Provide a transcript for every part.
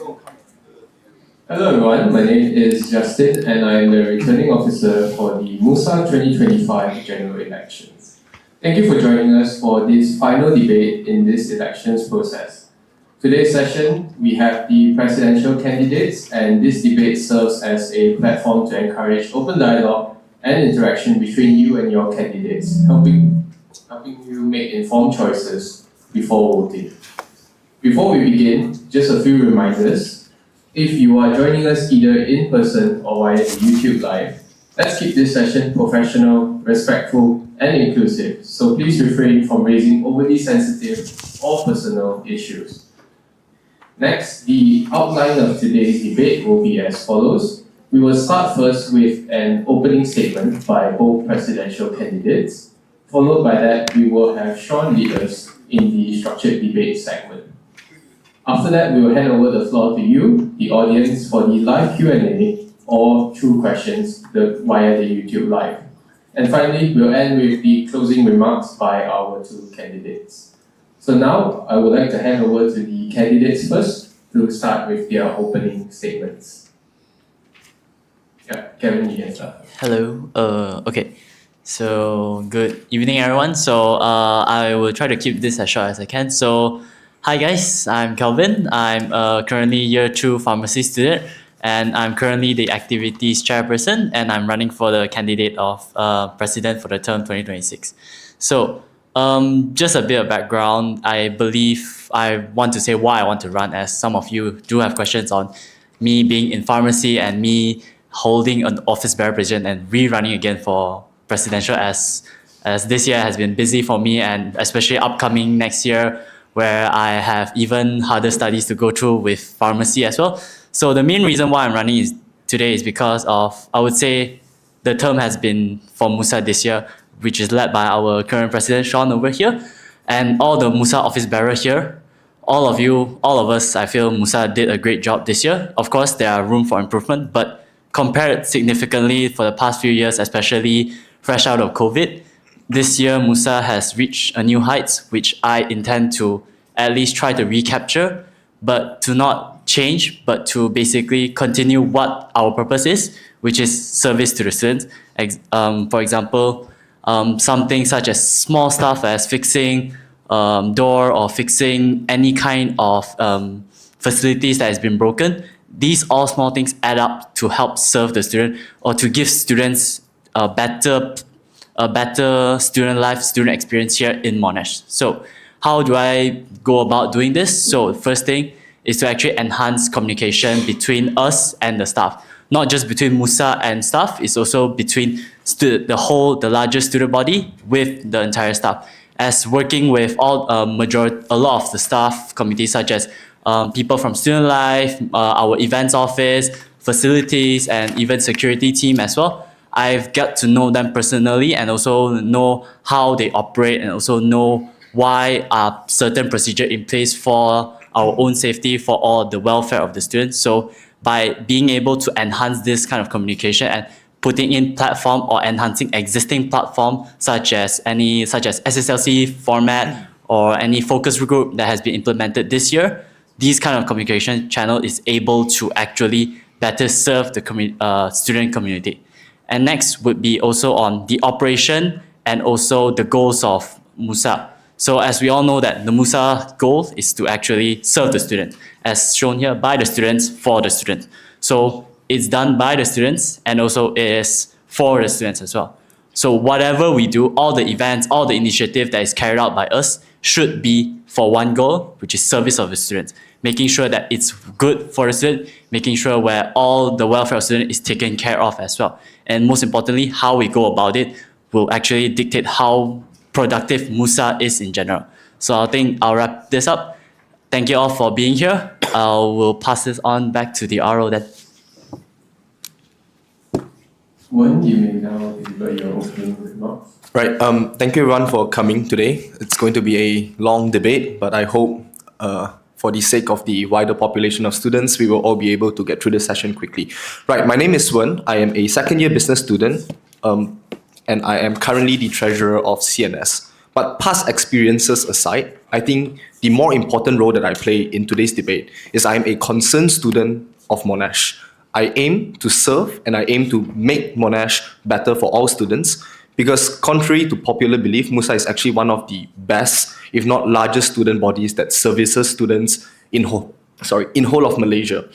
Hello everyone, my name is Justin and I am the returning officer for the MUSA 2025 general elections. Thank you for joining us for this final debate in this elections process. Today's session, we have the presidential candidates and this debate serves as a platform to encourage open dialogue and interaction between you and your candidates, helping you make informed choices before voting. Before we begin, just a few reminders. If you are joining us either in person or via the YouTube Live, let's keep this session professional, respectful, and inclusive, so please refrain from raising overly sensitive or personal issues. Next, the outline of today's debate will be as follows. We will start first with an opening statement by both presidential candidates. Followed by that, we will have Sean lead us in the structured debate segment. After that, we will hand over the floor to you, the audience, for the live Q&A or through questions via the YouTube Live. And finally, we'll end with the closing remarks by our two candidates. So now, I would like to hand over to the candidates first to start with their opening statements. Yeah, Kevin, you can start. Hello. Okay. So good evening, everyone. So I will try to keep this as short as I can. So hi guys, I'm Kelvin. I'm currently year 2 pharmacy student, and I'm currently the activities chairperson, and I'm running for the candidate of president for the term 2026. So just a bit of background. I believe I want to say why I want to run, as some of you do have questions on me being in pharmacy and me holding an office bearer position and rerunning again for presidential, as this year has been busy for me, and especially upcoming next year where I have even harder studies to go through with pharmacy as well. So the main reason why I'm running today is because of, I would say, the term has been for MUSA this year, which is led by our current president, Sean, over here, and all the MUSA office bearers here. All of us, I feel MUSA did a great job this year. Of course, there are room for improvement, but compared significantly for the past few years, especially fresh out of COVID, this year MUSA has reached a new heights, which I intend to at least try to recapture, but to not change, but to basically continue what our purpose is, which is service to the students. For example, something such as small stuff as fixing door or fixing any kind of facilities that has been broken. These all small things add up to help serve the student or to give students a better student life, student experience here in Monash. So how do I go about doing this? So the first thing is to actually enhance communication between us and the staff. Not just between MUSA and staff, it's also between the larger student body with the entire staff. As working with a lot of the staff committees, such as people from student life, our events office, facilities, and even security team as well. I've got to know them personally and also know how they operate, and also know why are certain procedure in place for our own safety, for all the welfare of the students. So by being able to enhance this kind of communication and putting in platform or enhancing existing platform such as SSLC format or any focus group that has been implemented this year, this kind of communication channel is able to actually better serve the student community. And next would be also on the operation and also the goals of MUSA. So as we all know that the MUSA goal is to actually serve the student, as shown here, by the students, for the students. So it's done by the students and also is for the students as well. So whatever we do, all the events, all the initiative that is carried out by us should be for one goal, which is service of the students, making sure that it's good for the student, making sure where all the welfare of the student is taken care of as well. And most importantly, how we go about it will actually dictate how productive MUSA is in general. So I think I'll wrap this up. Thank you all for being here. I will pass this on back to the RO then. Wen, you may now deliver your opening remarks. Right. Thank you everyone for coming today. It's going to be a long debate, but I hope for the sake of the wider population of students, we will all be able to get through the session quickly. Right. My name is Wen. I am a second year business student, and I am currently the treasurer of CNS. But past experiences aside, I think the more important role that I play in today's debate is I am a concerned student of Monash. I aim to serve and I aim to make Monash better for all students because contrary to popular belief, MUSA is actually one of the best, if not largest student bodies that services students in whole of Malaysia.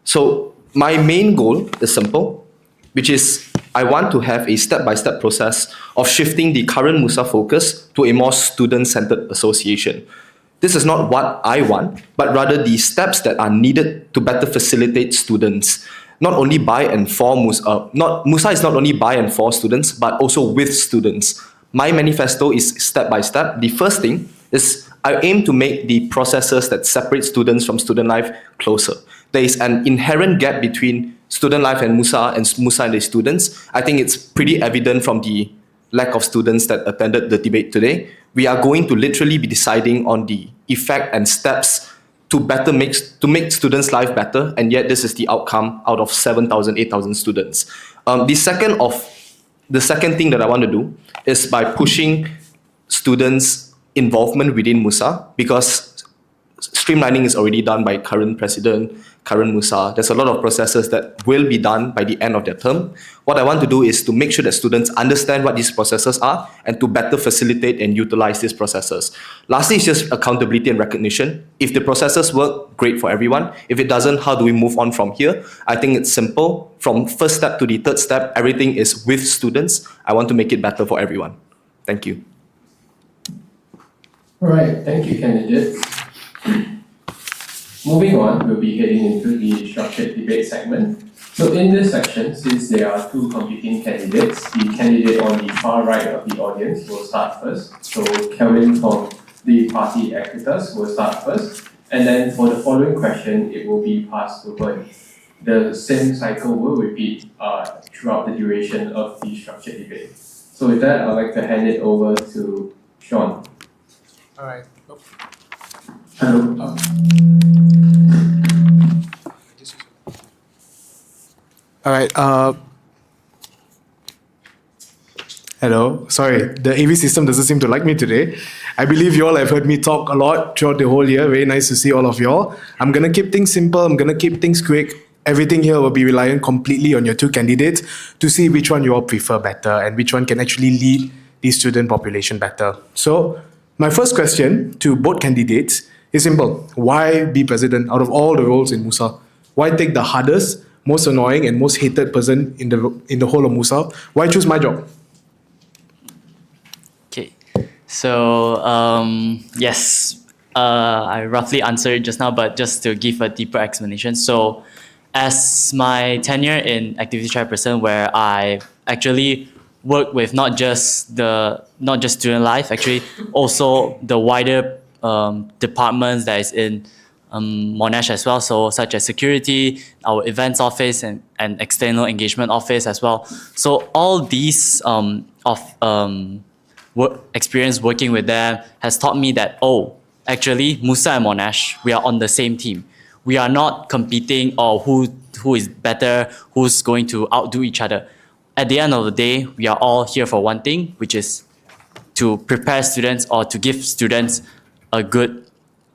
So my main goal is simple, which is I want to have a step-by-step process of shifting the current MUSA focus to a more student-centered association. This is not what I want, but rather the steps that are needed to better facilitate students. Not only by and for MUSA, MUSA is not only by and for students, but also with students. My manifesto is step by step. The first thing is I aim to make the processes that separate students from student life closer. There is an inherent gap between student life and MUSA and the students. I think it's pretty evident from the lack of students that attended the debate today. We are going to literally be deciding on the effect and steps to make students' life better, and yet this is the outcome out of 7,000, 8,000 students. The second thing that I want to do is by pushing students' involvement within MUSA, because streamlining is already done by current president, current MUSA. There's a lot of processes that will be done by the end of their term. What I want to do is to make sure that students understand what these processes are and to better facilitate and utilize these processes. Lastly, it's just accountability and recognition. If the processes work, great for everyone. If it doesn't, how do we move on from here? I think it's simple. From first step to the third step, everything is with students. I want to make it better for everyone. Thank you. All right, thank you, candidates. Moving on, we'll be heading into the structured debate segment. So in this section, since there are two competing candidates, the candidate on the far right of the audience will start first. So Kelvin from the party Equitas will start first. And then for the following question, it will be passed to Vern. The same cycle will repeat throughout the duration of the structured debate. So with that, I'd like to hand it over to Sean. All right. Hello. All right. Hello. Sorry, the AV system doesn't seem to like me today. I believe you all have heard me talk a lot throughout the whole year. Very nice to see all of you all. I'm gonna keep things simple. I'm gonna keep things quick. Everything here will be reliant completely on your two candidates to see which one you all prefer better and which one can actually lead the student population better. So, my first question to both candidates is simple. Why be president out of all the roles in MUSA? Why take the hardest, most annoying and most hated person in the whole of MUSA? Why choose my job? Okay, so yes, I roughly answered it just now, but just to give a deeper explanation. So as my tenure in activity chairperson, where I actually work with not just student life, actually also the wider departments that is in Monash as well, so such as security, our events office and external engagement office as well. So all these experience working with them has taught me that, actually MUSA and Monash, we are on the same team. We are not competing or who is better, who's going to outdo each other. At the end of the day, we are all here for one thing, which is to prepare students or to give students a good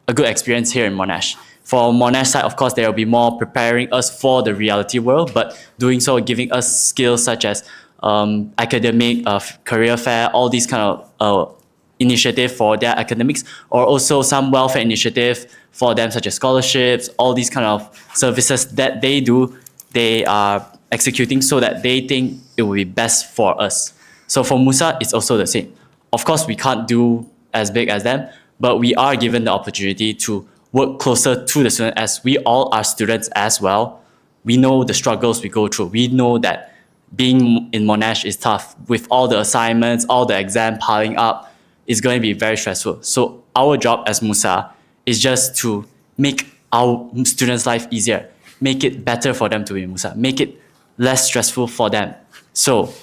experience here in Monash. For Monash side, of course, there will be more preparing us for the reality world, but doing so, giving us skills such as academic, career fair, all these kind of initiative for their academics, or also some welfare initiative for them, such as scholarships, all these kind of services that they do, they are executing so that they think it will be best for us. So for MUSA, it's also the same. Of course, we can't do as big as them, but we are given the opportunity to work closer to the student, as we all are students as well. We know the struggles we go through. We know that being in Monash is tough. With all the assignments, all the exam piling up, it's going to be very stressful. So our job as MUSA is just to make our students' life easier, make it better for them to be in MUSA, make it less stressful for them. So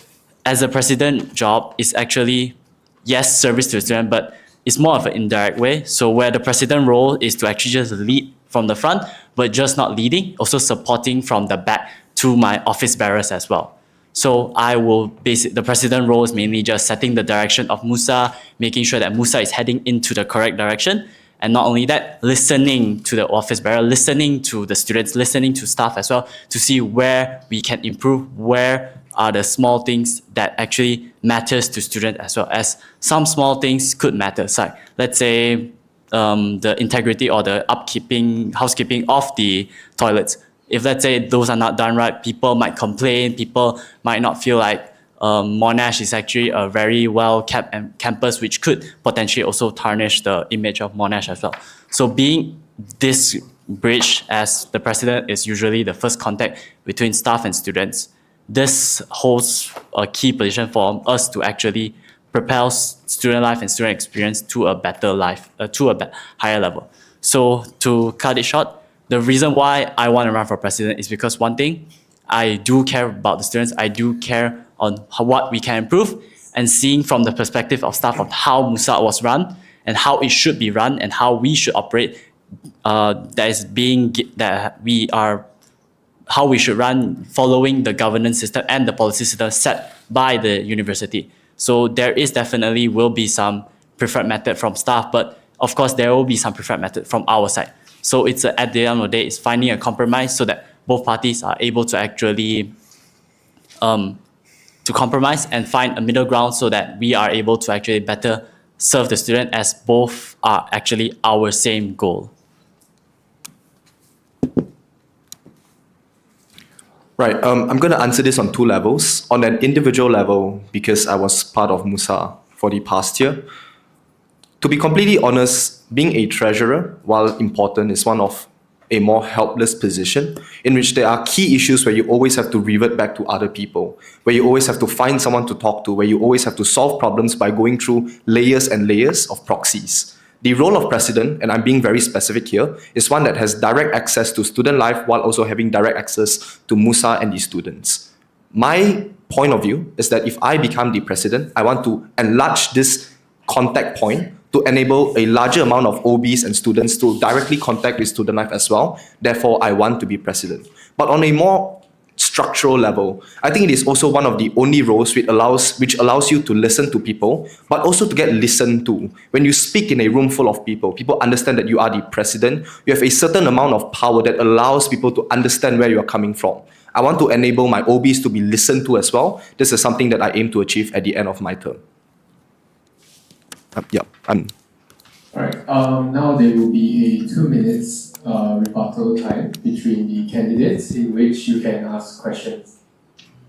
as a president job is actually, yes, service to the student, but it's more of an indirect way. So where the president role is to actually just lead from the front, but just not leading, also supporting from the back to my office bearers as well. So I will the president role is mainly just setting the direction of MUSA, making sure that MUSA is heading into the correct direction. And not only that, listening to the office bearer, listening to the students, listening to staff as well, to see where we can improve, where are the small things that actually matters to students, as well as some small things could matter. So let's say the integrity or the housekeeping of the toilets. If let's say those are not done right, people might complain, people might not feel like Monash is actually a very well kept campus, which could potentially also tarnish the image of Monash as well. So being this bridge, as the president is usually the first contact between staff and students, this holds a key position for us to actually propel student life and student experience to a better life, to a higher level. So to cut it short, the reason why I want to run for president is because one thing, I do care about the students. I do care on what we can improve, and seeing from the perspective of staff of how MUSA was run and how it should be run and how we should operate, how we should run following the governance system and the policy system set by the university. So there is definitely will be some preferred method from staff, but of course there will be some preferred method from our side. So it's at the end of the day, it's finding a compromise so that both parties are able to actually to compromise and find a middle ground so that we are able to actually better serve the student, as both are actually our same goal. Right, I'm going to answer this on two levels. On an individual level, because I was part of MUSA for the past year, to be completely honest, being a treasurer, while important, is one of a more helpless position in which there are key issues where you always have to revert back to other people, where you always have to find someone to talk to, where you always have to solve problems by going through layers and layers of proxies. The role of president, and I'm being very specific here, is one that has direct access to student life while also having direct access to MUSA and the students. My point of view is that if I become the president, I want to enlarge this contact point to enable a larger amount of OBs and students to directly contact with student life as well. Therefore, I want to be president. But on a more structural level, I think it is also one of the only roles which allows you to listen to people, but also to get listened to. When you speak in a room full of people, people understand that you are the president. You have a certain amount of power that allows people to understand where you are coming from. I want to enable my OBs to be listened to as well. This is something that I aim to achieve at the end of my term. Alright, now there will be a 2 minutes rebuttal time between the candidates in which you can ask questions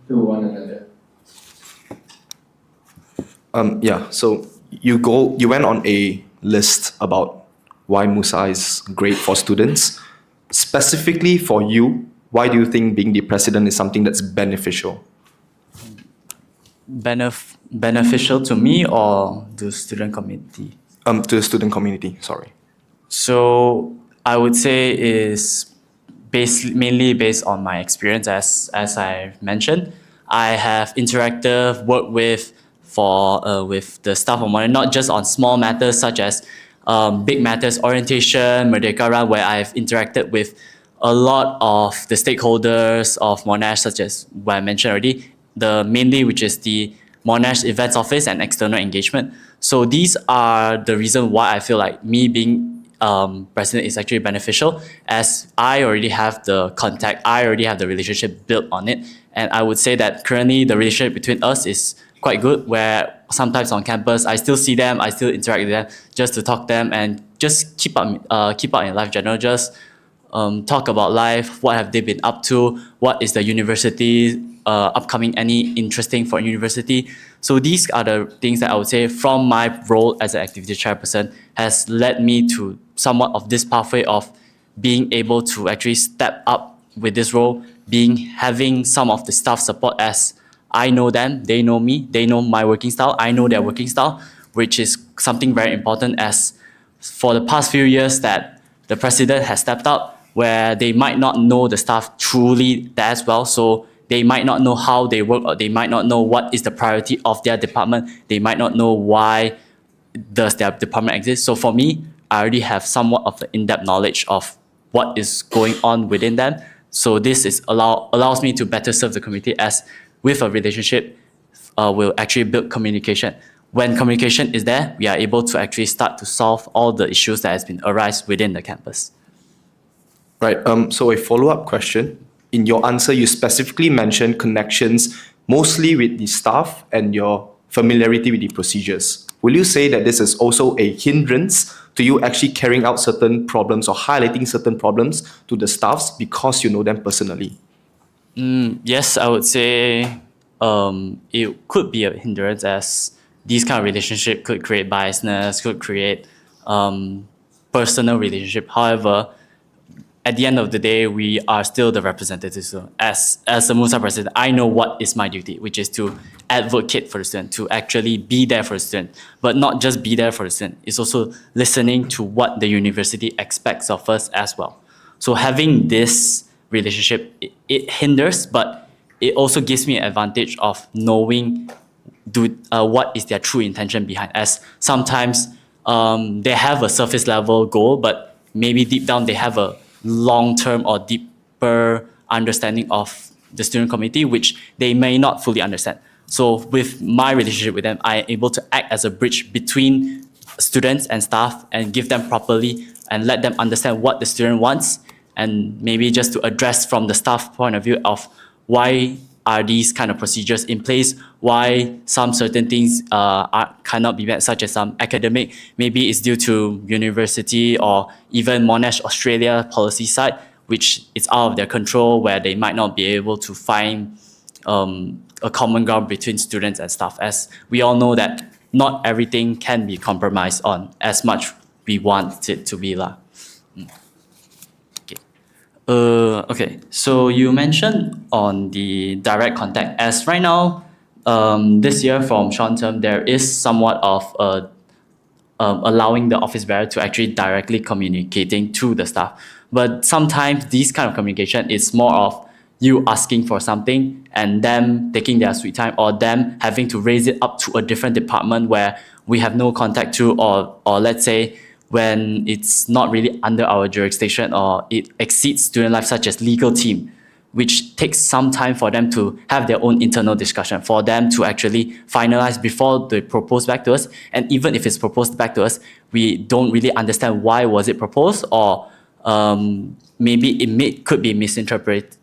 to one another. So you went on a list about why MUSA is great for students. Specifically for you, why do you think being the president is something that's beneficial? Beneficial to me or the student community? To the student community, sorry. So I would say is mainly based on my experience, as I mentioned. I have worked with the staff of Monash, not just on small matters such as big matters, orientation, Merdeka Run, where I've interacted with a lot of the stakeholders of Monash, such as what I mentioned already, mainly which is the Monash Events Office and external engagement. So these are the reason why I feel like me being president is actually beneficial, as I already have the contact, I already have the relationship built on it. And I would say that currently the relationship between us is quite good, where sometimes on campus I still see them, I still interact with them just to talk to them and just keep up in life in general, just talk about life, what have they been up to, what is the university upcoming, any interesting for university. So these are the things that I would say from my role as an activity chairperson has led me to somewhat of this pathway of being able to actually step up with this role, having some of the staff support, as I know them, they know me, they know my working style, I know their working style, which is something very important, as for the past few years that the president has stepped up, where they might not know the staff truly as well. So they might not know how they work, or they might not know what is the priority of their department. They might not know why does their department exist. So for me, I already have somewhat of the in-depth knowledge of what is going on within them. So this allows me to better serve the community, as with a relationship will actually build communication. When communication is there, we are able to actually start to solve all the issues that has been arise within the campus. Right. So a follow-up question. In your answer, you specifically mentioned connections mostly with the staff and your familiarity with the procedures. Will you say that this is also a hindrance to you actually carrying out certain problems or highlighting certain problems to the staffs because you know them personally? Yes, I would say it could be a hindrance, as these kind of relationship could create biasness, could create personal relationship. However, at the end of the day, we are still the representatives. So as the MUSA president, I know what is my duty, which is to advocate for the student, to actually be there for the student, but not just be there for the student. It's also listening to what the university expects of us as well. So having this relationship, it hinders, but it also gives me an advantage of knowing what is their true intention behind. As sometimes they have a surface level goal, but maybe deep down they have a long-term or deeper understanding of the student community, which they may not fully understand. So with my relationship with them, I am able to act as a bridge between students and staff and give them properly and let them understand what the student wants, and maybe just to address from the staff point of view of why are these kind of procedures in place, why some certain things cannot be met, such as some academic, maybe it's due to university or even Monash Australia policy side, which is out of their control, where they might not be able to find a common ground between students and staff, as we all know that not everything can be compromised on as much we want it to be lah. Okay, so you mentioned on the direct contact. As right now, this year from short term, there is somewhat of allowing the office bearer to actually directly communicating to the staff. But sometimes this kind of communication is more of you asking for something and them taking their sweet time, or them having to raise it up to a different department where we have no contact to, or let's say when it's not really under our jurisdiction or it exceeds student life, such as legal team, which takes some time for them to have their own internal discussion, for them to actually finalize before they propose back to us. And even if it's proposed back to us, we don't really understand why was it proposed, or maybe could be misinterpreted.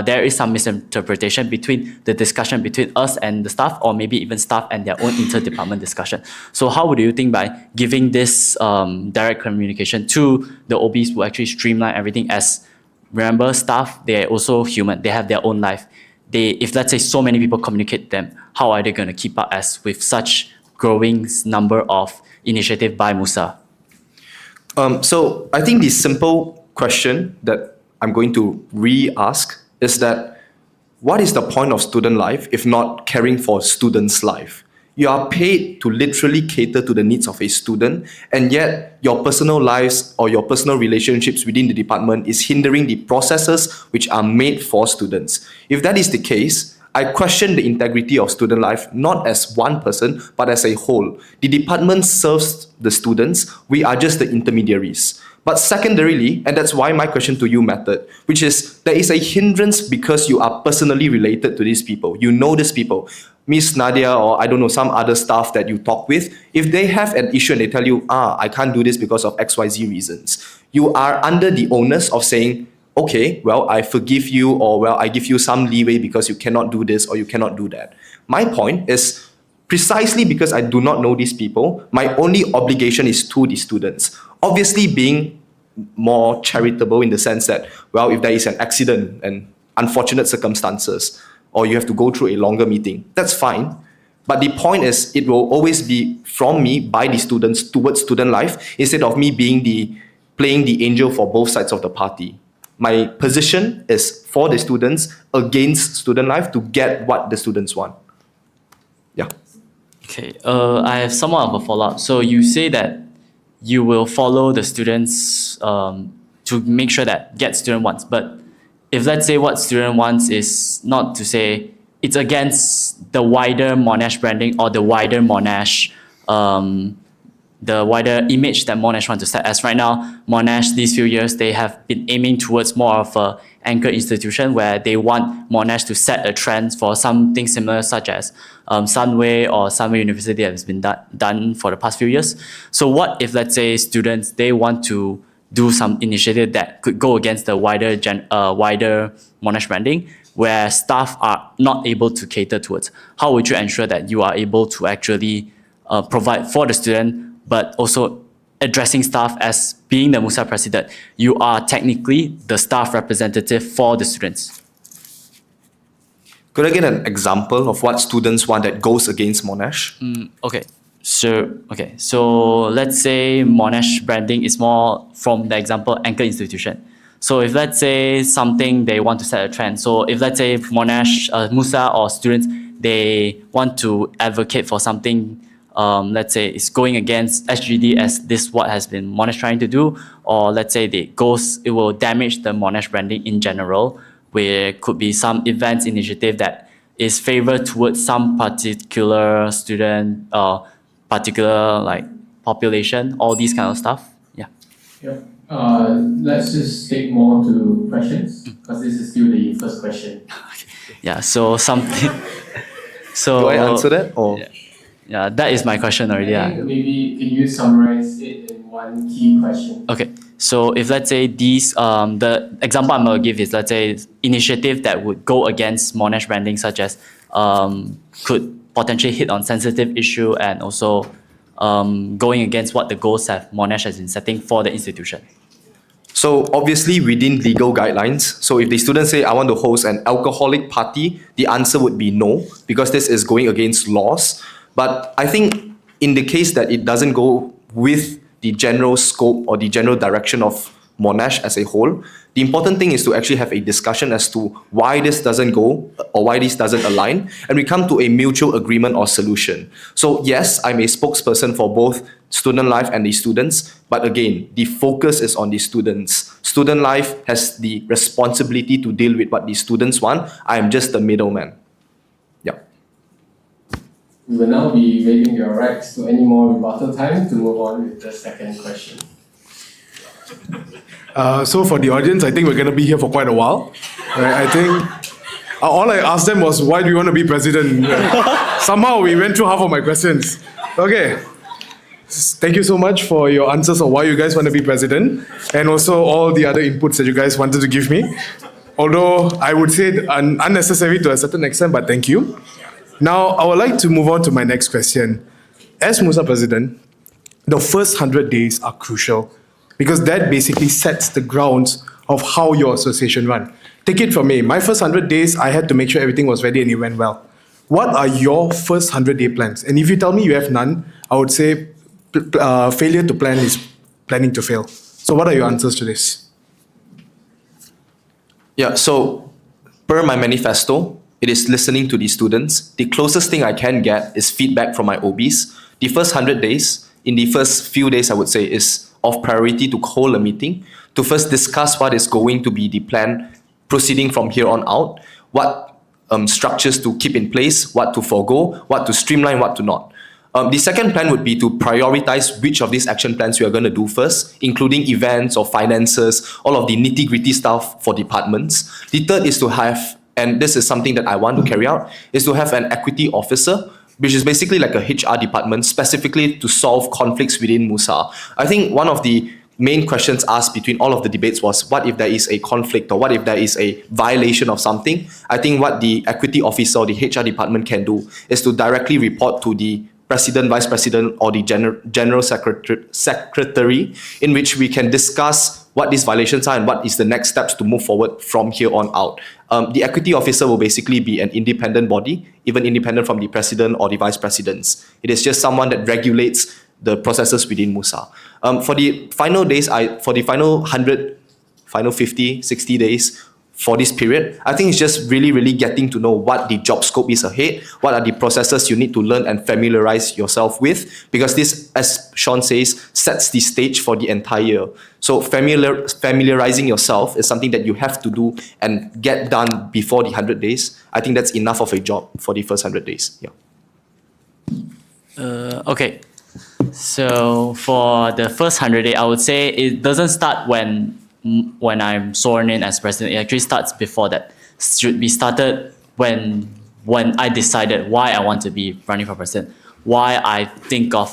There is some misinterpretation between the discussion between us and the staff, or maybe even staff and their own inter-department discussion. So how would you think by giving this direct communication to the OBs will actually streamline everything? As remember, staff, they're also human. They have their own life. If let's say so many people communicate to them, how are they going to keep up as with such growing number of initiative by MUSA? So I think the simple question that I'm going to re-ask is that what is the point of student life if not caring for students' life? You are paid to literally cater to the needs of a student, and yet your personal lives or your personal relationships within the department is hindering the processes which are made for students. If that is the case, I question the integrity of student life, not as one person, but as a whole. The department serves the students, we are just the intermediaries. But secondarily, and that's why my question to you mattered, which is there is a hindrance because you are personally related to these people. You know these people. Miss Nadia, or I don't know, some other staff that you talk with, if they have an issue and they tell you, I can't do this because of XYZ reasons, you are under the onus of saying, okay, well, I forgive you, or well, I give you some leeway because you cannot do this or you cannot do that. My point is, precisely because I do not know these people, my only obligation is to the students. Obviously being more charitable in the sense that, well, if there is an accident and unfortunate circumstances, or you have to go through a longer meeting, that's fine. But the point is, it will always be from me, by the students, towards student life, instead of me playing the angel for both sides of the party. My position is for the students, against student life, to get what the students want. Yeah. Okay, I have somewhat of a follow-up. So you say that you will follow the students to make sure that get student wants. But if let's say what student wants is not to say it's against the wider Monash branding or the wider Monash the wider image that Monash want to set. As right now, Monash these few years they have been aiming towards more of a anchor institution where they want Monash to set a trend for something similar such as Sunway or Sunway University has been done for the past few years. So what if, let's say, students, they want to do some initiative that could go against the wider Monash branding, where staff are not able to cater towards? How would you ensure that you are able to actually provide for the student, but also addressing staff as being the MUSA president? You are technically the staff representative for the students. Could I get an example of what students want that goes against Monash? Okay. So let's say Monash branding is more from the example anchor institution. So if let's say something they want to set a trend. So if let's say Monash, MUSA or students, they want to advocate for something, let's say it's going against SGD as this what has been Monash trying to do, or let's say it will damage the Monash branding in general, where could be some events initiative that is favored towards some particular student or particular like population, all these kind of stuff. Yeah. Yep. Let's just take more to questions because this is still the first question. Yeah. So something. So Do I answer that or? Yeah, that is my question already. I think maybe can you summarize it in one key question? Okay, so if let's say these, the example I'm going to give is, let's say, initiative that would go against Monash branding, such as could potentially hit on sensitive issue and also going against what the goals have Monash has been setting for the institution. So obviously within legal guidelines, so if the students say, I want to host an alcoholic party, the answer would be no, because this is going against laws. But I think in the case that it doesn't go with the general scope or the general direction of Monash as a whole, the important thing is to actually have a discussion as to why this doesn't go or why this doesn't align, and we come to a mutual agreement or solution. So yes, I'm a spokesperson for both student life and the students, but again, the focus is on the students. Student life has the responsibility to deal with what the students want. I am just the middleman. Yeah. We will now be waiving your rights to any more rebuttal time to move on with the second question. So for the audience, I think we're going to be here for quite a while. Right? I think all I asked them was, why do you want to be president? Somehow we went through half of my questions. Okay. Thank you so much for your answers on why you guys want to be president, and also all the other inputs that you guys wanted to give me. Although I would say unnecessary to a certain extent, but thank you. Now, I would like to move on to my next question. As MUSA president, the first 100 days are crucial because that basically sets the grounds of how your association run. Take it from me. My first 100 days, I had to make sure everything was ready and it went well. What are your first 100-day plans? And if you tell me you have none, I would say failure to plan is planning to fail. So what are your answers to this? Yeah, so per my manifesto, it is listening to the students. The closest thing I can get is feedback from my OBs. The first 100 days, in the first few days, I would say, is of priority to hold a meeting, to first discuss what is going to be the plan proceeding from here on out, what structures to keep in place, what to forego, what to streamline, what to not. The second plan would be to prioritize which of these action plans we are going to do first, including events or finances, all of the nitty-gritty stuff for departments. The third is to have, and this is something that I want to carry out, is to have an equity officer, which is basically like a HR department specifically to solve conflicts within MUSA. I think one of the main questions asked between all of the debates was, what if there is a conflict or what if there is a violation of something? I think what the equity officer or the HR department can do is to directly report to the president, vice president, or the general secretary, in which we can discuss what these violations are and what is the next steps to move forward from here on out. The equity officer will basically be an independent body, even independent from the president or the vice presidents. It is just someone that regulates the processes within MUSA. For the final days, for the final 100, final 50, 60 days, for this period, I think it's just really getting to know what the job scope is ahead, what are the processes you need to learn and familiarize yourself with, because this, as Sean says, sets the stage for the entire year. So familiarizing yourself is something that you have to do and get done before the 100 days. I think that's enough of a job for the first 100 days. Yeah. Okay. So for the first 100 day, I would say it doesn't start when I'm sworn in as president. It actually starts before that. Should be started when I decided why I want to be running for president, why I think of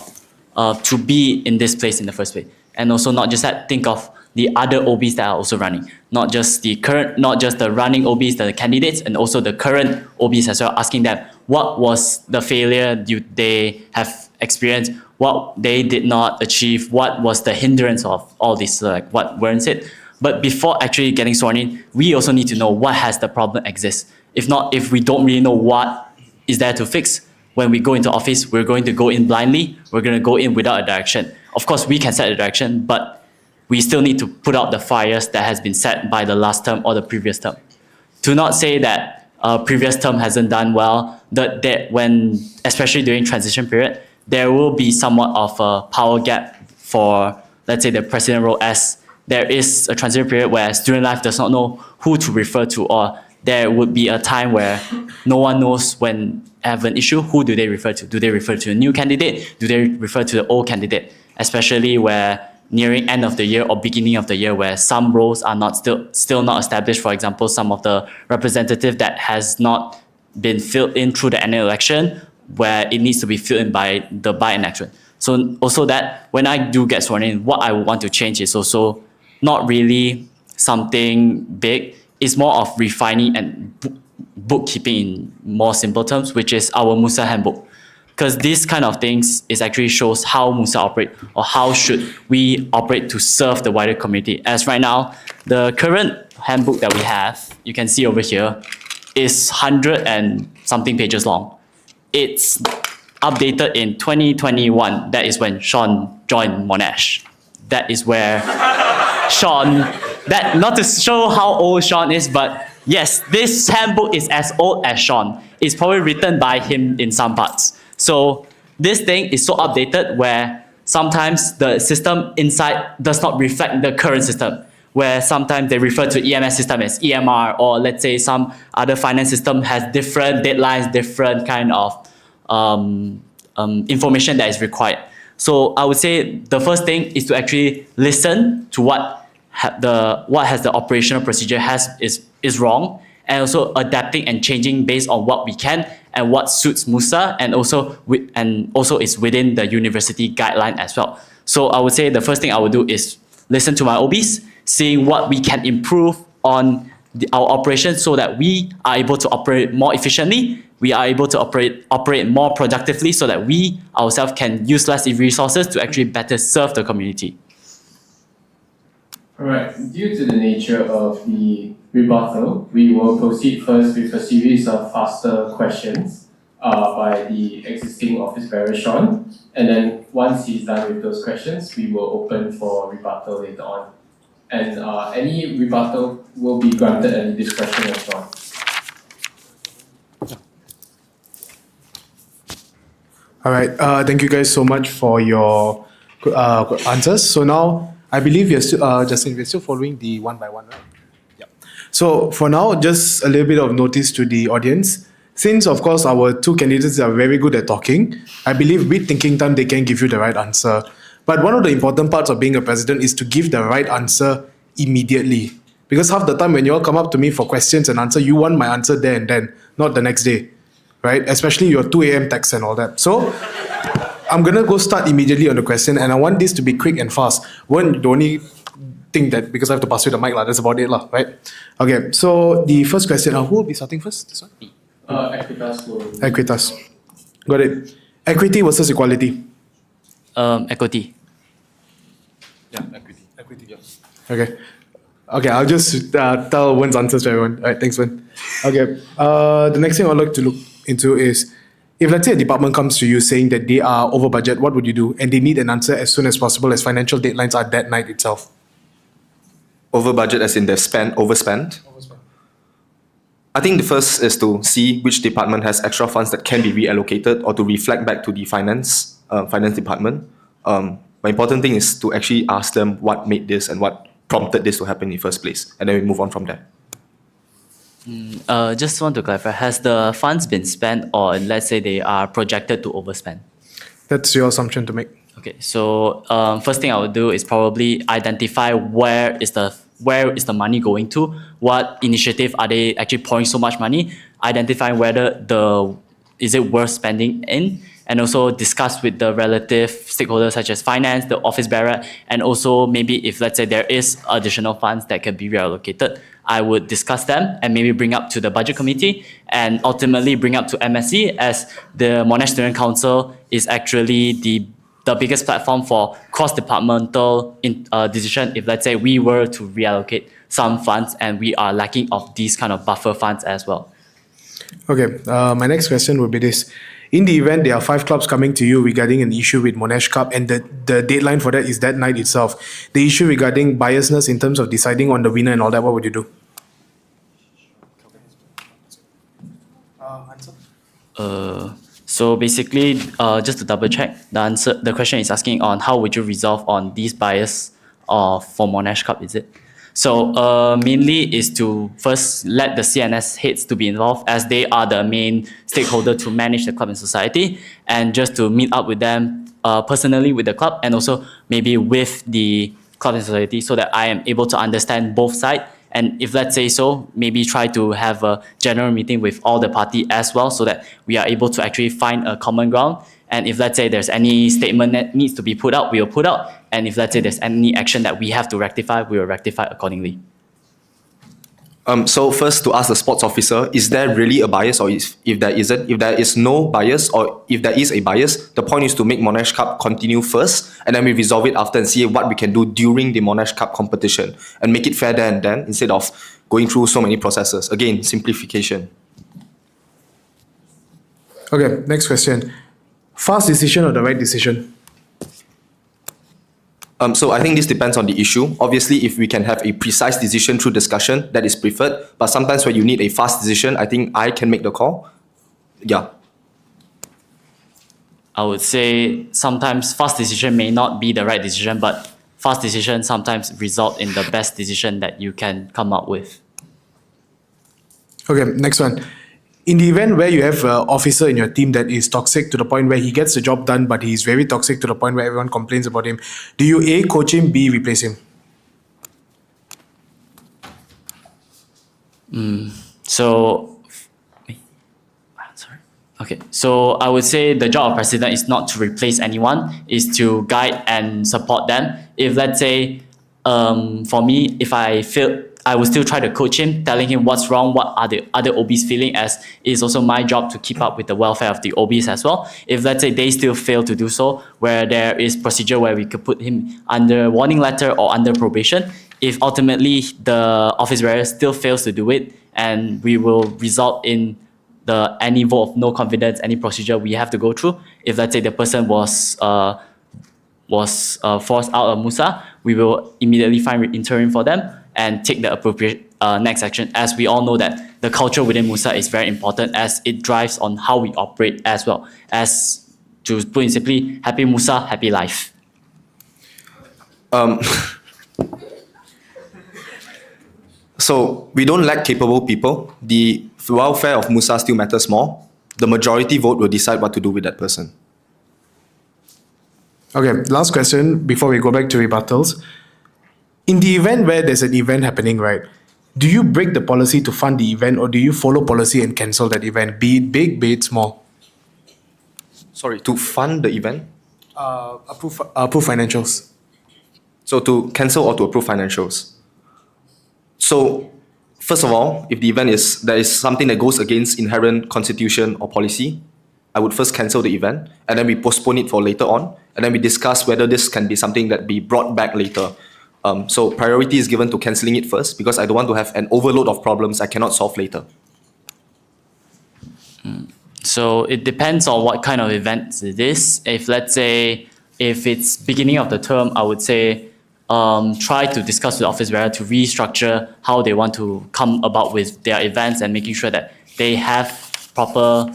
to be in this place in the first place, and also not just that, think of the other OBs that are also running, not just the running OBs, the candidates, and also the current OBs as well, asking them what was the failure they have experienced, what they did not achieve, what was the hindrance of all this, like what warrants it. But before actually getting sworn in, we also need to know what has the problem exists. If not, if we don't really know what is there to fix, when we go into office, we're going to go in blindly. We're going to go in without a direction. Of course, we can set a direction, but we still need to put out the fires that has been set by the last term or the previous term. To not say that previous term hasn't done well, that when, especially during transition period, there will be somewhat of a power gap for, let's say, the president role, as there is a transition period where student life does not know who to refer to, or there would be a time where no one knows when have an issue, who do they refer to? Do they refer to a new candidate? Do they refer to the old candidate? Especially where nearing end of the year or beginning of the year, where some roles are not still not established. For example, some of the representative that has not been filled in through the annual election, where it needs to be filled in by the by-election. So also that when I do get sworn in, what I want to change is also not really something big. It's more of refining and bookkeeping in more simple terms, which is our MUSA handbook. Because these kind of things is actually shows how MUSA operate, or how should we operate to serve the wider community. As right now, the current handbook that we have, you can see over here, is 100 and something pages long. It's updated in 2021. That is when Sean joined Monash. That is where Sean, that not to show how old Sean is, but yes, this handbook is as old as Sean. It's probably written by him in some parts. So this thing is so updated where sometimes the system inside does not reflect the current system, where sometimes they refer to EMS system as EMR, or let's say some other finance system has different deadlines, different kind of information that is required. So I would say the first thing is to actually listen to what has the operational procedure is wrong, and also adapting and changing based on what we can and what suits MUSA, and also is within the university guideline as well. So I would say the first thing I would do is listen to my OBs, seeing what we can improve on our operations so that we are able to operate more efficiently, we are able to operate more productively, so that we ourselves can use less resources to actually better serve the community. Alright, due to the nature of the rebuttal, we will proceed first with a series of faster questions by the existing office bearer Sean, and then once he's done with those questions, we will open for rebuttal later on. And any rebuttal will be granted at the discretion of Sean. All right. Thank you guys so much for your answers. So now I believe you're still, Justin, we're still following the one by one, right? Yeah. So for now, just a little bit of notice to the audience. Since of course our two candidates are very good at talking, I believe with thinking time they can give you the right answer. But one of the important parts of being a president is to give the right answer immediately. Because half the time when you all come up to me for questions and answer, you want my answer there and then, not the next day, right? Especially your 2 a.m. text and all that. So I'm gonna go start immediately on the question, and I want this to be quick and fast. The only thing that, because I have to pass you the mic, that's about it, right? Okay, so the first question, who will be starting first? This one? Equitas will. Equitas. Got it. Equity versus equality. Equity. Yeah, equity, yeah. Okay. Okay, I'll just tell Wen's answers to everyone. All right, thanks, Wen. Okay. The next thing I'd like to look into is, if let's say a department comes to you saying that they are over budget, what would you do? And they need an answer as soon as possible, as financial deadlines are that night itself. Over budget as in they've overspent? I think the first is to see which department has extra funds that can be reallocated, or to reflect back to the finance department. The important thing is to actually ask them what made this and what prompted this to happen in the first place, and then we move on from there. Just want to clarify, has the funds been spent, or let's say they are projected to overspend? That's your assumption to make. Okay, so first thing I would do is probably identify where is the money going to, what initiative are they actually pouring so much money, identifying whether is it worth spending in, and also discuss with the relative stakeholders such as finance, the office bearer, and also maybe if let's say there is additional funds that can be reallocated, I would discuss them and maybe bring up to the budget committee and ultimately bring up to MSC, as the Monash Student Council is actually the biggest platform for cross-departmental decision if let's say we were to reallocate some funds and we are lacking of these kind of buffer funds as well. Okay, my next question would be this. In the event there are 5 clubs coming to you regarding an issue with Monash Cup and the deadline for that is that night itself, the issue regarding biasness in terms of deciding on the winner and all that, what would you do? So basically, just to double check, the question is asking on how would you resolve on these bias for Monash Cup, is it? So mainly is to first let the CNS heads to be involved, as they are the main stakeholder to manage the club and society, and just to meet up with them personally with the club and also maybe with the club and society, so that I am able to understand both sides. And if let's say so, maybe try to have a general meeting with all the party as well, so that we are able to actually find a common ground. And if let's say there's any statement that needs to be put out, we will put out. And if let's say there's any action that we have to rectify, we will rectify accordingly. So first, to ask the sports officer, is there really a bias, or if there isn't? If there is no bias, or if there is a bias, the point is to make Monash Cup continue first, and then we resolve it after and see what we can do during the Monash Cup competition and make it fair there and then, instead of going through so many processes. Again, simplification. Okay, next question. Fast decision or the right decision? So I think this depends on the issue. Obviously, if we can have a precise decision through discussion, that is preferred. But sometimes when you need a fast decision, I think I can make the call. Yeah. I would say sometimes fast decision may not be the right decision, but fast decision sometimes result in the best decision that you can come up with. Okay, next one. In the event where you have an officer in your team that is toxic to the point where he gets the job done, but he's very toxic to the point where everyone complains about him, do you A, coach him, B, replace him? So I would say the job of president is not to replace anyone, is to guide and support them. If let's say, for me, if I feel, I will still try to coach him, telling him what's wrong, what are the other OBs feeling, as it is also my job to keep up with the welfare of the OBs as well. If let's say they still fail to do so, where there is procedure where we could put him under warning letter or under probation, if ultimately the office bearer still fails to do it, and we will result in any vote of no confidence, any procedure we have to go through. If let's say the person was forced out of MUSA, we will immediately find interim for them and take the appropriate next action, as we all know that the culture within MUSA is very important, as it drives on how we operate as well. As to put it simply, happy MUSA, happy life. So we don't lack capable people. The welfare of MUSA still matters more. The majority vote will decide what to do with that person. Okay, last question before we go back to rebuttals. In the event where there's an event happening, right, do you break the policy to fund the event, or do you follow policy and cancel that event, be it big, be it small? Sorry, to fund the event? Approve financials. So to cancel or to approve financials? So first of all, if the event there is something that goes against inherent constitution or policy, I would first cancel the event, and then we postpone it for later on, and then we discuss whether this can be something that be brought back later. So priority is given to cancelling it first, because I don't want to have an overload of problems I cannot solve later. So it depends on what kind of event it is. If let's say, if it's beginning of the term, I would say try to discuss with the office bearer to restructure how they want to come about with their events, and making sure that they have proper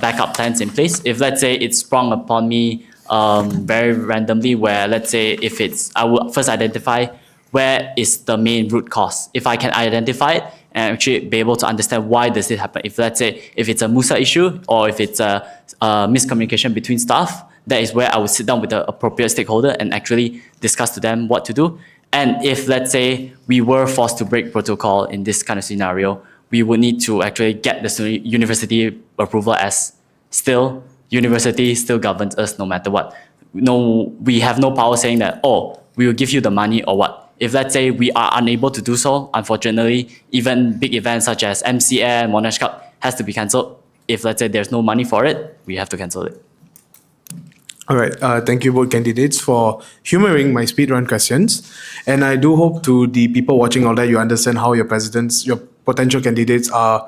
backup plans in place. If let's say it's sprung upon me very randomly, where let's say if it's, I will first identify where is the main root cause. If I can identify it and actually be able to understand why does it happen. If let's say if it's a MUSA issue, or if it's a miscommunication between staff, that is where I would sit down with the appropriate stakeholder and actually discuss to them what to do. And if, let's say, we were forced to break protocol in this kind of scenario, we would need to actually get the university approval, as still, university still governs us no matter what. No, we have no power saying that, oh, we will give you the money or what. If, let's say, we are unable to do so, unfortunately, even big events such as MCA and Monash Cup has to be cancelled. If, let's say, there's no money for it, we have to cancel it. All right. Thank you both candidates for humoring my speed run questions. And I do hope to the people watching all that you understand how your potential candidates are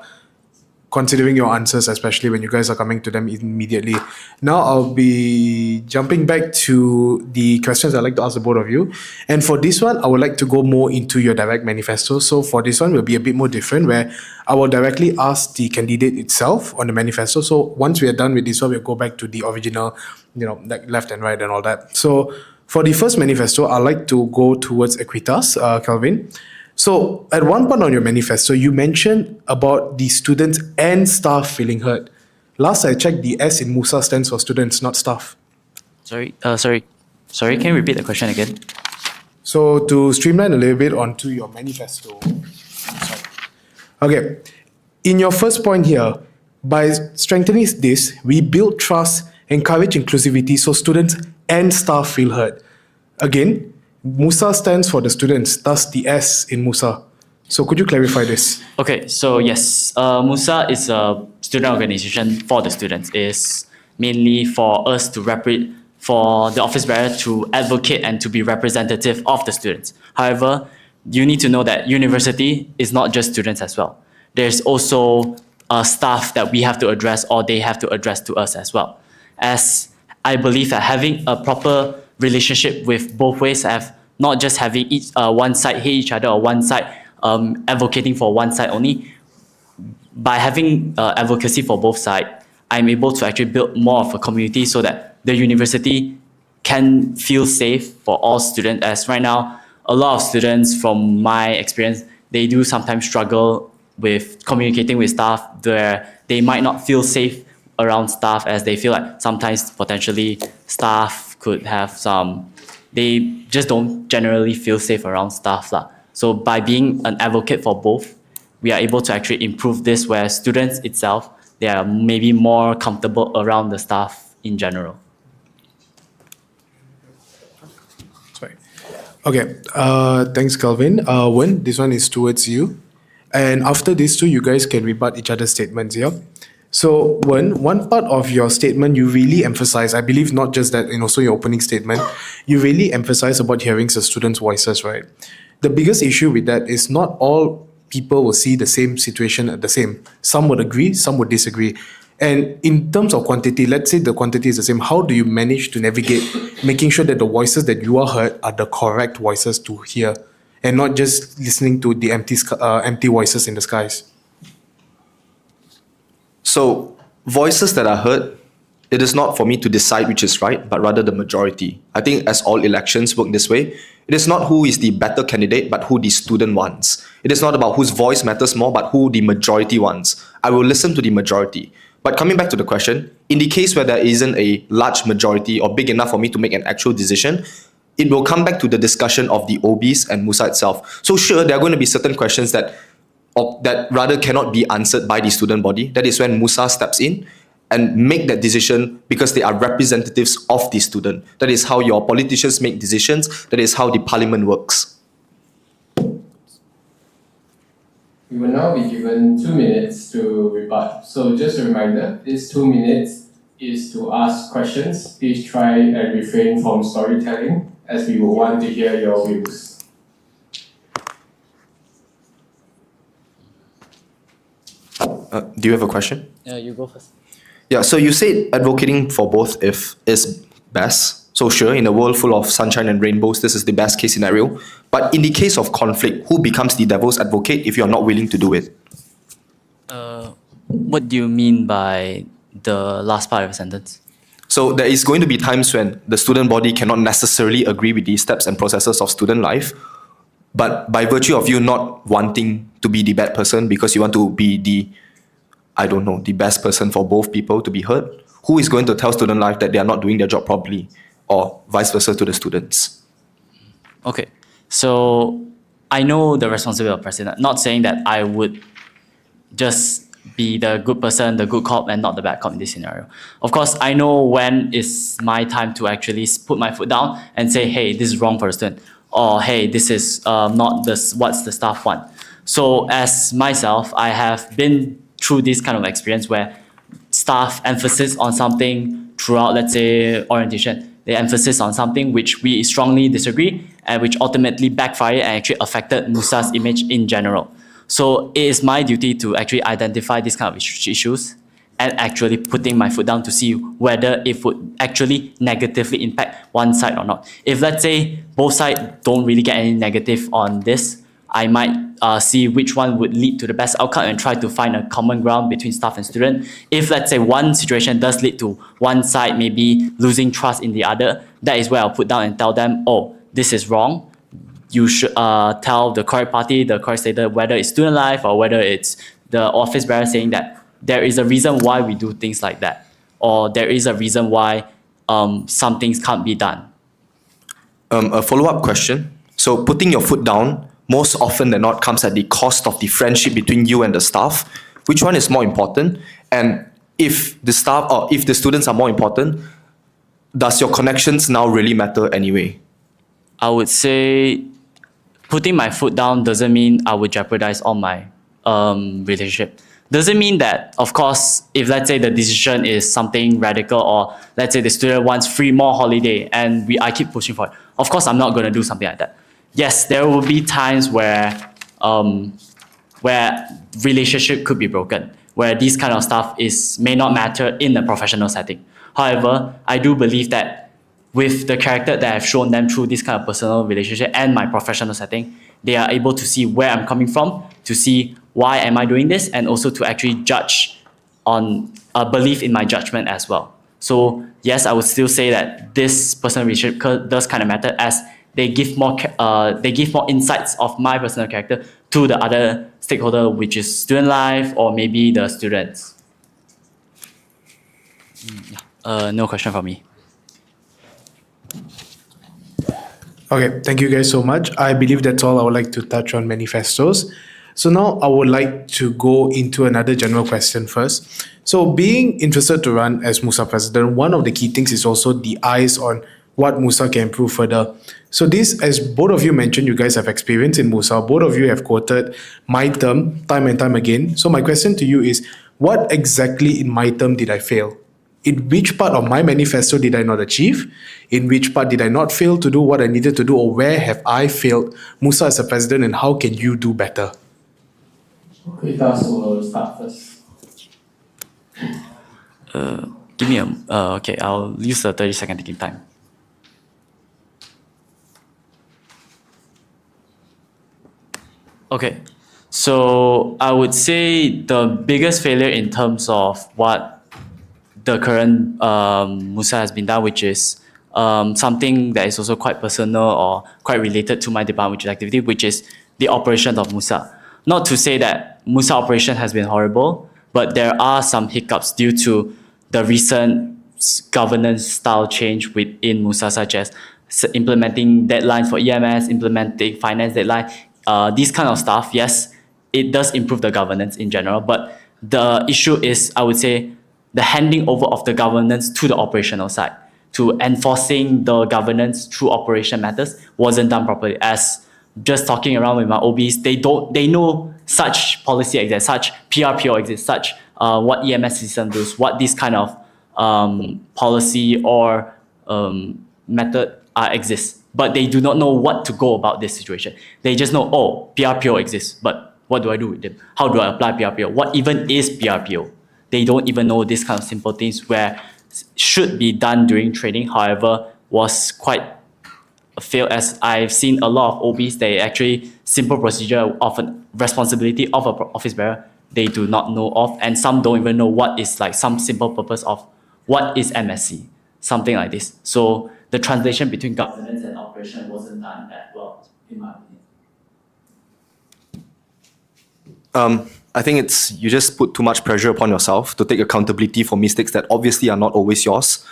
considering your answers, especially when you guys are coming to them immediately. Now I'll be jumping back to the questions I'd like to ask the both of you. And for this one, I would like to go more into your direct manifesto. So for this one, will be a bit more different, where I will directly ask the candidate itself on the manifesto. So once we are done with this one, we'll go back to the original, like left and right and all that. So for the first manifesto, I'd like to go towards Equitas, Kelvin. So at one point on your manifesto, you mentioned about the students and staff feeling hurt. Last I checked, the S in MUSA stands for students, not staff. Sorry, can you repeat the question again? So to streamline a little bit onto your manifesto. Sorry. Okay. In your first point here, by strengthening this, we build trust, encourage inclusivity so students and staff feel heard. Again, MUSA stands for the students, thus the S in MUSA. So could you clarify this? Okay, so yes, MUSA is a student organization for the students. It's mainly for us to for the office bearer to advocate and to be representative of the students. However, you need to know that university is not just students as well. There's also staff that we have to address, or they have to address to us as well. As I believe that having a proper relationship with both ways, have not just having one side hate each other or one side advocating for one side only. By having advocacy for both sides, I'm able to actually build more of a community so that the university can feel safe for all students. As right now, a lot of students, from my experience, they do sometimes struggle with communicating with staff, where they might not feel safe around staff, as they feel like sometimes potentially staff could have they just don't generally feel safe around staff. So by being an advocate for both, we are able to actually improve this, where students itself, they are maybe more comfortable around the staff in general. Sorry. Okay, thanks Kelvin. Wen, this one is towards you. And after these two, you guys can rebut each other's statements, yeah? So one part of your statement, you really emphasize, I believe not just that, and also your opening statement, you really emphasize about hearing the students' voices, right? The biggest issue with that is not all people will see the same situation the same. Some would agree, some would disagree. And in terms of quantity, let's say the quantity is the same, how do you manage to navigate making sure that the voices that you are heard are the correct voices to hear, and not just listening to the empty voices in the skies? So, voices that are heard, it is not for me to decide which is right, but rather the majority. I think as all elections work this way, it is not who is the better candidate, but who the student wants. It is not about whose voice matters more, but who the majority wants. I will listen to the majority. But coming back to the question, in the case where there isn't a large majority or big enough for me to make an actual decision, it will come back to the discussion of the OBs and MUSA itself. So sure, there are going to be certain questions that rather cannot be answered by the student body. That is when MUSA steps in and make that decision, because they are representatives of the student. That is how your politicians make decisions. That is how the parliament works. We will now be given 2 minutes to rebut. So just a reminder, this 2 minutes is to ask questions. Please try and refrain from storytelling, as we will want to hear your views. Do you have a question? Yeah, you go first. Yeah, so you said advocating for both is best. So sure, in a world full of sunshine and rainbows, this is the best case scenario. But in the case of conflict, who becomes the devil's advocate if you're not willing to do it? What do you mean by the last part of the sentence? So there is going to be times when the student body cannot necessarily agree with the steps and processes of student life, but by virtue of you not wanting to be the bad person because you want to be the best person for both people to be heard, who is going to tell student life that they are not doing their job properly, or vice versa to the students? Okay, so I know the responsibility of president. Not saying that I would just be the good person, the good cop, and not the bad cop in this scenario. Of course, I know when is my time to actually put my foot down and say, hey, this is wrong for the student, or hey, this is not this what's the staff want. So as myself, I have been through this kind of experience where staff emphasis on something throughout, let's say, orientation. They emphasis on something which we strongly disagree and which ultimately backfired and actually affected MUSA's image in general. So it is my duty to actually identify these kind of issues and actually putting my foot down to see whether it would actually negatively impact one side or not. If let's say both sides don't really get any negative on this, I might see which one would lead to the best outcome and try to find a common ground between staff and student. If let's say one situation does lead to one side maybe losing trust in the other, that is where I'll put down and tell them, oh, this is wrong. You should tell the correct party, the correct status, whether it's student life or whether it's the office bearer saying that there is a reason why we do things like that, or there is a reason why some things can't be done. A follow-up question. So putting your foot down most often than not comes at the cost of the friendship between you and the staff. Which one is more important? And if the staff or if the students are more important, does your connections now really matter anyway? I would say putting my foot down doesn't mean I would jeopardize all my relationship. Doesn't mean that, of course, if let's say the decision is something radical, or let's say the student wants more holiday and I keep pushing for it, of course I'm not going to do something like that. Yes, there will be times where relationship could be broken, where this kind of stuff may not matter in a professional setting. However, I do believe that with the character that I've shown them through this kind of personal relationship and my professional setting, they are able to see where I'm coming from, to see why am I doing this, and also to actually judge on a belief in my judgment as well. So yes, I would still say that this personal relationship does kind of matter, as they give more insights of my personal character to the other stakeholder, which is student life or maybe the students. No question for me. Okay, thank you guys so much. I believe that's all I would like to touch on manifestos. So now I would like to go into another general question first. So being interested to run as MUSA president, one of the key things is also the eyes on what MUSA can improve further. So this, as both of you mentioned, you guys have experience in MUSA. Both of you have quoted my term time and time again. So my question to you is, what exactly in my term did I fail? In which part of my manifesto did I not achieve? In which part did I not fail to do what I needed to do? Or where have I failed MUSA as a president, and how can you do better? Okay, Thus will start first. Give me okay, I'll use the 30-second thinking time. Okay, so I would say the biggest failure in terms of what the current MUSA has been done, which is something that is also quite personal or quite related to my department, which is activity, which is the operation of MUSA. Not to say that MUSA operation has been horrible, but there are some hiccups due to the recent governance style change within MUSA, such as implementing deadlines for EMS, implementing finance deadline, these kind of stuff. Yes, it does improve the governance in general, but the issue is, I would say, the handing over of the governance to the operational side, to enforcing the governance through operation matters wasn't done properly. As just talking around with my OBs, they know such policy exists, such PRPO exists, such what EMS system does, what this kind of policy or method exists, but they do not know what to go about this situation. They just know, oh, PRPO exists, but what do I do with them? How do I apply PRPO? What even is PRPO? They don't even know this kind of simple things where should be done during training, however, was quite a fail, as I've seen a lot of OBs, they actually simple procedure of a responsibility of an office bearer, they do not know of, and some don't even know what is like some simple purpose of what is MSc, something like this. So the translation between governance and operation wasn't done that well, in my opinion. I think it's you just put too much pressure upon yourself to take accountability for mistakes that obviously are not always yours.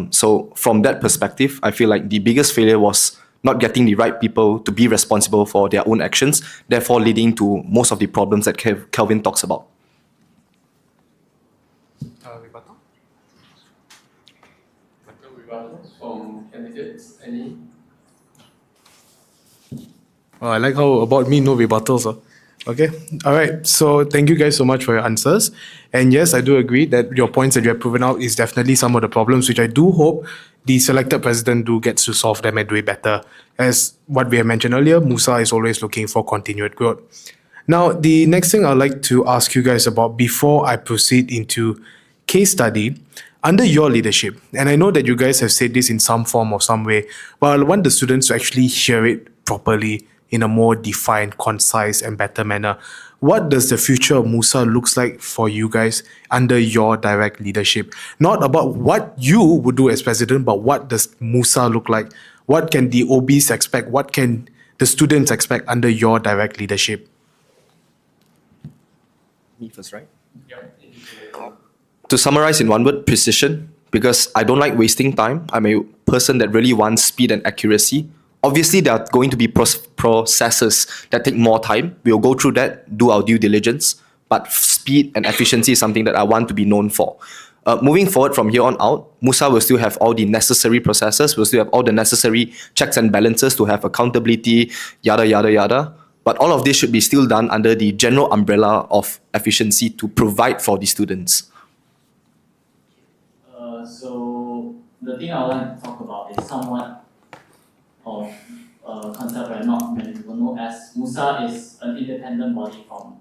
So from that perspective, I feel like the biggest failure was not getting the right people to be responsible for their own actions, therefore leading to most of the problems that Kelvin talks about. Rebuttals from candidates? Any? Oh, I like how about me, no rebuttals. Okay. All right. So thank you guys so much for your answers. And yes, I do agree that your points that you have proven out is definitely some of the problems, which I do hope the selected president do gets to solve them and do it better. As what we have mentioned earlier, Musa is always looking for continued growth. Now, the next thing I'd like to ask you guys about before I proceed into case study, under your leadership, and I know that you guys have said this in some form or some way, but I want the students to actually hear it properly in a more defined, concise, and better manner. What does the future of Musa looks like for you guys under your direct leadership? Not about what you would do as president, but what does Musa look like? What can the OBs expect? What can the students expect under your direct leadership? Me first, right? Yeah. To summarize in one word, precision, because I don't like wasting time. I'm a person that really wants speed and accuracy. Obviously, there are going to be processes that take more time. We'll go through that, do our due diligence, but speed and efficiency is something that I want to be known for. Moving forward from here on out, Musa will still have all the necessary processes, will still have all the necessary checks and balances to have accountability, yada, yada, yada. But all of this should be still done under the general umbrella of efficiency to provide for the students. So the thing I want to talk about is somewhat of a concept that not many people know, as MUSA is an independent body from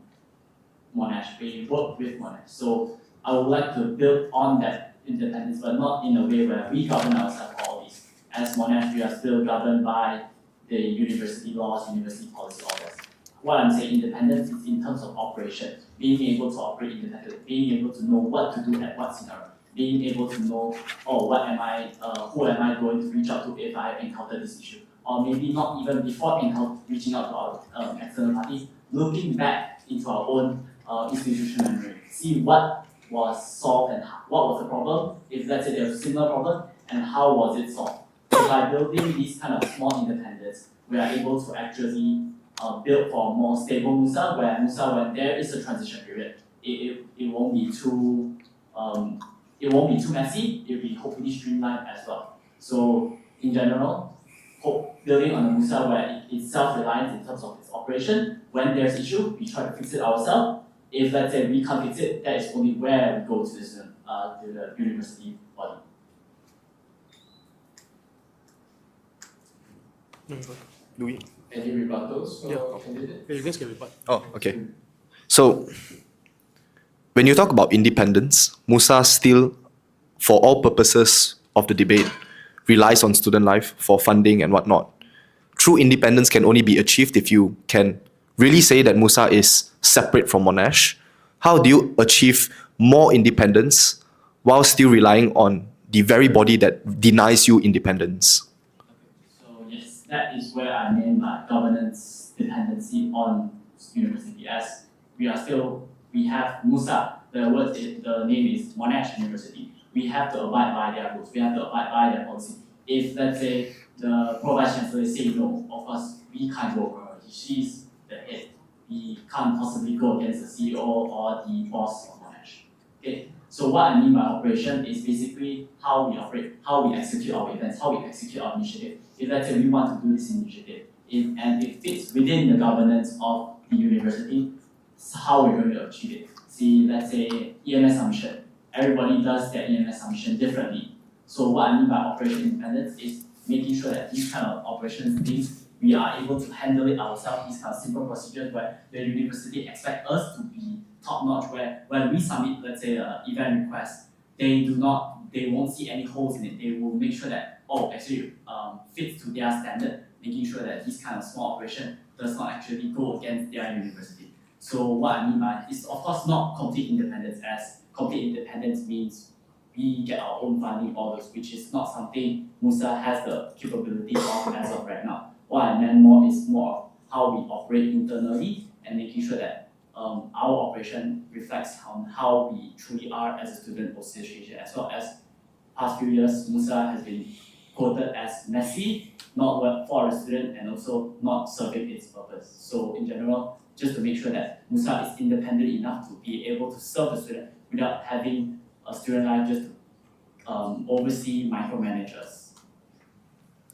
Monash. We work with Monash. So I would like to build on that independence, but not in a way where we govern ourselves for all this. As Monash, we are still governed by the university laws, university policy, all that. What I'm saying independence is in terms of operation, being able to operate independently, being able to know what to do at what scenario, being able to know, oh, who am I going to reach out to if I encounter this issue? Or maybe not even before reaching out to our external parties, looking back into our own institutional memory, see what was solved and what was the problem, if let's say there's a similar problem, and how was it solved. So by building these kind of small independence, we are able to actually build for a more stable MUSA, when there is a transition period, it won't be too messy, it will be hopefully streamlined as well. So in general, building on a MUSA where it's self-reliant in terms of its operation, when there's issue, we try to fix it ourselves. If let's say we can't fix it, that is only where we go to the university body. Louis? Any rebuttals for candidates? You guys can rebut. Oh, okay. So, when you talk about independence, Musa still, for all purposes of the debate, relies on student life for funding and whatnot. True independence can only be achieved if you can really say that Musa is separate from Monash. How do you achieve more independence while still relying on the very body that denies you independence? So yes, that is where I mean by governance dependency on university. As we have MUSA, the name is Monash University. We have to abide by their rules. We have to abide by their policy. If let's say the Vice Chancellor say no, of course we can't go for her. She's the head. We can't possibly go against the CEO or the boss of Monash. Okay. So what I mean by operation is basically how we operate, how we execute our events, how we execute our initiative. If let's say we want to do this initiative, and it fits within the governance of the university, how we're going to achieve it. See, let's say EMS submission. Everybody does their EMS submission differently. So what I mean by operation independence is making sure that these kind of operations things, we are able to handle it ourselves, these kind of simple procedures where the university expect us to be top-notch, where when we submit, let's say, an event request, they won't see any holes in it. They will make sure that, actually fits to their standard, making sure that this kind of small operation does not actually go against their university. So what I mean by is, of course, not complete independence, as complete independence means we get our own funding orders, which is not something MUSA has the capability of as of right now. What I meant more is more of how we operate internally and making sure that our operation reflects on how we truly are as a student association, as well as past few years, MUSA has been quoted as messy, not well for a student, and also not serving its purpose. So in general, just to make sure that MUSA is independent enough to be able to serve the student without having a student life just to oversee micromanagers.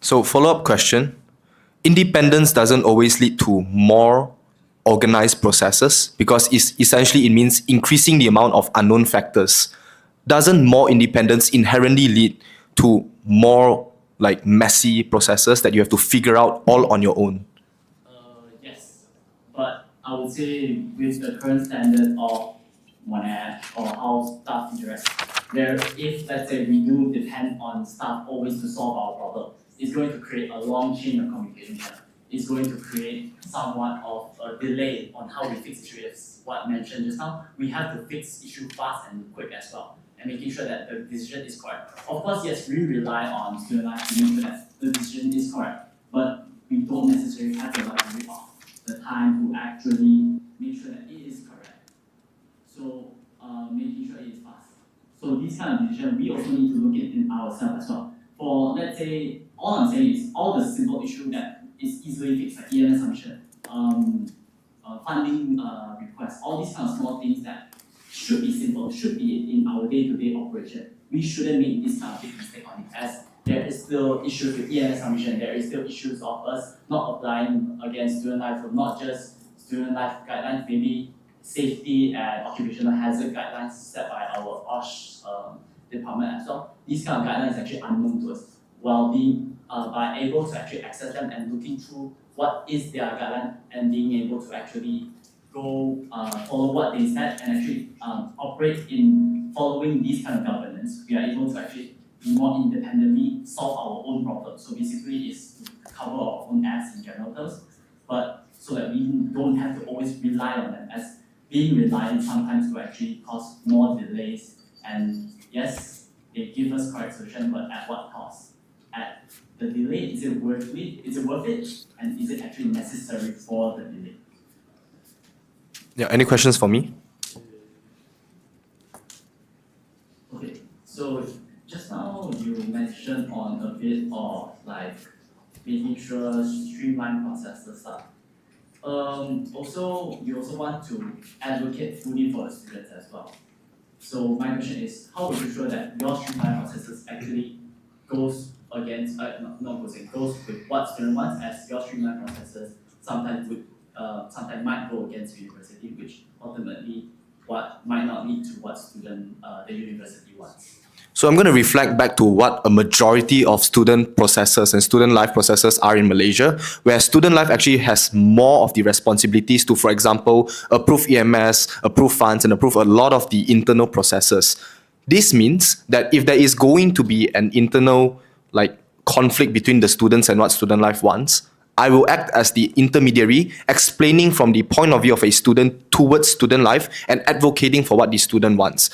So follow-up question. Independence doesn't always lead to more organized processes because it means increasing the amount of unknown factors. Doesn't more independence inherently lead to more like messy processes that you have to figure out all on your own? Yes, but I would say with the current standard of monad or how staff interacts, if let's say we do depend on staff always to solve our problem, it's going to create a long chain of communication channel. It's going to create somewhat of a delay on how we fix issues. What mentioned just now, we have to fix issue fast and quick as well, and making sure that the decision is correct. Of course, yes, we rely on student life to make sure that the decision is correct, but we don't necessarily have the luxury of the time to actually make sure that it is correct. So making sure it is fast. So this kind of decision, we also need to look at it in ourselves as well. For let's say, all I'm saying is all the simple issue that is easily fixed, like EMS submission, funding requests, all these kind of small things that should be simple, should be in our day-to-day operation. We shouldn't make this kind of big mistake on it, as there is still issues with EMS submission, there is still issues of us not applying against student life, so not just student life guidelines, maybe safety and occupational hazard guidelines set by our OSH department as well. These kind of guidelines are actually unknown to us. While being by able to actually access them and looking through what is their guideline and being able to actually go follow what they said and actually operate in following these kind of governance, we are able to actually be more independently solve our own problems. So basically is to cover our own ass in general terms, but so that we don't have to always rely on them, as being reliant sometimes will actually cause more delays. And yes, they give us correct solution, but at what cost? At the delay, is it worth it? Is it worth it? And is it actually necessary for the delay? Yeah, any questions for me? Okay, so just now you mentioned on a bit of like making sure streamline processes stuff. Also, you also want to advocate fully for the students as well. So my question is, how would you ensure that your streamline processes actually goes against, goes with what student wants, as your streamline processes sometimes might go against university, which ultimately might not lead to what the university wants. So I'm going to reflect back to what a majority of student processes and student life processes are in Malaysia, where student life actually has more of the responsibilities to, for example, approve EMS, approve funds, and approve a lot of the internal processes. This means that if there is going to be an internal conflict between the students and what student life wants, I will act as the intermediary, explaining from the point of view of a student towards student life and advocating for what the student wants.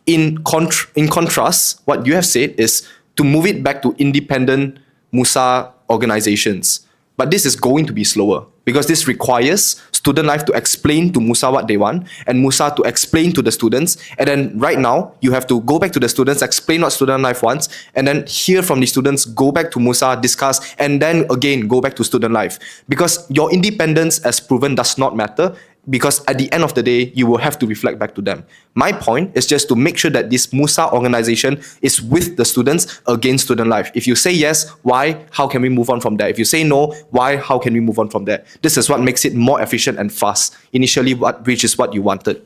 In contrast, what you have said is to move it back to independent MUSA organizations. But this is going to be slower because this requires student life to explain to MUSA what they want and MUSA to explain to the students. And then right now, you have to go back to the students, explain what student life wants, and then hear from the students, go back to MUSA, discuss, and then again, go back to student life. Because your independence, as proven, does not matter, because at the end of the day, you will have to reflect back to them. My point is just to make sure that this MUSA organization is with the students against student life. If you say yes, why? How can we move on from there? If you say no, why? How can we move on from there? This is what makes it more efficient and fast, initially, which is what you wanted.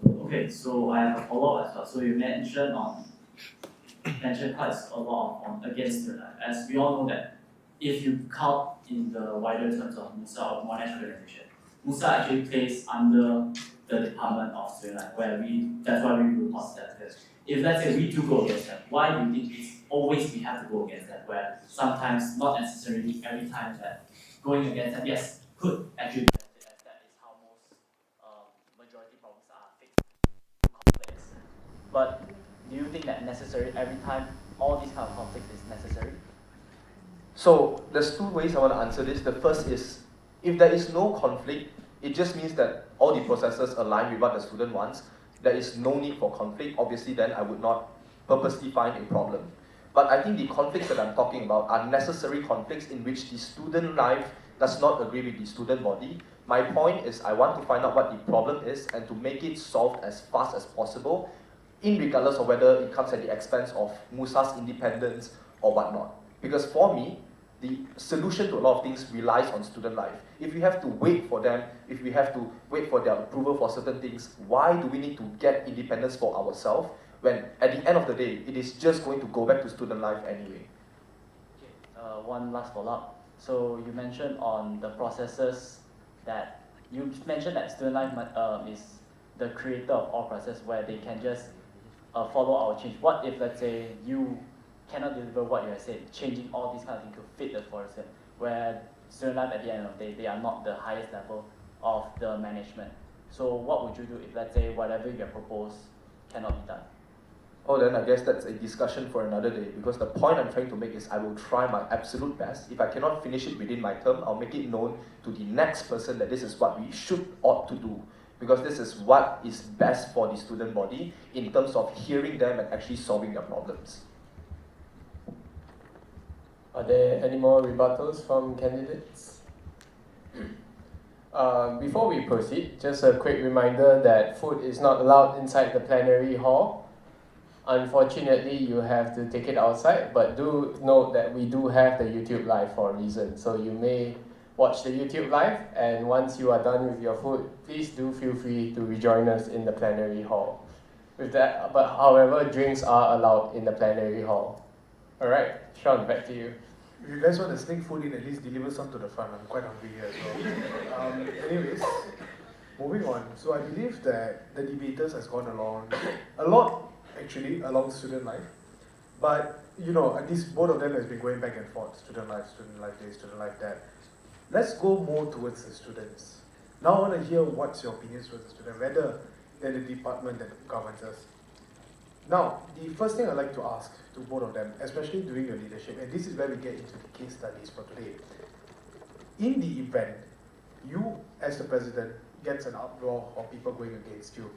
Okay, so I have a follow-up as well. So you mentioned quite a lot on against student life. As we all know that if you count in the wider terms of MUSA or monetary organization, MUSA actually plays under the Department of Student Life, that's why we report that. If let's say we do go against that, why do you think it's always we have to go against that? Where sometimes, not necessarily every time, that going against that, yes, could actually benefit, as that is how most majority problems are fixed complex. But do you think that necessary every time all these kind of conflicts is necessary? So there's two ways I want to answer this. The first is, if there is no conflict, It just means that all the processes align with what the student wants. There is no need for conflict. Obviously, then I would not purposely find a problem. But I think the conflicts that I'm talking about are necessary conflicts in which the student life does not agree with the student body. My point is I want to find out what the problem is and to make it solved as fast as possible, regardless of whether it comes at the expense of MUSA's independence or whatnot. Because for me, the solution to a lot of things relies on student life. If we have to wait for them, if we have to wait for their approval for certain things, why do we need to get independence for ourselves when at the end of the day, it is just going to go back to student life anyway? Okay, one last follow-up. So you mentioned on the processes that you mentioned that student life is the creator of all process where they can just follow our change. What if, let's say, you cannot deliver what you have said, changing all these kind of things to fit the person, where student life at the end of the day, they are not the highest level of the management. So what would you do if, let's say, whatever you have proposed cannot be done? Oh, then I guess that's a discussion for another day, because the point I'm trying to make is I will try my absolute best. If I cannot finish it within my term, I'll make it known to the next person that this is what we ought to do, because this is what is best for the student body in terms of hearing them and actually solving their problems. Are there any more rebuttals from candidates? Before we proceed, just a quick reminder that food is not allowed inside the plenary hall. Unfortunately, you have to take it outside, but do note that we do have the YouTube live for a reason. So you may watch the YouTube live, and once you are done with your food, please do feel free to rejoin us in the plenary hall. With that, but however, drinks are allowed in the plenary hall. All right, Sean, back to you. If you guys want to sneak food in, at least deliver some to the front. I'm quite hungry here as well. Anyways, moving on. So I believe that the debaters has gone along a lot, actually, along student life. But, you know, at least both of them has been going back and forth. Student life this, student life that. Let's go more towards the students. Now I want to hear what's your opinions towards the student, rather than the department that governs us. Now, the first thing I'd like to ask to both of them, especially during your leadership, and this is where we get into the case studies for today. In the event you, as the president, gets an uproar or people going against you,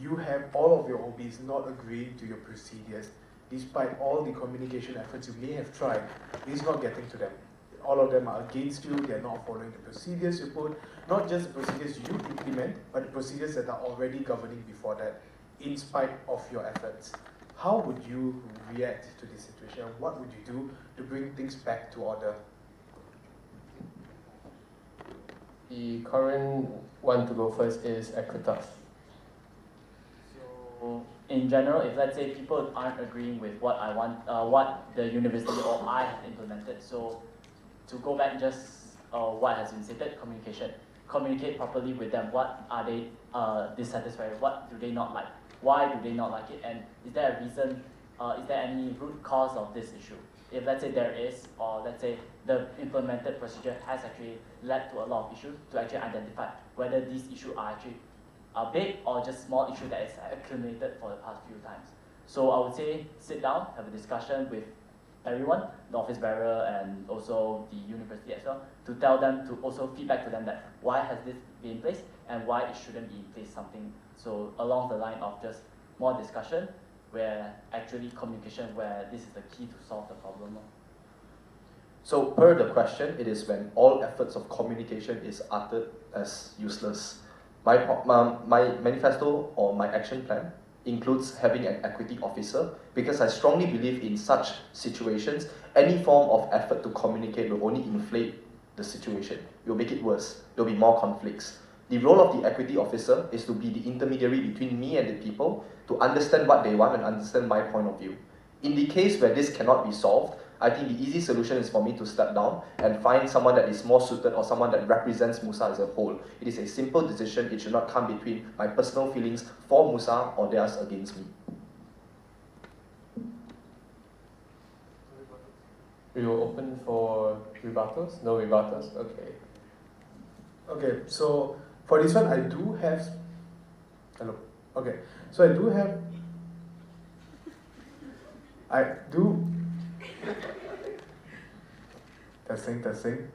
you have all of your OBs not agreeing to your procedures, despite all the communication efforts you may have tried, it's not getting to them. All of them are against you, they're not following the procedures you put, not just the procedures you implement, but the procedures that are already governing before that, in spite of your efforts. How would you react to this situation? What would you do to bring things back to order? The current one to go first is Equitas. So in general, if let's say people aren't agreeing with what I want, what the university or I have implemented, so to go back just what has been stated, communicate properly with them. What are they dissatisfied? What do they not like? Why do they not like it? And is there a reason, is there any root cause of this issue? If let's say there is, or let's say the implemented procedure has actually led to a lot of issues, to actually identify whether these issues are actually big or just small issue that is accumulated for the past few times. So I would say sit down, have a discussion with everyone, the office bearer and also the university as well, to tell them, to also feedback to them that why has this been in place and why it shouldn't be in place, something. So along the line of just more discussion, where actually communication, where this is the key to solve the problem. So per the question, it is when all efforts of communication is uttered as useless. My manifesto or my action plan includes having an equity officer, because I strongly believe in such situations, any form of effort to communicate will only inflate the situation. It will make it worse. There will be more conflicts. The role of the equity officer is to be the intermediary between me and the people, to understand what they want and understand my point of view. In the case where this cannot be solved, I think the easy solution is for me to step down and find someone that is more suited or someone that represents MUSA as a whole. It is a simple decision. It should not come between my personal feelings for MUSA or theirs against me. We will open for rebuttals? No rebuttals? Okay. Okay, so for this one, I do have. Hello. Okay, so I do. Testing.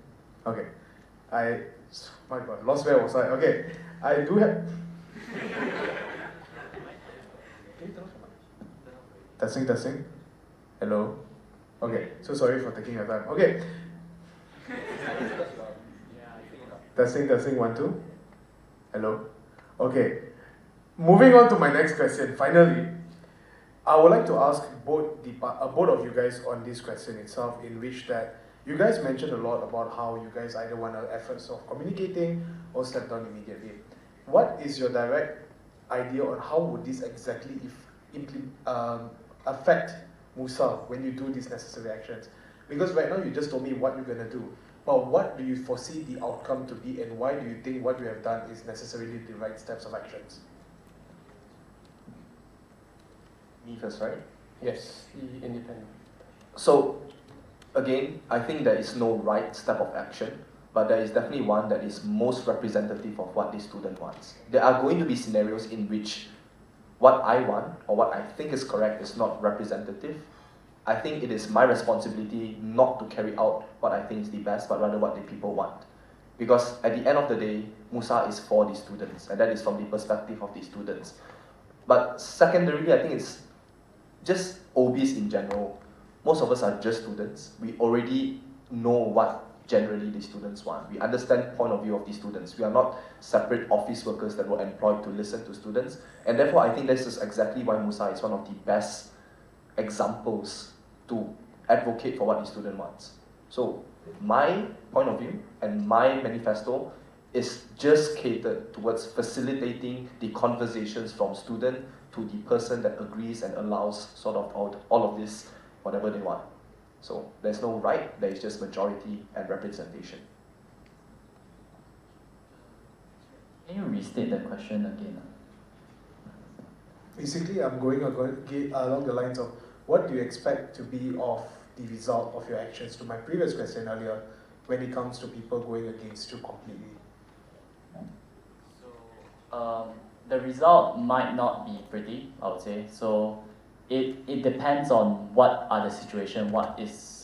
Okay. My God, lost where was I? Okay, I do have. Testing, testing. Hello. Okay, so sorry for taking your time. Okay. Testing, testing, 1, 2. Hello. Okay. Moving on to my next question. Finally, I would like to ask both of you guys on this question itself, in which that you guys mentioned a lot about how you guys either want efforts of communicating or step down immediately. What is your direct idea on how would this exactly affect MUSA when you do these necessary actions? Because right now you just told me what you're gonna do, but what do you foresee the outcome to be, and why do you think what you have done is necessarily the right steps of actions? Me first, right? Yes, the independent. So, again, I think there is no right step of action, but there is definitely one that is most representative of what the student wants. There are going to be scenarios in which what I want or what I think is correct is not representative. I think it is my responsibility not to carry out what I think is the best, but rather what the people want. Because at the end of the day, MUSA is for the students, and that is from the perspective of the students. But secondarily, I think it's just obvious in general. Most of us are just students. We already know what generally the students want. We understand the point of view of the students. We are not separate office workers that were employed to listen to students. And therefore, I think this is exactly why MUSA is one of the best examples to advocate for what the student wants. So my point of view and my manifesto is just catered towards facilitating the conversations from student to the person that agrees and allows sort of all of this, whatever they want. So there's no right, there is just majority and representation. Can you restate the question again? Basically, I'm going along the lines of what do you expect to be of the result of your actions, to my previous question earlier, when it comes to people going against you completely. So the result might not be pretty, I would say. So it depends on what are the situation, what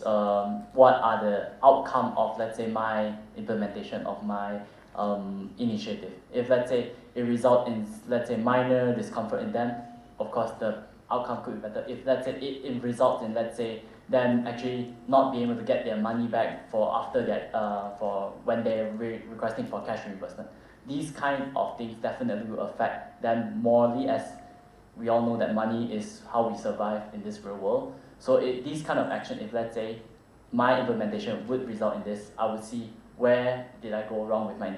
are the outcome of, let's say, my implementation of my initiative. If, let's say, it results in, let's say, minor discomfort in them, of course the outcome could be better. If, let's say, it results in, let's say, them actually not being able to get their money back for after that, for when they're requesting for cash reimbursement, these kind of things definitely will affect them morally, as we all know that money is how we survive in this real world. So these kind of action, if, let's say, my implementation would result in this, I would see where did I go wrong with my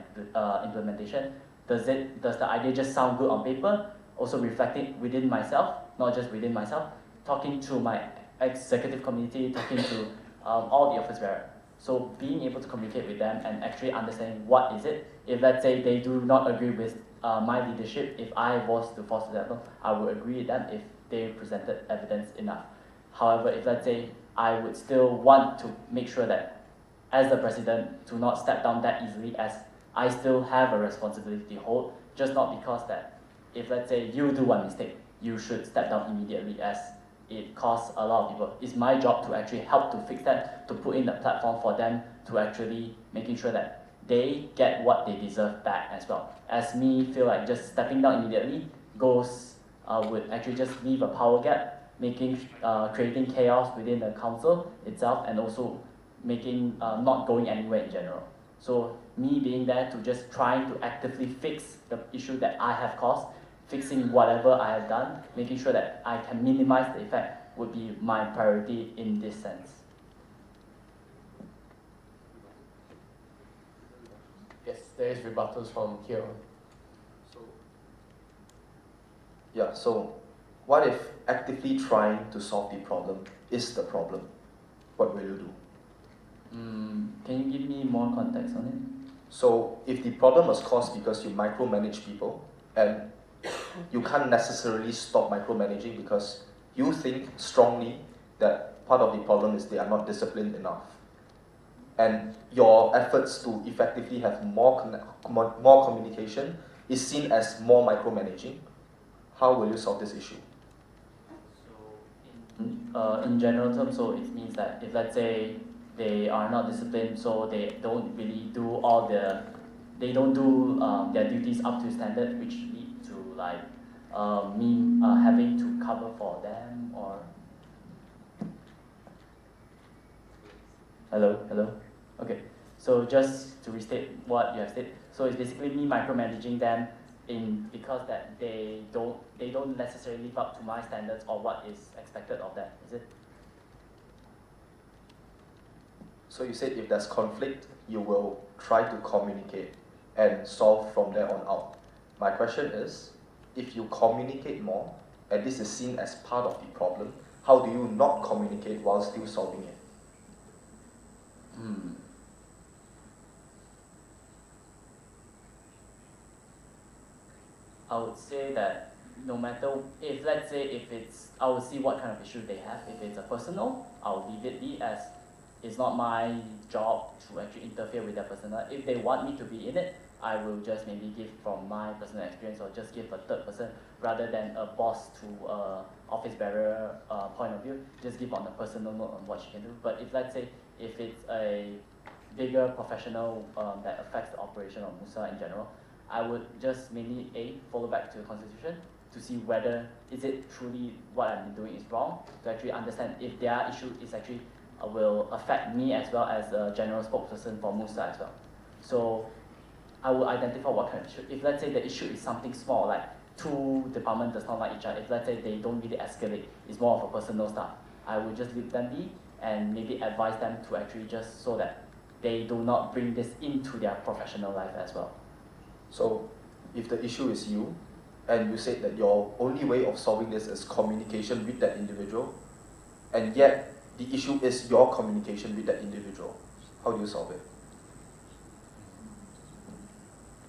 implementation. Does the idea just sound good on paper? Also reflecting within myself, not just within myself, talking to my executive committee, talking to all the office bearer. So being able to communicate with them and actually understanding what is it. If, let's say, they do not agree with my leadership, if I was to force the level, I would agree with them if they presented evidence enough. However, if, let's say, I would still want to make sure that as the president to not step down that easily, as I still have a responsibility to hold, just not because that if, let's say, you do one mistake, you should step down immediately, as it costs a lot of people. It's my job to actually help to fix that, to put in the platform for them to actually making sure that they get what they deserve back as well. As me feel like just stepping down immediately would actually just leave a power gap, creating chaos within the council itself, and also making not going anywhere in general. So me being there to just trying to actively fix the issue that I have caused, fixing whatever I have done, making sure that I can minimize the effect would be my priority in this sense. Yes, there is rebuttals from here on. Yeah, so what if actively trying to solve the problem is the problem? What will you do? Can you give me more context on it? So if the problem was caused because you micromanage people, and you can't necessarily stop micromanaging because you think strongly that part of the problem is they are not disciplined enough, and your efforts to effectively have more communication is seen as more micromanaging, how will you solve this issue? So in general terms, so it means that if, let's say, they are not disciplined, so they don't really do all they don't do their duties up to standard, which lead to like me having to cover for them or. Hello. Okay. So just to restate what you have said, so it's basically me micromanaging them because that they don't necessarily live up to my standards or what is expected of them. Is it? So you said if there's conflict, you will try to communicate and solve from there on out. My question is, if you communicate more, and this is seen as part of the problem, how do you not communicate while still solving it? I would say that no matter if let's say if it's I will see what kind of issue they have. If it's a personal, I'll leave it be as it's not my job to actually interfere with their personal. If they want me to be in it, I will just maybe give from my personal experience or just give a third person rather than a boss to office bearer point of view. Just give on a personal note on what she can do. But if let's say if it's a bigger professional that affects the operation of MUSA in general, I would just mainly follow back to the constitution to see whether is it truly what I'm doing is wrong, to actually understand if their issue is actually will affect me as well as a general spokesperson for MUSA as well. So I will identify what kind of issue. If let's say the issue is something small, like two departments does not like each other, if let's say they don't really escalate, it's more of a personal stuff, I will just leave them be and maybe advise them to actually just so that they do not bring this into their professional life as well. So if the issue is you, and you said that your only way of solving this is communication with that individual, and yet the issue is your communication with that individual, how do you solve it?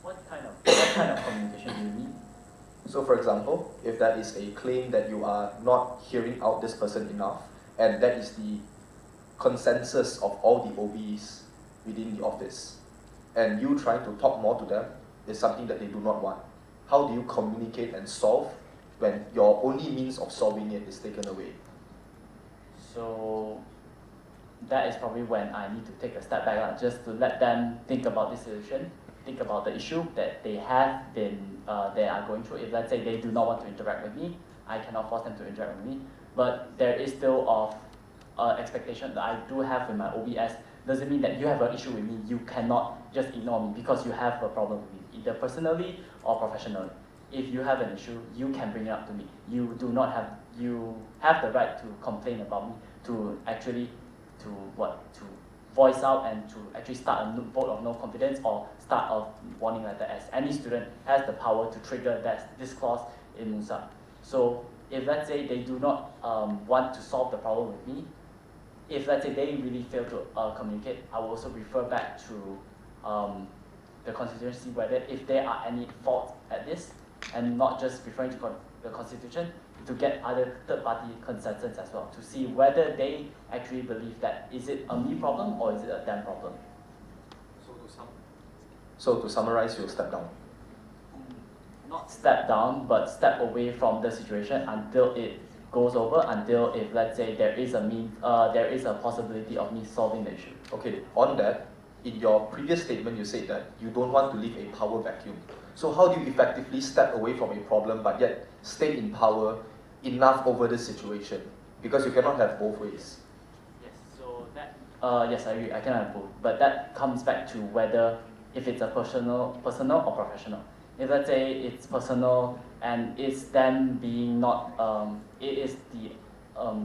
What kind of communication do you need? So for example, if that is a claim that you are not hearing out this person enough, and that is the consensus of all the OBs within the office, and you trying to talk more to them is something that they do not want, how do you communicate and solve when your only means of solving it is taken away? So that is probably when I need to take a step back, just to let them think about this solution, think about the issue that they have been, they are going through. If let's say they do not want to interact with me, I cannot force them to interact with me. But there is still expectation that I do have with my OBS. Doesn't mean that you have an issue with me, you cannot just ignore me because you have a problem with me, either personally or professionally. If you have an issue, you can bring it up to me. You have the right to complain about me, to actually to voice out and to actually start a vote of no confidence or start a warning letter, as any student has the power to trigger this clause in MUSA. So if let's say they do not want to solve the problem with me, if let's say they really fail to communicate, I will also refer back to the constitution, whether if there are any faults at this, and not just referring to the constitution, to get other third-party consensus as well, to see whether they actually believe that is it a me problem or is it a them problem. So to summarize, you'll step down. Not step down, but step away from the situation until it goes over, until if let's say there is a possibility of me solving the issue. Okay, on that, in your previous statement you said that you don't want to leave a power vacuum. So how do you effectively step away from a problem but yet stay in power enough over the situation? Because you cannot have both ways. Yes, so that yes, I agree, I cannot have both. But that comes back to whether if it's a personal or professional. If let's say it's personal and it's them being not it is the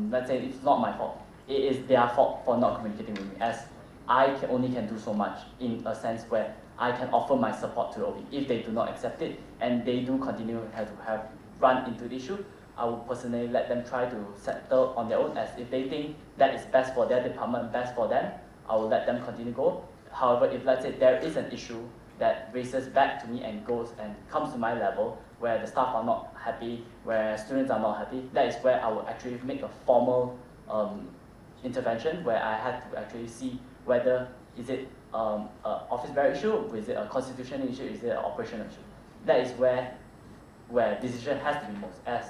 let's say it's not my fault. It is their fault for not communicating with me, as I only can do so much in a sense where I can offer my support to the OB. If they do not accept it and they do continue to have run into the issue, I will personally let them try to settle on their own, as if they think that is best for their department, best for them, I will let them continue go. However, if let's say there is an issue that races back to me and goes and comes to my level where the staff are not happy, where students are not happy, that is where I will actually make a formal intervention where I had to actually see whether is it an office bearer issue, is it a constitutional issue, is it an operational issue. That is where decision has to be most, as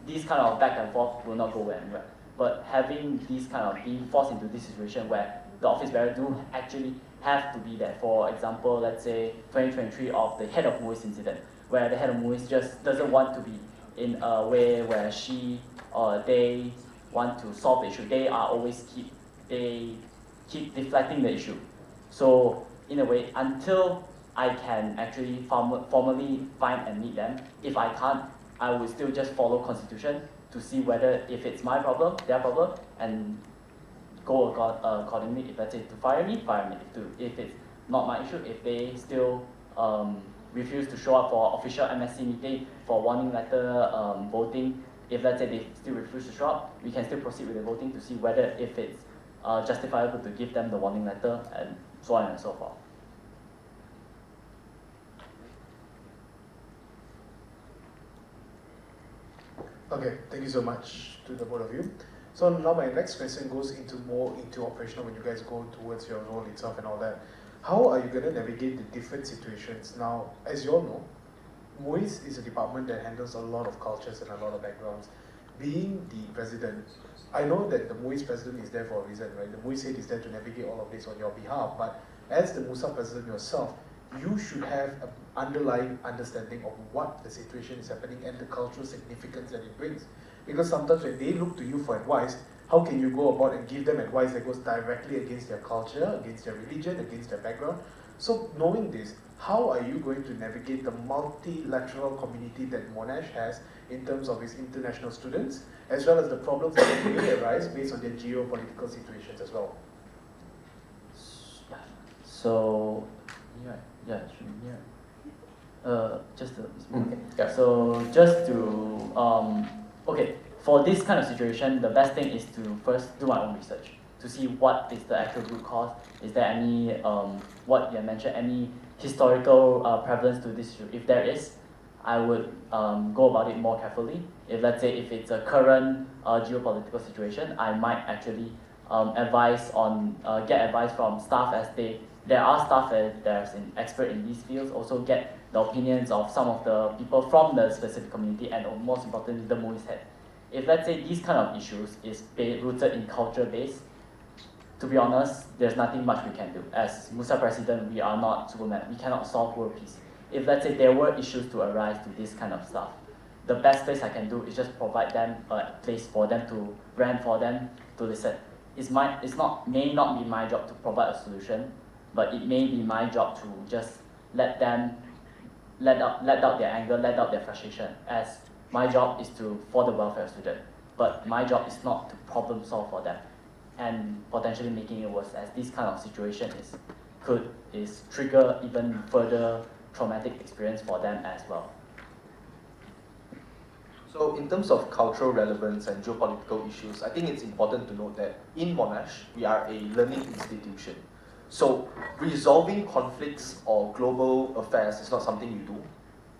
these kind of back and forth will not go anywhere. But having these kind of being forced into this situation where the office bearer do actually have to be there. For example, let's say 2023 of the head of MUIS incident, where the head of MUIS just doesn't want to be in a way where she or they want to solve the issue. They keep deflecting the issue. So in a way, until I can actually formally find and meet them, if I can't, I will still just follow constitution to see whether if it's my problem, their problem, and go accordingly. If let's say to fire me, fire me. If it's not my issue, if they still refuse to show up for official MSC meeting, for warning letter voting, if let's say they still refuse to show up, we can still proceed with the voting to see whether if it's justifiable to give them the warning letter, and so on and so forth. Okay, thank you so much to the both of you. So now my next question goes more into operational when you guys go towards your role itself and all that. How are you going to navigate the different situations? Now, as you all know, MUIS is a department that handles a lot of cultures and a lot of backgrounds. Being the president, I know that the MUIS president is there for a reason, right? The MUIS head is there to navigate all of this on your behalf, but as the MUSA president yourself, you should have an underlying understanding of what the situation is happening and the cultural significance that it brings. Because sometimes when they look to you for advice, how can you go about and give them advice that goes directly against their culture, against their religion, against their background? So knowing this, how are you going to navigate the multilateral community that Monash has in terms of its international students, as well as the problems that may arise based on their geopolitical situations as well? So, yeah, should be here. Okay. Yeah. So just to okay, for this kind of situation, the best thing is to first do my own research to see what is the actual root cause. Is there any what you mentioned, any historical prevalence to this issue? If there is, I would go about it more carefully. If let's say if it's a current geopolitical situation, I might actually advise on get advice from staff, as there are staff that's expert in these fields. Also get the opinions of some of the people from the specific community, and most importantly, the MUIS head. If let's say these kind of issues is rooted in culture based, to be honest, there's nothing much we can do. As MUSA president, we are not Superman. We cannot solve world peace. If let's say there were issues to arise to this kind of stuff, the best place I can do is just provide them a place for them to rant, for them to listen. May not be my job to provide a solution, but it may be my job to just let them let out their anger, let out their frustration, as my job is for the welfare of students. But my job is not to problem solve for them and potentially making it worse, as this kind of situation could trigger even further traumatic experience for them as well. So in terms of cultural relevance and geopolitical issues, I think it's important to note that in Monash, we are a learning institution. So resolving conflicts or global affairs is not something you do.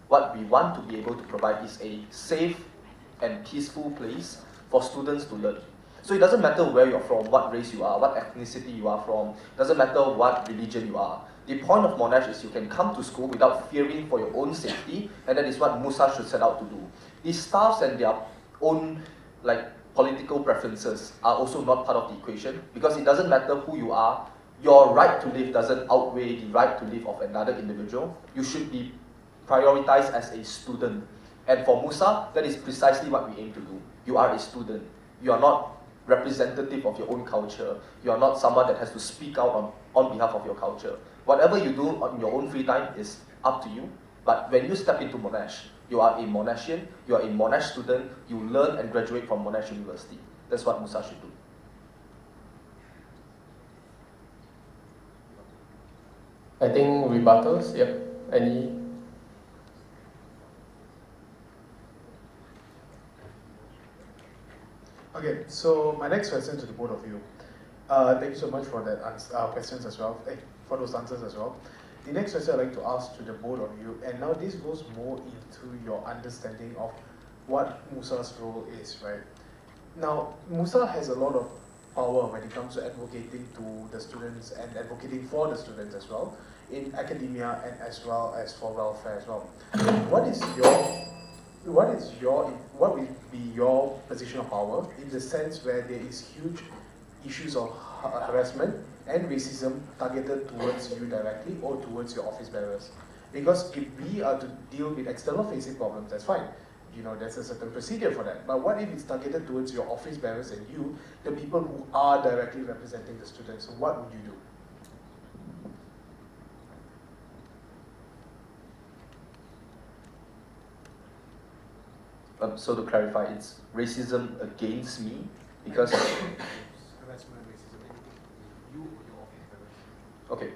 What we want to be able to provide is a safe and peaceful place for students to learn. So it doesn't matter where you're from, what race you are, what ethnicity you are from, doesn't matter what religion you are. The point of Monash is you can come to school without fearing for your own safety, and that is what MUSA should set out to do. The staffs and their own political preferences are also not part of the equation, because it doesn't matter who you are, your right to live doesn't outweigh the right to live of another individual. You should be prioritized as a student. And for MUSA, that is precisely what we aim to do. You are a student. You are not representative of your own culture. You are not someone that has to speak out on behalf of your culture. Whatever you do on your own free time is up to you. But when you step into Monash, you are a Monashian, you are a Monash student, you learn and graduate from Monash University. That's what MUSA should do. I think rebuttals, yep. Any? Okay, so my next question to the both of you. Thank you so much for that questions as well, for those answers as well. The next question I'd like to ask to the both of you, and now this goes more into your understanding of what MUSA's role is, right? Now, MUSA has a lot of power when it comes to advocating to the students and advocating for the students as well, in academia and as well as for welfare as well. What will be your position of power in the sense where there is huge issues of harassment and racism targeted towards you directly or towards your office bearers. Because if we are to deal with external facing problems, that's fine. You know, there's a certain procedure for that. But what if it's targeted towards your office bearers and you, the people who are directly representing the students? So what would you do? So to clarify, it's racism against me because. Harassment, racism, anything. You or your office bearers. Okay,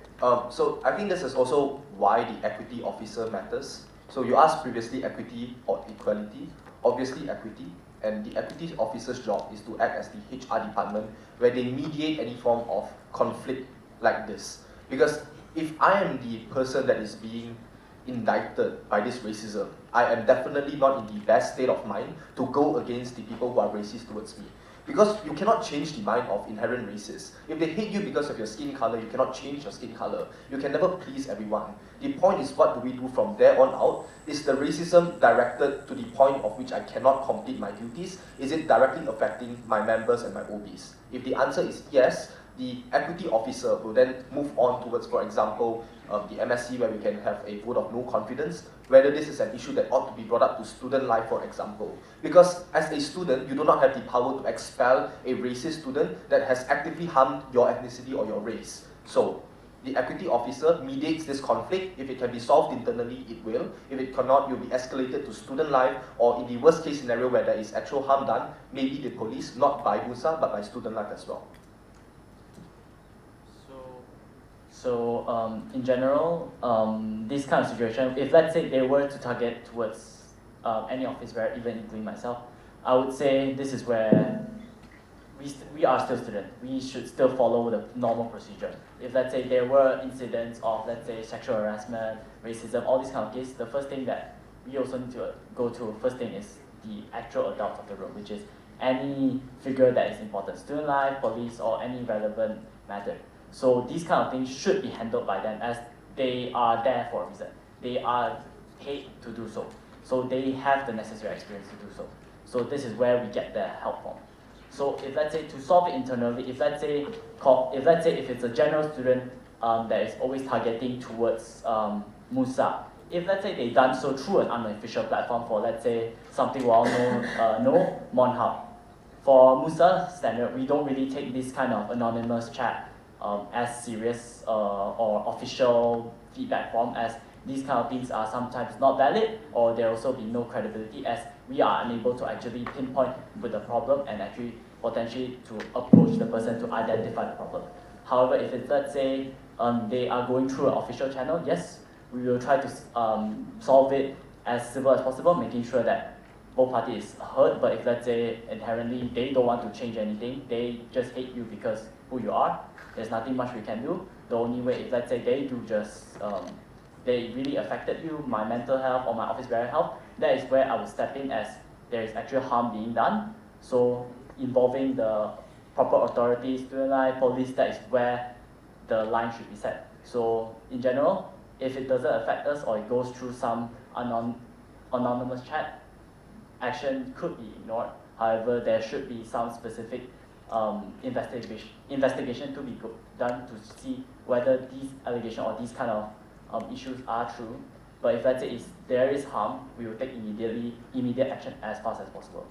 so I think this is also why the equity officer matters. So you asked previously equity or equality, obviously equity, and the equity officer's job is to act as the HR department where they mediate any form of conflict like this. Because if I am the person that is being indicted by this racism, I am definitely not in the best state of mind to go against the people who are racist towards me. Because you cannot change the mind of inherent racists. If they hate you because of your skin color, you cannot change your skin color. You can never please everyone. The point is, what do we do from there on out? Is the racism directed to the point of which I cannot complete my duties? Is it directly affecting my members and my OBs? If the answer is yes, the equity officer will then move on towards, for example, the MSc, where we can have a vote of no confidence, whether this is an issue that ought to be brought up to student life, for example. Because as a student, you do not have the power to expel a racist student that has actively harmed your ethnicity or your race. So the equity officer mediates this conflict. If it can be solved internally, it will. If it cannot, it will be escalated to student life, or in the worst case scenario where there is actual harm done, maybe the police, not by MUSA, but by student life as well. So in general, this kind of situation, if let's say they were to target towards any office bearer, even including myself, I would say this is where we are still students. We should still follow the normal procedure. If let's say there were incidents of, let's say, sexual harassment, racism, all these kind of cases, the first thing that we also need to go to, first thing is the actual adults of the room, which is any figure that is important, student life, police, or any relevant matter. So these kind of things should be handled by them, as they are there for a reason. They are paid to do so. So they have the necessary experience to do so. So this is where we get their help from. So if let's say to solve it internally, if it's a general student that is always targeting towards MUSA, if let's say they've done so through an unofficial platform for, let's say, something well known, MonHub. For MUSA standard, we don't really take this kind of anonymous chat as serious or official feedback form, as these kind of things are sometimes not valid, or there also be no credibility, as we are unable to actually pinpoint with the problem and actually potentially to approach the person to identify the problem. However, if it's, let's say, they are going through an official channel, yes, we will try to solve it as civil as possible, making sure that both parties heard. But if, let's say, inherently they don't want to change anything, they just hate you because who you are, there's nothing much we can do. The only way, if let's say they do just, they really affected you, my mental health or my office bearer health, that is where I will step in, as there is actual harm being done. So involving the proper authorities, student life, police, that is where the line should be set. So in general, if it doesn't affect us or it goes through some anonymous chat, action could be ignored. However, there should be some specific investigation to be done to see whether these allegations or these kind of issues are true. But if let's say there is harm, we will take immediate action as fast as possible.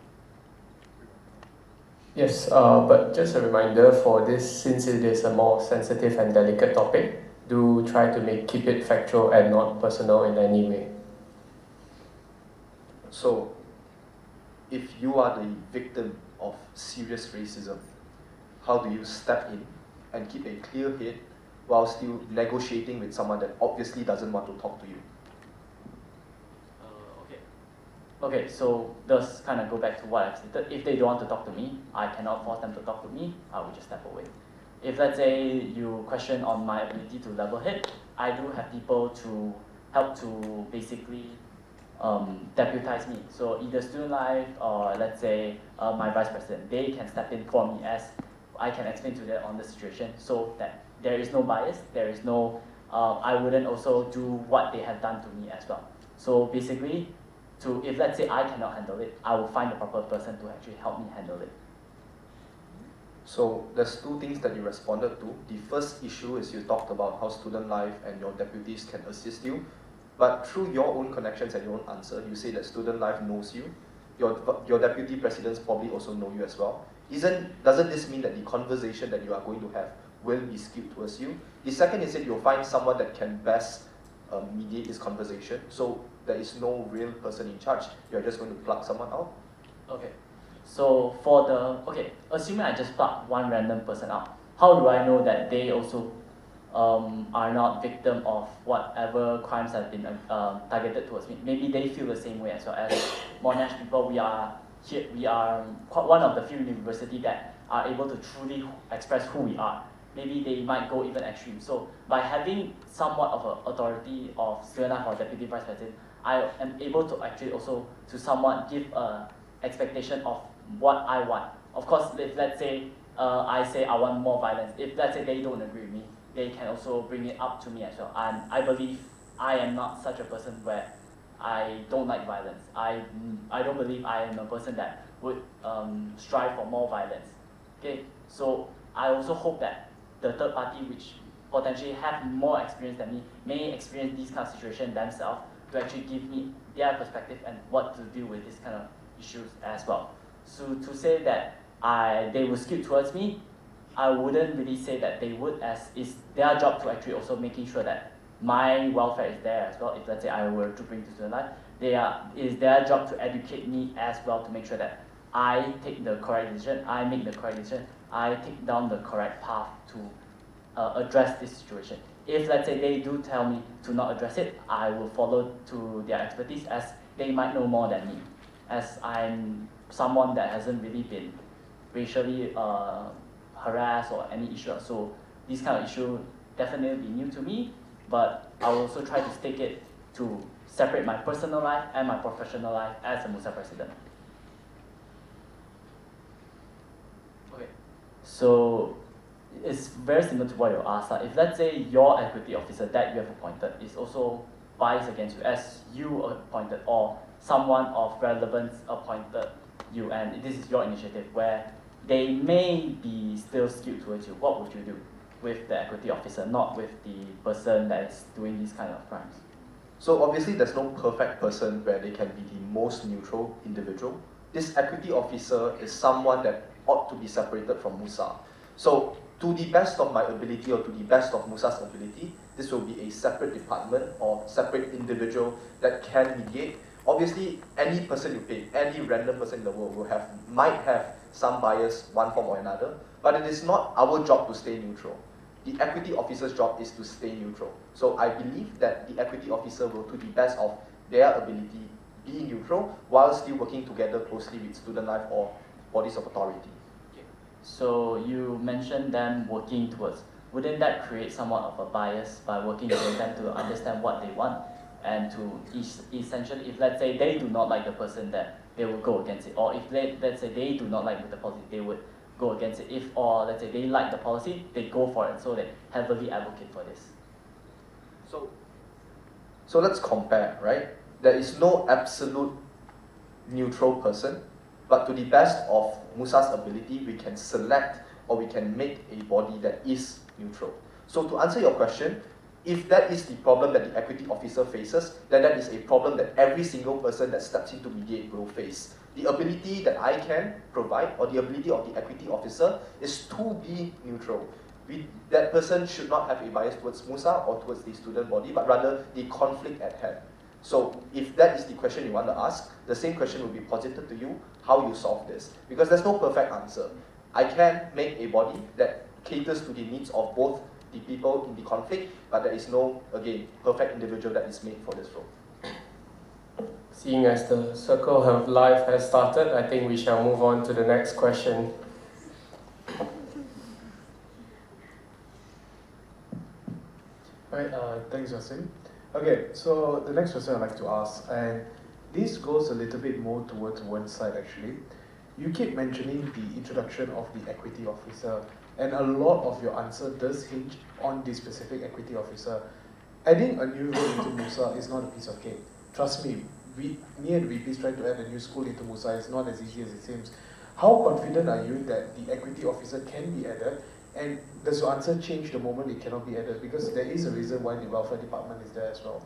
Yes, but just a reminder for this, since it is a more sensitive and delicate topic, do try to keep it factual and not personal in any way. So, if you are the victim of serious racism, how do you step in and keep a clear head while still negotiating with someone that obviously doesn't want to talk to you? Okay, so let's kind of go back to what I've stated. If they don't want to talk to me, I cannot force them to talk to me, I will just step away. If let's say you question on my ability to level head, I do have people to help to basically deputize me. So either student life or let's say my vice president, they can step in for me, as I can explain to them on the situation, so that there is no bias, there is no, I wouldn't also do what they have done to me as well. So basically, if let's say I cannot handle it, I will find the proper person to actually help me handle it. So there's two things that you responded to. The first issue is you talked about how student life and your deputies can assist you, but through your own connections and your own answer, you say that student life knows you. Your deputy presidents probably also know you as well. Doesn't this mean that the conversation that you are going to have will be skewed towards you? The second is that you'll find someone that can best mediate this conversation. So there is no real person in charge. You're just going to plug someone out. Okay. So for assuming I just plug one random person out, how do I know that they also are not victim of whatever crimes have been targeted towards me? Maybe they feel the same way as well. As Monash people, we are one of the few universities that are able to truly express who we are. Maybe they might go even extreme. So by having somewhat of an authority of student life or deputy vice president, I am able to actually also to somewhat give a expectation of what I want. Of course, if let's say I say I want more violence, if let's say they don't agree with me, they can also bring it up to me as well. And I believe I am not such a person where I don't like violence. I don't believe I am a person that would strive for more violence. Okay, so I also hope that the third party, which potentially have more experience than me, may experience these kind of situations themselves to actually give me their perspective and what to deal with this kind of issues as well. So to say that they will skew towards me, I wouldn't really say that they would, as it's their job to actually also making sure that my welfare is there as well. If let's say I were to bring to student life, it's their job to educate me as well to make sure that I take the correct decision, I make the correct decision, I take down the correct path to address this situation. If let's say they do tell me to not address it, I will follow to their expertise, as they might know more than me, as I'm someone that hasn't really been racially harassed or any issue. So this kind of issue definitely be new to me, but I will also try to stake it to separate my personal life and my professional life as a MUSA president. Okay, so it's very similar to what you asked. If let's say your equity officer that you have appointed is also biased against you, as you appointed or someone of relevance appointed you, and this is your initiative where they may be still skewed towards you, what would you do with the equity officer, not with the person that is doing these kind of crimes? So obviously there's no perfect person where they can be the most neutral individual. This equity officer is someone that ought to be separated from MUSA. So to the best of my ability or to the best of MUSA's ability, this will be a separate department or separate individual that can mediate. Obviously, any person you pick, any random person in the world might have some bias, one form or another, but it is not our job to stay neutral. The equity officer's job is to stay neutral. So I believe that the equity officer will, to the best of their ability, be neutral while still working together closely with student life or bodies of authority. Okay. So you mentioned them working towards, wouldn't that create somewhat of a bias by working with them to understand what they want? And to essentially, if let's say they do not like the person, that they will go against it, or if let's say they do not like the policy, they would go against it. Or let's say they like the policy, they go for it, so they heavily advocate for this. So let's compare, right? There is no absolute neutral person, but to the best of MUSA's ability, we can select or we can make a body that is neutral. So to answer your question, if that is the problem that the equity officer faces, then that is a problem that every single person that steps in to mediate will face. The ability that I can provide, or the ability of the equity officer, is to be neutral. That person should not have a bias towards MUSA or towards the student body, but rather the conflict at hand. So if that is the question you want to ask, the same question will be posited to you, how you solve this. Because there's no perfect answer. I can make a body that caters to the needs of both the people in the conflict, but there is no, again, perfect individual that is made for this role. Seeing as the circle of life has started, I think we shall move on to the next question. Right, thanks, Yasin. Okay, so the next question I'd like to ask, and this goes a little bit more towards one side actually. You keep mentioning the introduction of the equity officer, and a lot of your answer does hinge on the specific equity officer. Adding a new role into MUSA is not a piece of cake. Trust me, me and VPs trying to add a new school into MUSA is not as easy as it seems. How confident are you that the equity officer can be added? And does your answer change the moment it cannot be added? Because there is a reason why the welfare department is there as well.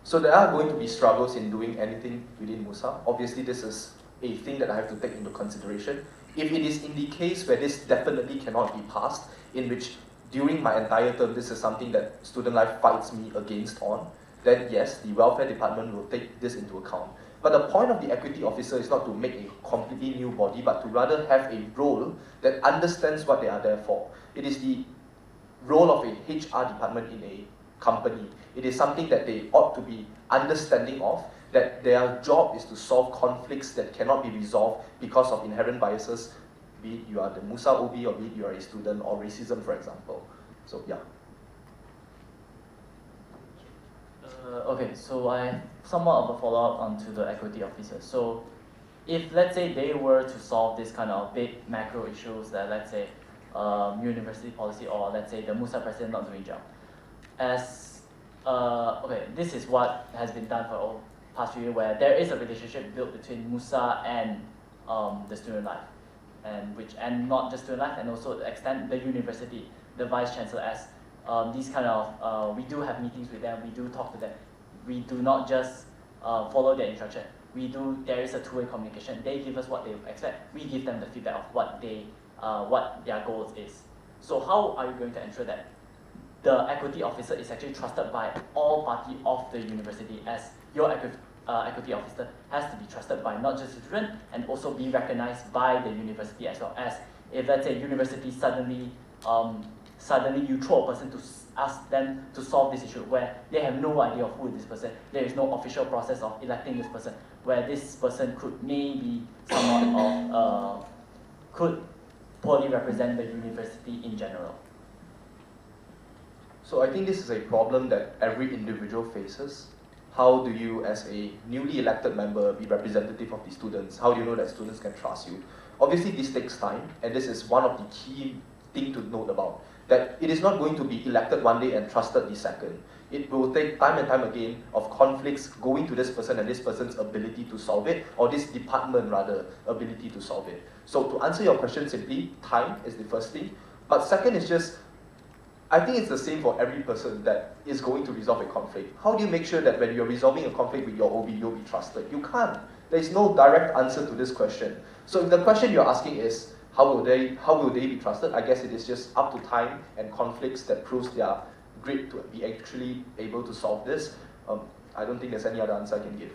So there are going to be struggles in doing anything within MUSA. Obviously, this is a thing that I have to take into consideration. If it is in the case where this definitely cannot be passed, in which during my entire term this is something that student life fights me against on, then yes, the welfare department will take this into account. But the point of the equity officer is not to make a completely new body, but to rather have a role that understands what they are there for. It is the role of a HR department in a company. It is something that they ought to be understanding of, that their job is to solve conflicts that cannot be resolved because of inherent biases, be it you are the MUSA OB or be it you are a student, or racism, for example. So yeah. Okay, so I have somewhat of a follow-up onto the equity officer. So if let's say they were to solve this kind of big macro issues that let's say university policy, or let's say the MUSA president not doing job, as okay, this is what has been done for all past few years, where there is a relationship built between MUSA and the student life, and not just student life, and also to extend the university, the vice chancellor, as these kind of we do have meetings with them, we do talk to them, we do not just follow their instruction. There is a two-way communication. They give us what they expect, we give them the feedback of what their goals is. So how are you going to ensure that the equity officer is actually trusted by all party of the university, as your equity officer has to be trusted by not just the student, and also be recognized by the university as well? As if let's say university suddenly you throw a person to ask them to solve this issue, where they have no idea of who is this person, there is no official process of electing this person, where this person could maybe somewhat of could poorly represent the university in general. So I think this is a problem that every individual faces. How do you, as a newly elected member, be representative of the students? How do you know that students can trust you? Obviously, this takes time, and this is one of the key things to note about, that it is not going to be elected one day and trusted the second. It will take time and time again of conflicts going to this person and this person's ability to solve it, or this department rather, ability to solve it. So to answer your question simply, time is the first thing. But second is just, I think it's the same for every person that is going to resolve a conflict. How do you make sure that when you're resolving a conflict with your OB, you'll be trusted? You can't. There is no direct answer to this question. So if the question you're asking is, how will they be trusted? I guess it is just up to time and conflicts that proves they are great to be actually able to solve this. I don't think there's any other answer I can give.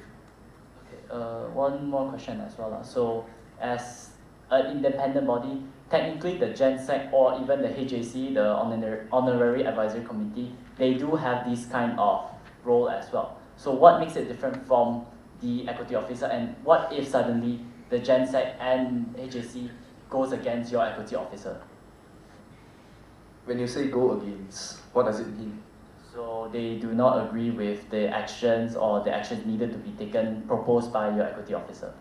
Okay, one more question as well. So as an independent body, technically the GenSec or even the HAC, the Honorary Advisory Committee, they do have this kind of role as well. So what makes it different from the equity officer, and what if suddenly the GenSec and HAC goes against your equity officer? When you say go against, what does it mean? So they do not agree with the actions or the actions needed to be taken proposed by your equity officer.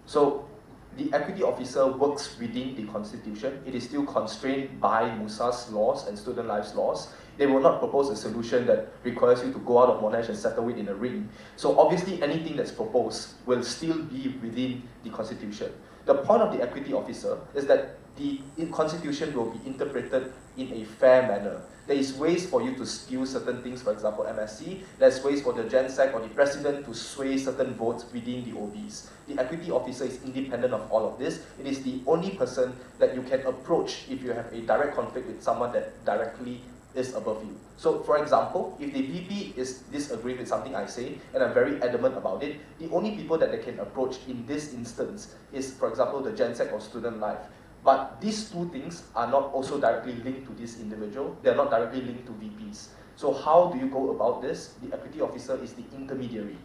So the equity officer works within the constitution. It is still constrained by MUSA's laws and student life's laws. They will not propose a solution that requires you to go out of Monash and settle it in a ring. So obviously anything that's proposed will still be within the constitution. The point of the equity officer is that the constitution will be interpreted in a fair manner. There is ways for you to skew certain things, for example MSc. There's ways for the GenSec or the president to sway certain votes within the OBs. The equity officer is independent of all of this. It is the only person that you can approach if you have a direct conflict with someone that directly is above you. So for example, if the VP is disagreeing with something I say, and I'm very adamant about it, the only people that they can approach in this instance is, for example, the GenSec or student life. But these two things are not also directly linked to this individual. They're not directly linked to VPs. So how do you go about this? The equity officer is the intermediary.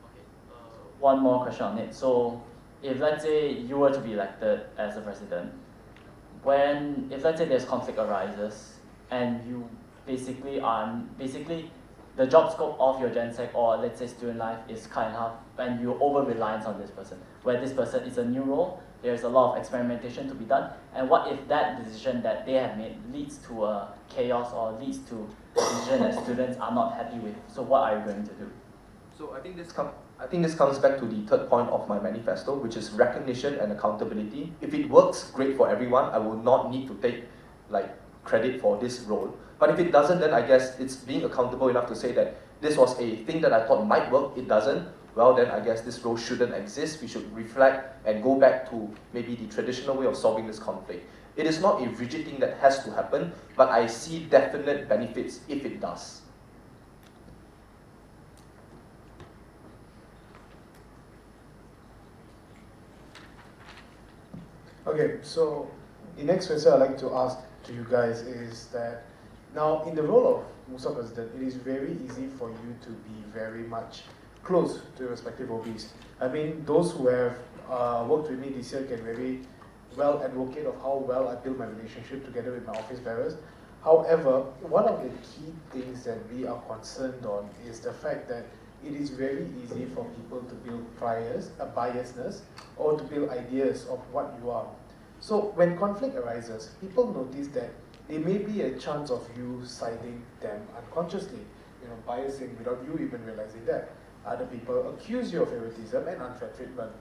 Okay, one more question on it. So if let's say you were to be elected as a president, if let's say there's conflict arises and you basically the job scope of your GenSec or let's say student life is cut in half, and you over-reliance on this person, where this person is a new role, there's a lot of experimentation to be done, and what if that decision that they have made leads to a chaos or leads to a decision that students are not happy with? So what are you going to do? So I think this comes back to the third point of my manifesto, which is recognition and accountability. If it works, great for everyone. I will not need to take credit for this role. But if it doesn't, then I guess it's being accountable enough to say that this was a thing that I thought might work, it doesn't. Well, then I guess this role shouldn't exist. We should reflect and go back to maybe the traditional way of solving this conflict. It is not a rigid thing that has to happen, but I see definite benefits if it does. Okay, so the next question I'd like to ask to you guys is that now in the role of MUSA president, it is very easy for you to be very much close to your respective OBs. I mean, those who have worked with me this year can very well advocate of how well I build my relationship together with my office bearers. However, one of the key things that we are concerned on is the fact that it is very easy for people to build biasness or to build ideas of what you are. So when conflict arises, people notice that there may be a chance of you siding them unconsciously, biasing without you even realizing that. Other people accuse you of favoritism and unfair treatment.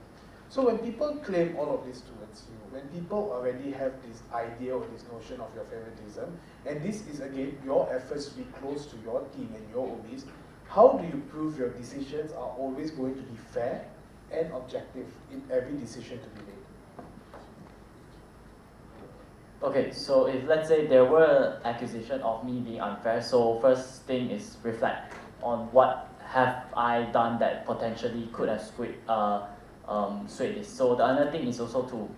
So when people claim all of this towards you, when people already have this idea or this notion of your favoritism, and this is again your efforts to be close to your team and your OBs, how do you prove your decisions are always going to be fair and objective in every decision to be made? Okay, so if let's say there were accusation of me being unfair, so first thing is reflect on what have I done that potentially could have swayed this. So the other thing is also to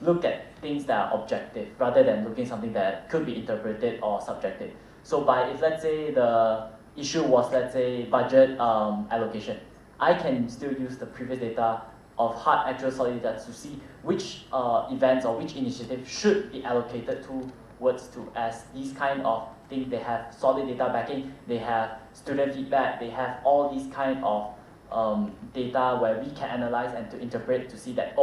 look at things that are objective rather than looking something that could be interpreted or subjective. So if let's say the issue was, let's say, budget allocation, I can still use the previous data of hard actual solid data to see which events or which initiative should be allocated towards to, as these kind of things, they have solid data backing, they have student feedback, they have all these kind of data where we can analyze and to interpret to see that,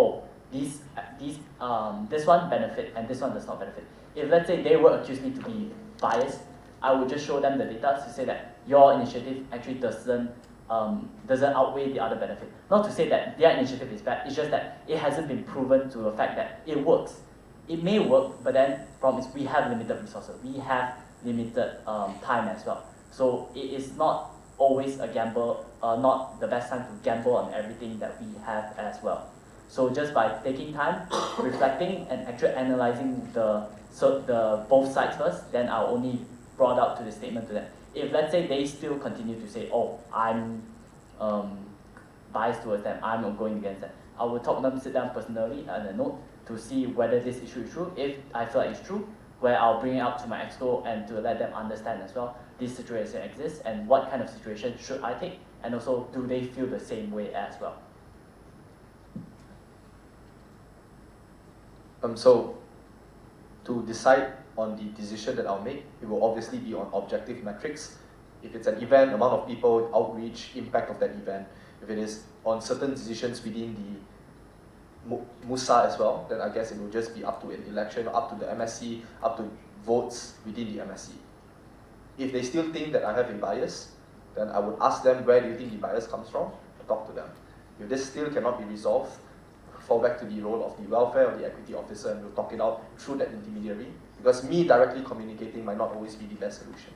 this one benefit and this one does not benefit. If let's say they were accused me to be biased, I would just show them the data to say that your initiative actually doesn't outweigh the other benefit. Not to say that their initiative is bad, it's just that it hasn't been proven to the fact that it works. It may work, but then problem is we have limited resources, we have limited time as well. So it is not always a gamble, not the best time to gamble on everything that we have as well. So just by taking time, reflecting and actually analyzing the both sides first, then I'll only brought out to the statement to them. If let's say they still continue to say, I'm biased towards them, I'm going against them, I will talk to them, sit down personally on a note to see whether this issue is true. If I feel like it's true, where I'll bring it out to my exco and to let them understand as well, this situation exists and what kind of situation should I take, and also do they feel the same way as well. So to decide on the decision that I'll make, it will obviously be on objective metrics. If it's an event, amount of people, outreach, impact of that event. If it is on certain decisions within the MUSA as well, then I guess it will just be up to an election, up to the MSC, up to votes within the MSC. If they still think that I have a bias, then I would ask them, where do you think the bias comes from? And talk to them. If this still cannot be resolved, fall back to the role of the welfare or the equity officer and we'll talk it out through that intermediary, because me directly communicating might not always be the best solution.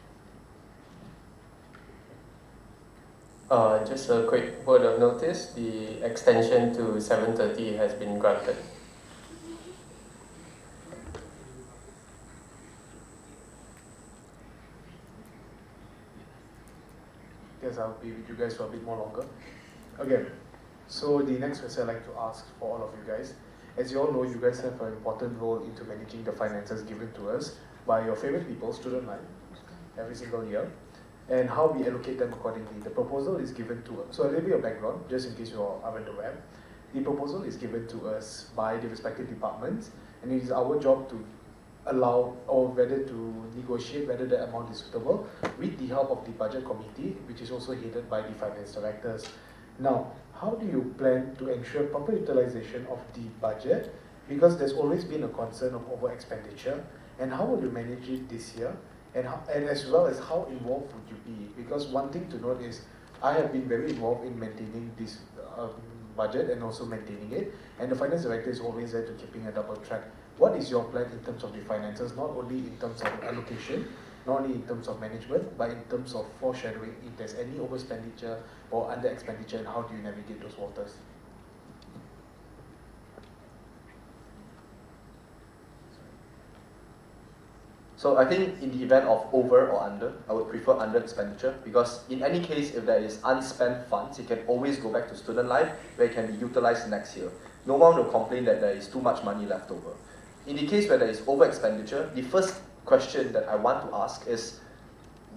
Just a quick word of notice, the extension to 7:30 has been granted. Guess I'll be with you guys for a bit more longer. Okay, so the next question I'd like to ask for all of you guys, as you all know, you guys have an important role into managing the finances given to us by your favorite people, student line, every single year, and how we allocate them accordingly. The proposal is given to us. So a little bit of background, just in case you aren't aware. The proposal is given to us by the respective departments, and it is our job to allow or whether to negotiate whether the amount is suitable with the help of the budget committee, which is also headed by the finance directors. Now, how do you plan to ensure proper utilization of the budget? Because there's always been a concern of over expenditure, and how will you manage it this year? And as well as how involved would you be? Because one thing to note is I have been very involved in maintaining this budget and also maintaining it, and the finance director is always there to keeping a double track. What is your plan in terms of the finances, not only in terms of allocation, not only in terms of management, but in terms of foreshadowing if there's any over expenditure or under expenditure, and how do you navigate those waters? So I think in the event of over or under, I would prefer under expenditure, because in any case, if there is unspent funds, it can always go back to student life where it can be utilized next year. No one will complain that there is too much money left over. In the case where there is over expenditure, the first question that I want to ask is,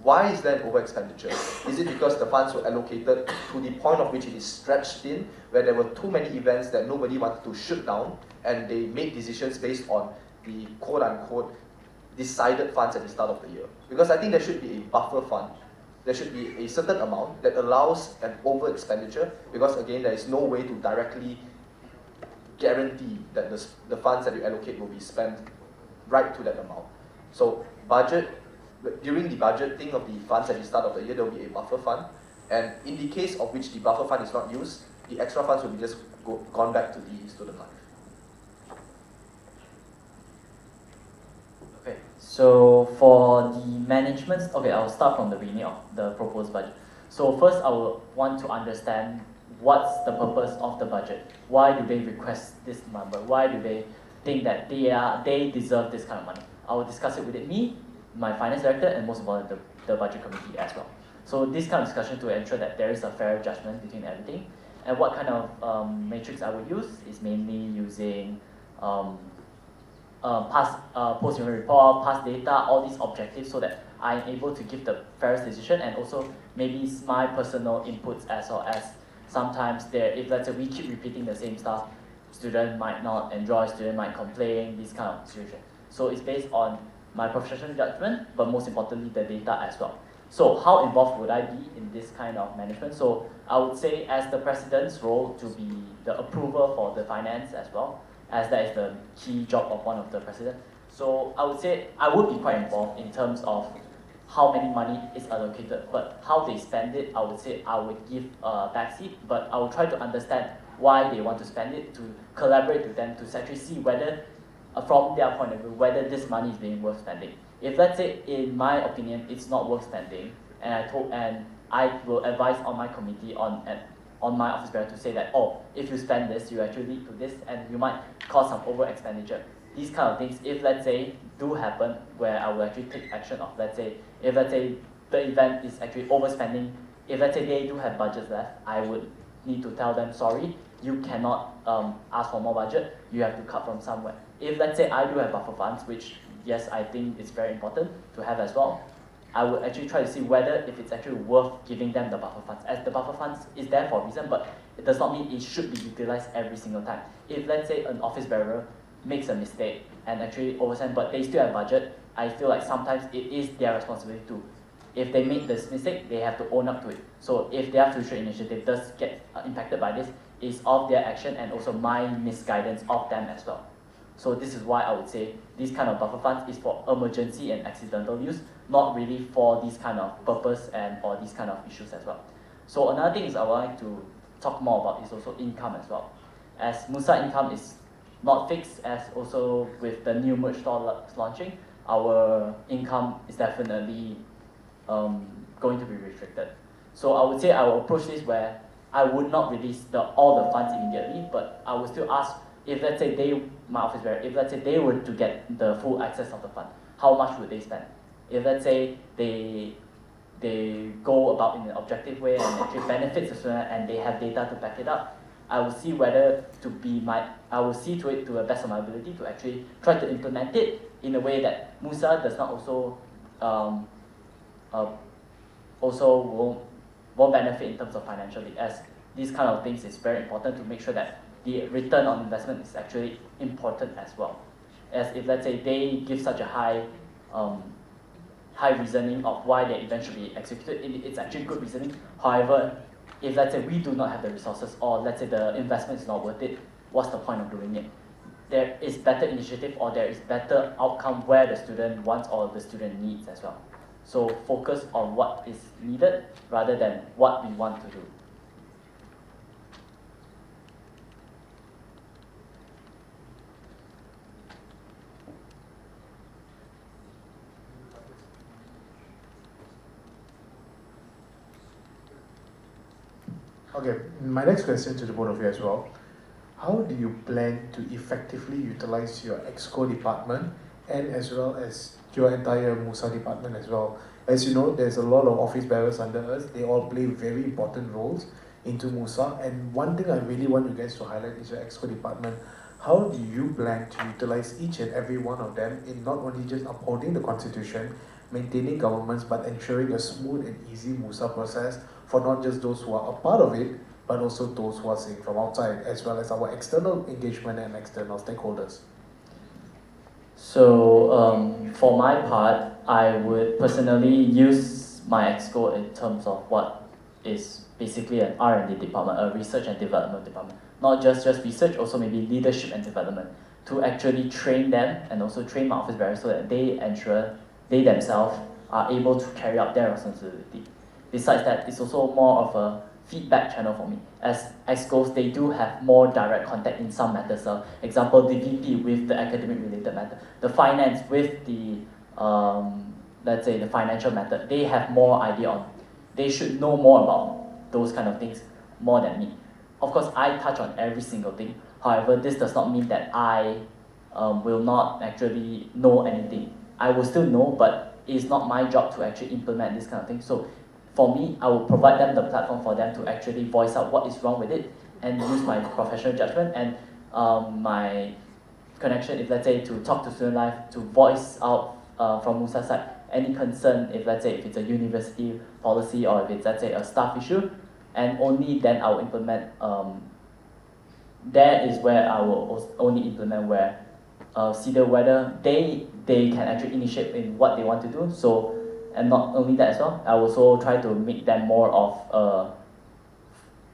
why is there an over expenditure? Is it because the funds were allocated to the point of which it is stretched in, where there were too many events that nobody wanted to shoot down, and they made decisions based on the quote-unquote decided funds at the start of the year? Because I think there should be a buffer fund. There should be a certain amount that allows an over expenditure, because again, there is no way to directly guarantee that the funds that you allocate will be spent right to that amount. So during the budgeting of the funds at the start of the year, there will be a buffer fund, and in the case of which the buffer fund is not used, the extra funds will be just gone back to the student life. Okay, so for the management, okay, I'll start from the beginning of the proposed budget. So first, I will want to understand what's the purpose of the budget. Why do they request this number? Why do they think that they deserve this kind of money? I will discuss it with me, my finance director, and most importantly, the budget committee as well. So this kind of discussion to ensure that there is a fair judgment between everything. And what kind of matrix I would use is mainly using past post-event report, past data, all these objectives, so that I'm able to give the fairest decision, and also maybe my personal inputs as well, as sometimes if let's say we keep repeating the same stuff, student might not enjoy, student might complain, this kind of situation. So it's based on my professional judgment, but most importantly the data as well. So how involved would I be in this kind of management? So I would say as the president's role to be the approver for the finance as well, as that is the key job of one of the president. So I would say I would be quite involved in terms of how many money is allocated, but how they spend it, I would say I would give a backseat, but I will try to understand why they want to spend it, to collaborate with them, to actually see whether, from their point of view, whether this money is being worth spending. If let's say, in my opinion, it's not worth spending, and I will advise on my committee on my office bearer to say that, oh, if you spend this, you actually lead to this, and you might cause some over expenditure. These kind of things, if let's say do happen, where I will actually take action of, let's say, if let's say the event is actually overspending, if let's say they do have budgets left, I would need to tell them, sorry, you cannot ask for more budget, you have to cut from somewhere. If let's say I do have buffer funds, which yes, I think it's very important to have as well, I would actually try to see whether if it's actually worth giving them the buffer funds, as the buffer funds is there for a reason, but it does not mean it should be utilized every single time. If let's say an office bearer makes a mistake and actually overspend, but they still have budget, I feel like sometimes it is their responsibility too. If they make this mistake, they have to own up to it. So if their future initiative does get impacted by this, it's of their action and also my misguidance of them as well. So this is why I would say this kind of buffer funds is for emergency and accidental use, not really for this kind of purpose and or these kind of issues as well. So another thing is I would like to talk more about is also income as well. As MUSA income is not fixed, as also with the new merge store launching, our income is definitely going to be restricted. So I would say I will approach this where I would not release all the funds immediately, but I would still ask, if let's say my office bearer, if let's say they were to get the full access of the fund, how much would they spend? If let's say they go about in an objective way and actually benefits the student and they have data to back it up, I will see I will see to it to the best of my ability to actually try to implement it in a way that MUSA does not also won't benefit in terms of financially, as these kind of things is very important to make sure that the return on investment is actually important as well. As if let's say they give such a high reasoning of why the event should be executed, it's actually good reasoning. However, if let's say we do not have the resources, or let's say the investment is not worth it, what's the point of doing it? There is better initiative or there is better outcome where the student wants or the student needs as well. So focus on what is needed rather than what we want to do. Okay, my next question to the both of you as well. How do you plan to effectively utilize your EXCO department and as well as your entire MUSA department as well? As you know, there's a lot of office bearers under us. They all play very important roles into MUSA. And one thing I really want you guys to highlight is your EXCO department. How do you plan to utilize each and every one of them in not only just upholding the constitution, maintaining governments, but ensuring a smooth and easy MUSA process for not just those who are a part of it, but also those who are seeing from outside, as well as our external engagement and external stakeholders? So for my part, I would personally use my EXCO in terms of what is basically an R&D department, a research and development department. Not just research, also maybe leadership and development, to actually train them and also train my office bearers so that they ensure they themselves are able to carry out their responsibility. Besides that, it's also more of a feedback channel for me. As EXCOs, they do have more direct contact in some matters. Example, the VP with the academic related matter, the finance with the, let's say the financial matter, they have more idea on, they should know more about those kind of things more than me. Of course, I touch on every single thing. However, this does not mean that I will not actually know anything. I will still know, but it's not my job to actually implement this kind of thing. So for me, I will provide them the platform for them to actually voice out what is wrong with it and use my professional judgment and my connection, if let's say to talk to student life, to voice out from MUSA side any concern, if let's say if it's a university policy or if it's let's say a staff issue, and only then I will implement. That is where I will only implement where see whether they can actually initiate in what they want to do. So, and not only that as well, I also try to make them more of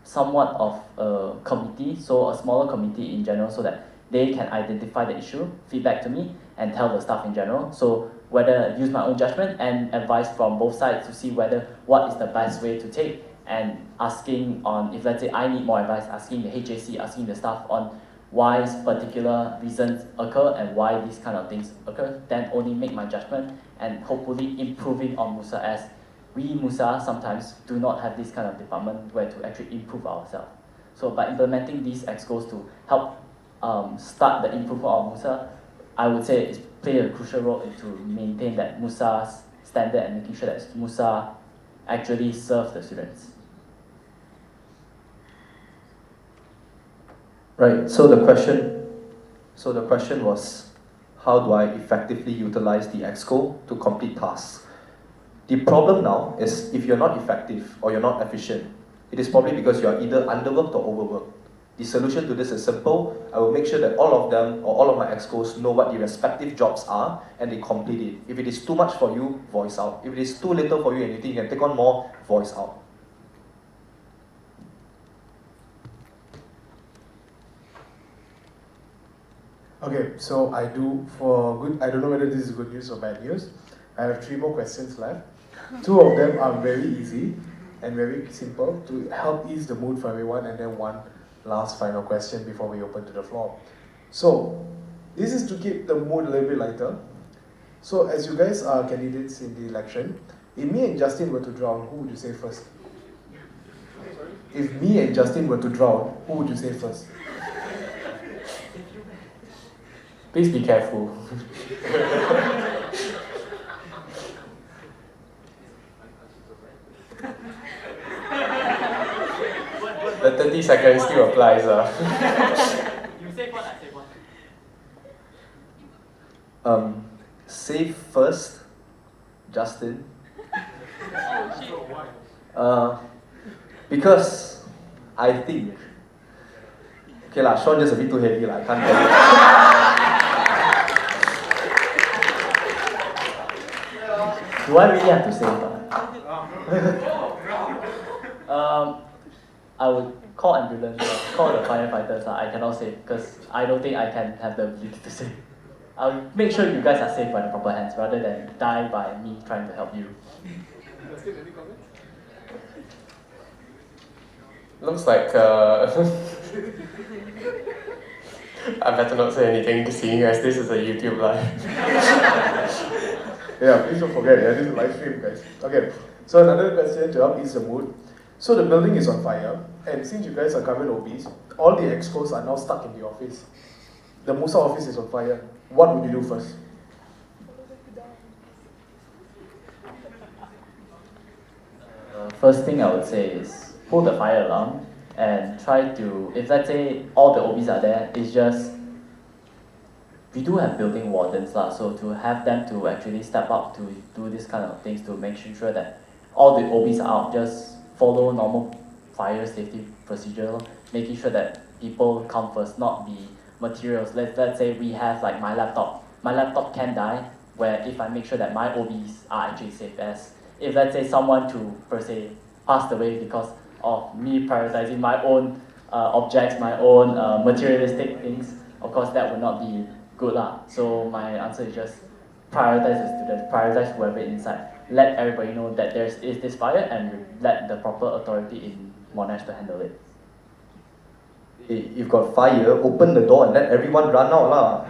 somewhat of a committee, so a smaller committee in general, so that they can identify the issue, feedback to me, and tell the staff in general. So whether use my own judgment and advice from both sides to see whether what is the best way to take, and asking on, if let's say I need more advice, asking the HAC, asking the staff on why particular reasons occur and why these kind of things occur, then only make my judgment and hopefully improving on MUSA, as we MUSA sometimes do not have this kind of department where to actually improve ourselves. So by implementing these EXCOs to help start the improvement of MUSA, I would say it's play a crucial role to maintain that MUSA's standard and making sure that MUSA actually serves the students. Right, so the question was, how do I effectively utilize the EXCO to complete tasks? The problem now is if you're not effective or you're not efficient, it is probably because you are either underworked or overworked. The solution to this is simple. I will make sure that all of them or all of my EXCOs know what the respective jobs are and they complete it. If it is too much for you, voice out. If it is too little for you and you think you can take on more, voice out. Okay, so I don't know whether this is good news or bad news. I have 3 more questions left. 2 of them are very easy and very simple to help ease the mood for everyone, and then one last final question before we open to the floor. So, this is to keep the mood a little bit lighter. So, as you guys are candidates in the election, if me and Justin were to drown, who would you say first? If me and Justin were to drown, who would you say first? Please be careful. The 30 seconds still applies. You say one, I say one. Save first, Justin. Because I think, okay lah, Sean just a bit too heavy lah, I can't tell you. Do I really have to say that? I would call ambulance, call the firefighters. I cannot say because I don't think I can have the ability to say. I'll make sure you guys are safe by the proper hands rather than die by me trying to help you. Looks like I better not say anything, seeing as this is a YouTube live. Yeah, please don't forget, yeah, this is live stream, guys. Okay, so another question to help ease the mood. So the building is on fire, and since you guys are current OBs, all the excos are now stuck in the office. The MUSA office is on fire. What would you do first? First thing I would say is pull the fire alarm and try to, if let's say all the OBs are there, it's just, we do have building wardens lah, so to have them to actually step up to do this kind of things to make sure that all the OBs are out, just follow normal fire safety procedure, lor, making sure that people come first, not the materials. Let's say we have like my laptop can die, where if I make sure that my OBs are actually safe, as if let's say someone to per se passed away because of me prioritizing my own objects, my own materialistic things, of course that would not be good lah. So my answer is just prioritize the students, prioritize whoever inside. Let everybody know that there is this fire and let the proper authority in Monash to handle it. Hey, you've got fire, open the door and let everyone run out lah.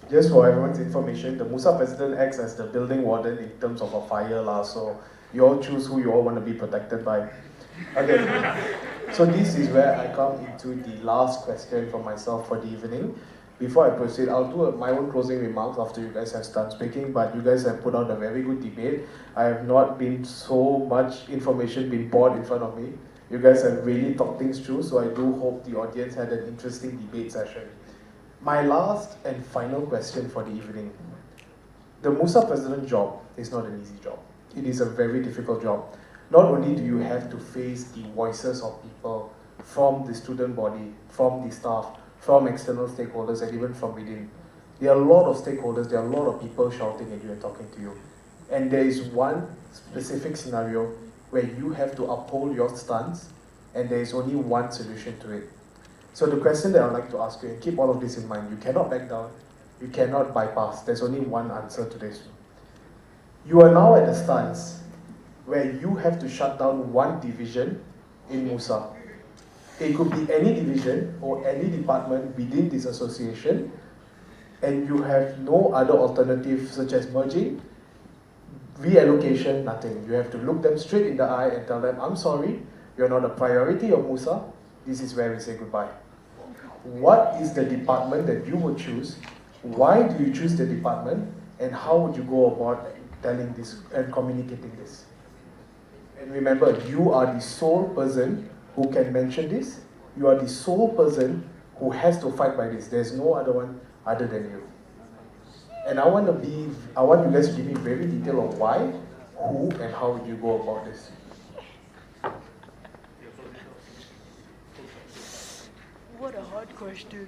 Just for everyone's information, the MUSA president acts as the building warden in terms of a fire lah, so you all choose who you all want to be protected by. Okay, so this is where I come into the last question for myself for the evening. Before I proceed, I'll do my own closing remarks after you guys have done speaking, but you guys have put out a very good debate. I have not been so much information being poured in front of me. You guys have really thought things through, so I do hope the audience had an interesting debate session. My last and final question for the evening. The MUSA president job is not an easy job. It is a very difficult job. Not only do you have to face the voices of people from the student body, from the staff, from external stakeholders, and even from within. There are a lot of stakeholders, there are a lot of people shouting at you and talking to you. And there is one specific scenario where you have to uphold your stance, and there is only one solution to it. So the question that I'd like to ask you, and keep all of this in mind, you cannot back down, you cannot bypass, there's only one answer to this. You are now at a stance where you have to shut down one division in MUSA. It could be any division or any department within this association, and you have no other alternative such as merging, reallocation, nothing. You have to look them straight in the eye and tell them, I'm sorry, you're not a priority of MUSA, this is where we say goodbye. What is the department that you would choose? Why do you choose the department? And how would you go about telling this and communicating this? And remember, you are the sole person who can mention this. You are the sole person who has to fight by this. There's no other one other than you. And I want you guys to give me very detail on why, who, and how would you go about this. What a hard question.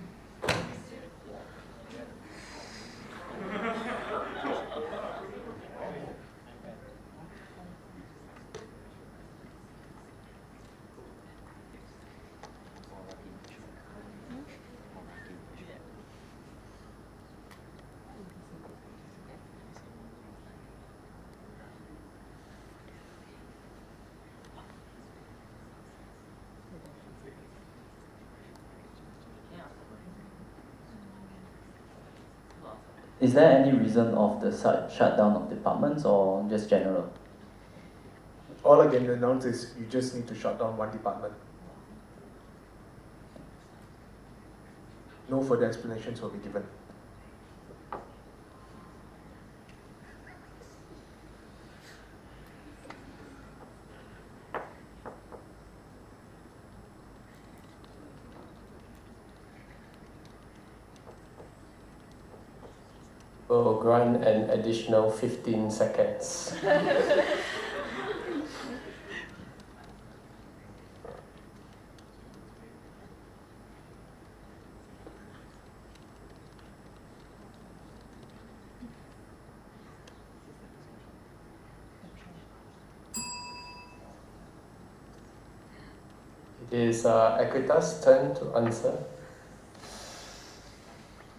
Is there any reason of the shutdown of departments or just general? All I can announce is you just need to shut down one department. No further explanations will be given. We'll grant an additional 15 seconds. is Equitas' turn to answer.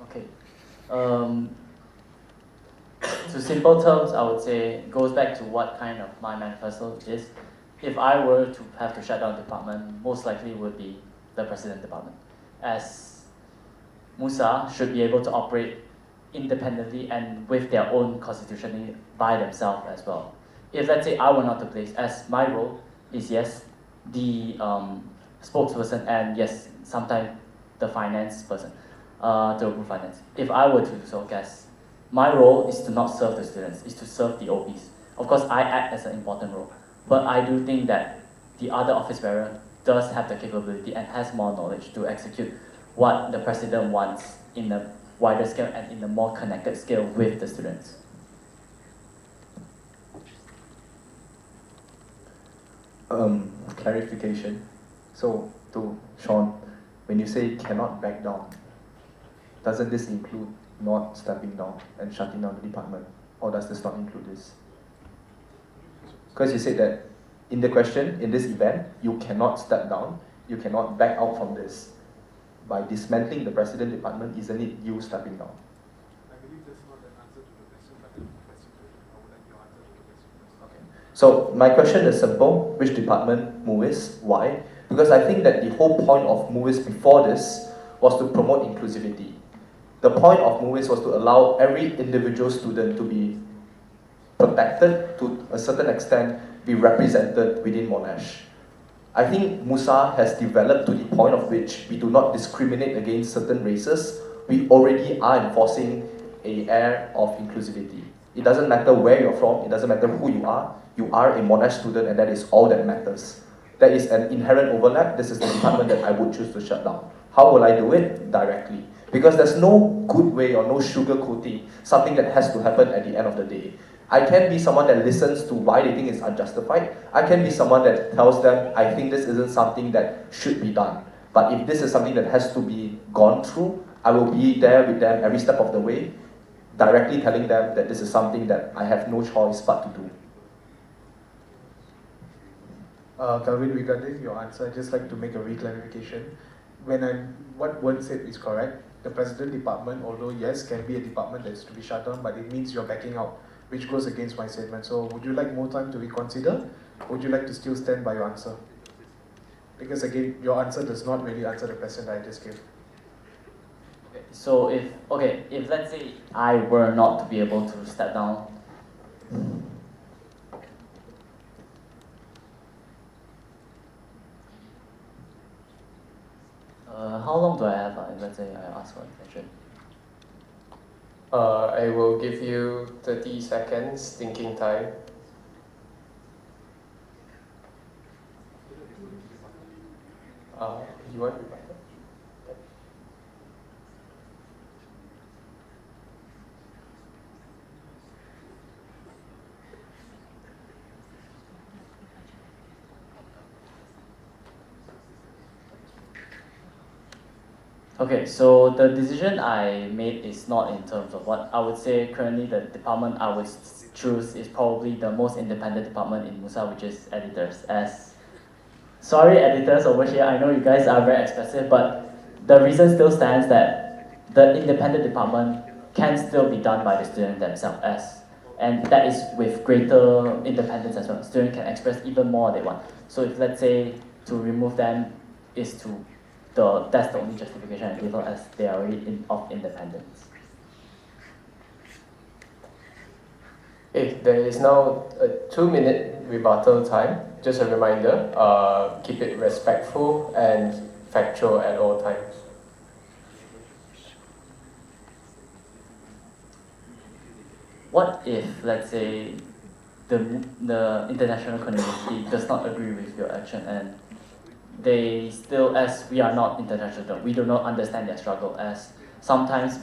Okay. To simple terms, I would say it goes back to what kind of my manifesto is. If I were to have to shut down the department, most likely would be the president department, as MUSA should be able to operate independently and with their own constitution by themselves as well. If let's say I were not to place, as my role is yes, the spokesperson and yes, sometimes the finance person, to approve finance. If I were to do so, guess, my role is to not serve the students, is to serve the OBs. Of course, I act as an important role, but I do think that the other office bearer does have the capability and has more knowledge to execute what the president wants in a wider scale and in a more connected scale with the students. Clarification. So, to Sean, when you say cannot back down, doesn't this include not stepping down and shutting down the department? Or does this not include this? Because you said that in the question, in this event, you cannot step down, you cannot back out from this. By dismantling the president department, isn't it you stepping down? I believe that's not an answer to the question, but the question I would like your answer to the question first. Okay. So my question is simple. Which department, MUIS? Why? Because I think that the whole point of MUIS before this was to promote inclusivity. The point of MUIS was to allow every individual student to be protected, to a certain extent, be represented within Monash. I think MUSA has developed to the point of which we do not discriminate against certain races. We already are enforcing an air of inclusivity. It doesn't matter where you're from, it doesn't matter who you are a Monash student and that is all that matters. There is an inherent overlap, this is the department that I would choose to shut down. How will I do it? Directly. Because there's no good way or no sugarcoating something that has to happen at the end of the day. I can be someone that listens to why they think it's unjustified. I can be someone that tells them, I think this isn't something that should be done. But if this is something that has to be gone through, I will be there with them every step of the way, directly telling them that this is something that I have no choice but to do. Calvin, regarding your answer, I'd just like to make a reclarification. What Wen said is correct. The president department, although yes, can be a department that is to be shut down, but it means you're backing out, which goes against my statement. So would you like more time to reconsider? Or would you like to still stand by your answer? Because again, your answer does not really answer the question that I just gave. Okay, so if let's say I were not to be able to step down, how long do I have? If let's say I ask for an extension. I will give you 30 seconds thinking time. You want rebuttal? Okay, so the decision I made is not in terms of what I would say currently the department I would choose is probably the most independent department in MUSA, which is editors. Sorry editors over here, I know you guys are very expressive, but the reason still stands that the independent department can still be done by the student themselves and that is with greater independence as well. Students can express even more they want. So if let's say to remove them is to that's the only justification I give out as they are already of independence. If there is now a 2-minute rebuttal time, just a reminder, keep it respectful and factual at all times. What if, let's say, the international community does not agree with your action and they still, as we are not international, we do not understand their struggle, as sometimes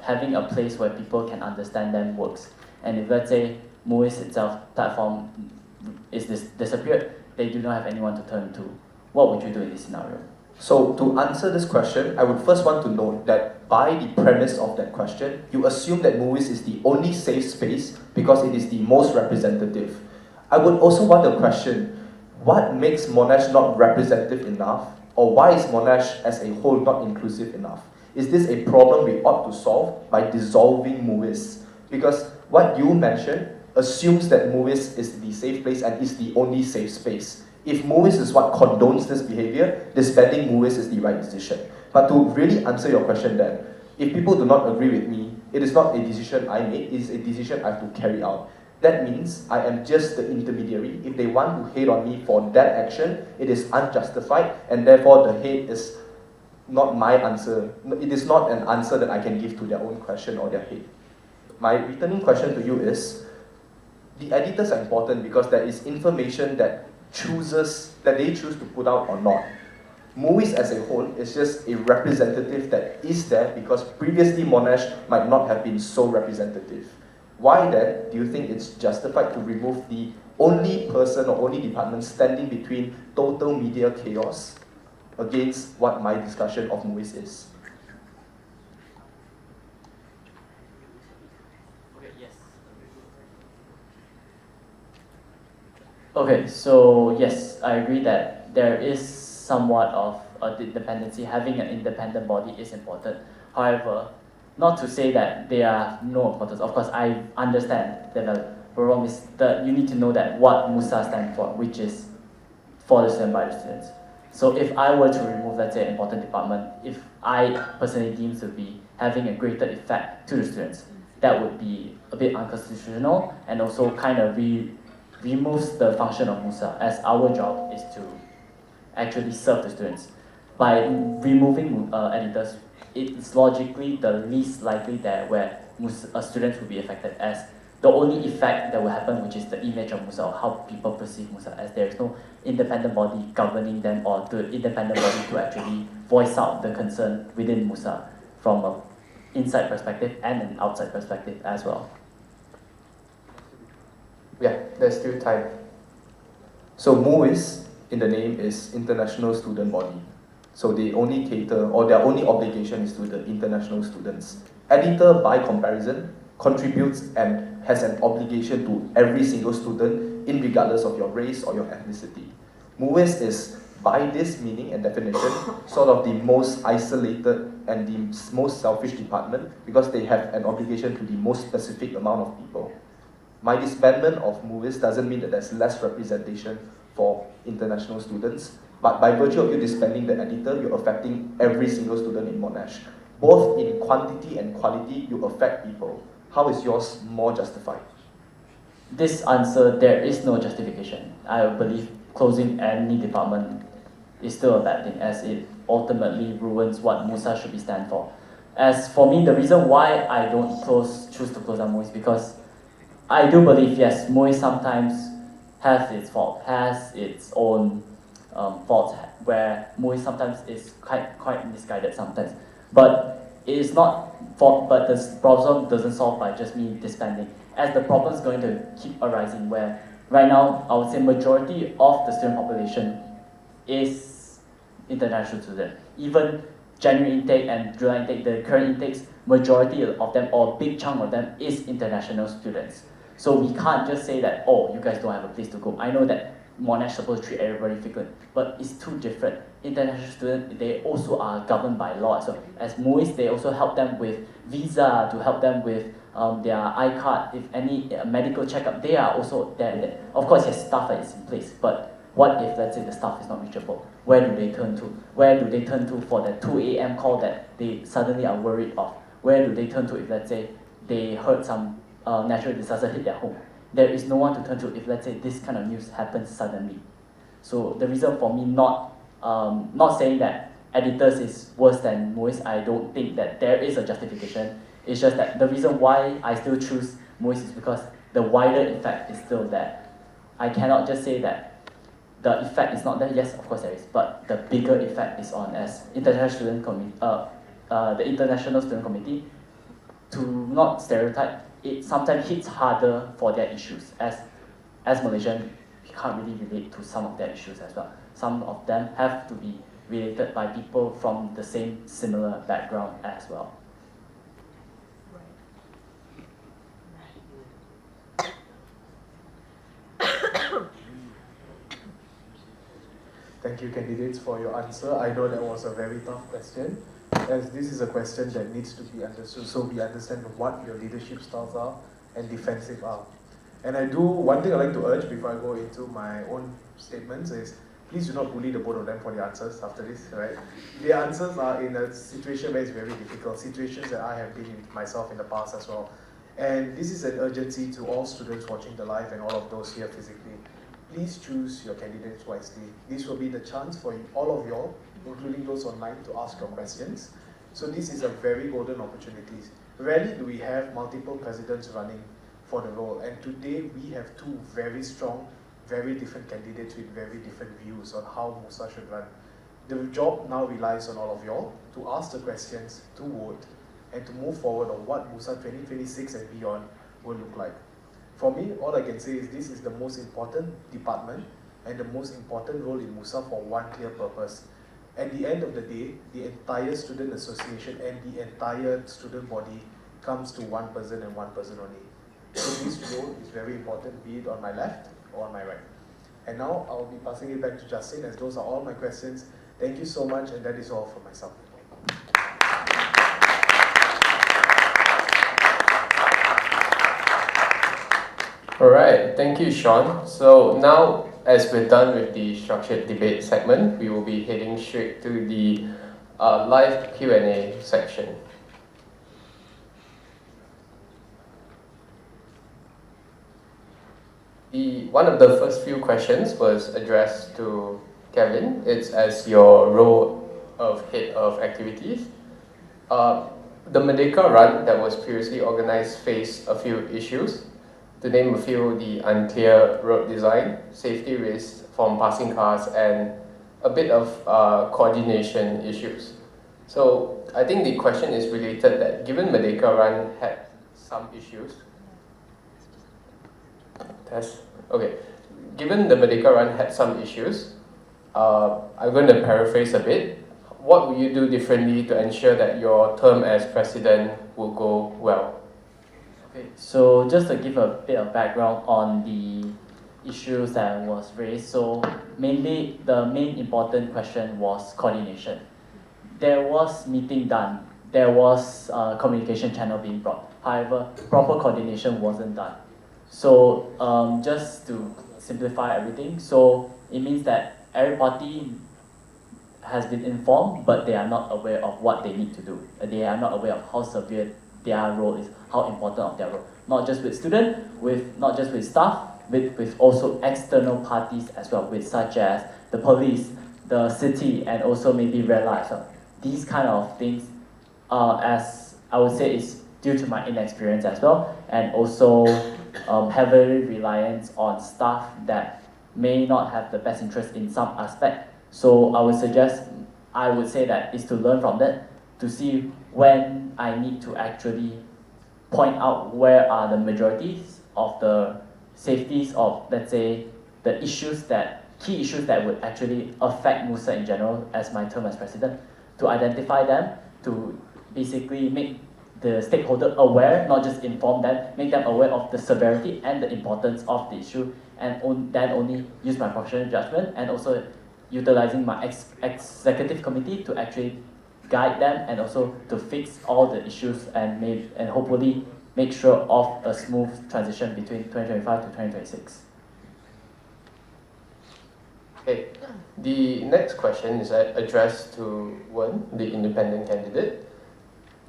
having a place where people can understand them works. And if let's say MUIS itself platform is disappeared, they do not have anyone to turn to, what would you do in this scenario? So to answer this question, I would first want to note that by the premise of that question, you assume that MUIS is the only safe space because it is the most representative. I would also want to question, what makes Monash not representative enough, or why is Monash as a whole not inclusive enough? Is this a problem we ought to solve by dissolving MUIS? Because what you mentioned assumes that MUIS is the safe place and is the only safe space. If MUIS is what condones this behavior, disbanding MUIS is the right decision. But to really answer your question then, if people do not agree with me, it is not a decision I made, it is a decision I have to carry out. That means I am just the intermediary. If they want to hate on me for that action, it is unjustified, and therefore the hate is not my answer. It is not an answer that I can give to their own question or their hate. My returning question to you is, the editors are important because there is information that they choose to put out or not. MUIS as a whole is just a representative that is there because previously Monash might not have been so representative. Why then do you think it's justified to remove the only person or only department standing between total media chaos against what my discussion of MUIS is? Okay, so yes, I agree that there is somewhat of a dependency. Having an independent body is important. However, not to say that they are no importance. Of course, I understand that the problem is that you need to know that what MUSA stands for, which is for the student by the students. So if I were to remove, let's say, an important department, if I personally deem to be having a greater effect to the students, that would be a bit unconstitutional and also kind of removes the function of MUSA, as our job is to actually serve the students. By removing editors, it's logically the least likely that where students will be affected, as the only effect that will happen, which is the image of MUSA or how people perceive MUSA, as there is no independent body governing them or the independent body to actually voice out the concern within MUSA from an inside perspective and an outside perspective as well. Yeah, there's still time. So MUIS in the name is International Student Body. So they only cater, or their only obligation is to the international students. Editor, by comparison, contributes and has an obligation to every single student, regardless of your race or your ethnicity. MUIS is, by this meaning and definition, sort of the most isolated and the most selfish department because they have an obligation to the most specific amount of people. My disbandment of MUIS doesn't mean that there's less representation for international students, but by virtue of you disbanding the editor, you're affecting every single student in Monash. Both in quantity and quality, you affect people. How is yours more justified? This answer, there is no justification. I believe closing any department is still a bad thing, as it ultimately ruins what MUSA should be stand for. As for me, the reason why I don't choose to close down MUIS is because I do believe, yes, MUIS sometimes has its fault, has its own faults, where MUIS sometimes is quite misguided sometimes. But it is not fault, but the problem doesn't solve by just me disbanding, as the problem is going to keep arising, where right now, I would say majority of the student population is international student. Even January intake and July intake, the current intakes, majority of them, or a big chunk of them, is international students. So we can't just say that, oh, you guys don't have a place to go. I know that Monash is supposed to treat everybody frequent, but it's too different. International students, they also are governed by law. So as MUIS, they also help them with visa, to help them with their iCard, if any medical checkup, they are also there. Of course, yes, staff is in place, but what if, let's say, the staff is not reachable? Where do they turn to? Where do they turn to for that 2 a.m. call that they suddenly are worried of? Where do they turn to if, let's say, they heard some natural disaster hit their home? There is no one to turn to if, let's say, this kind of news happens suddenly. So the reason for me not saying that editors is worse than MUIS, I don't think that there is a justification. It's just that the reason why I still choose MUIS is because the wider effect is still there. I cannot just say that the effect is not there. Yes, of course there is, but the bigger effect is on as international student the international student committee. To not stereotype, it sometimes hits harder for their issues. As Malaysian, we can't really relate to some of their issues as well. Some of them have to be related by people from the same similar background as well. Thank you, candidates, for your answer. I know that was a very tough question, as this is a question that needs to be understood, so we understand what your leadership styles are and defensive are. And one thing I'd like to urge before I go into my own statements is, please do not bully the both of them for the answers after this, right? The answers are in a situation where it's very difficult, situations that I have been in myself in the past as well. And this is an urgency to all students watching the live and all of those here physically. Please choose your candidates wisely. This will be the chance for all of y'all, including those online, to ask your questions. So this is a very golden opportunity. Rarely do we have multiple presidents running for the role, and today we have two very strong, very different candidates with very different views on how MUSA should run. The job now relies on all of y'all to ask the questions, to vote, and to move forward on what MUSA 2026 and beyond will look like. For me, all I can say is this is the most important department and the most important role in MUSA for one clear purpose. At the end of the day, the entire student association and the entire student body comes to one person and one person only. So this role is very important, be it on my left or on my right. And now I'll be passing it back to Justin, as those are all my questions. Thank you so much, and that is all for myself. Alright, thank you, Sean. So now, as we're done with the structured debate segment, we will be heading straight to the live Q&A section. One of the first few questions was addressed to Kevin. It's as your role of head of activities. The Merdeka run that was previously organized faced a few issues. To name a few, the unclear road design, safety risks from passing cars, and a bit of coordination issues. So I think the question is related that given Merdeka run had some issues, okay. Given the Merdeka run had some issues, I'm going to paraphrase a bit. What will you do differently to ensure that your term as president will go well? Okay, so just to give a bit of background on the issues that was raised, so mainly the main important question was coordination. There was meeting done, there was communication channel being brought. However, proper coordination wasn't done. So just to simplify everything, so it means that every party has been informed, but they are not aware of what they need to do. They are not aware of how severe their role is, how important of their role. Not just with students, not just with staff, with also external parties as well, with such as the police, the city, and also maybe red lights. So these kind of things, as I would say, is due to my inexperience as well, and also heavily reliance on staff that may not have the best interest in some aspect. So I would say that is to learn from that, to see when I need to actually point out where are the majorities of the safeties of, let's say, the key issues that would actually affect MUSA in general as my term as president, to identify them, to basically make the stakeholder aware, not just inform them, make them aware of the severity and the importance of the issue, and then only use my professional judgment, and also utilizing my executive committee to actually guide them, and also to fix all the issues and hopefully make sure of a smooth transition between 2025 to 2026. Okay, the next question is addressed to Wen, the independent candidate.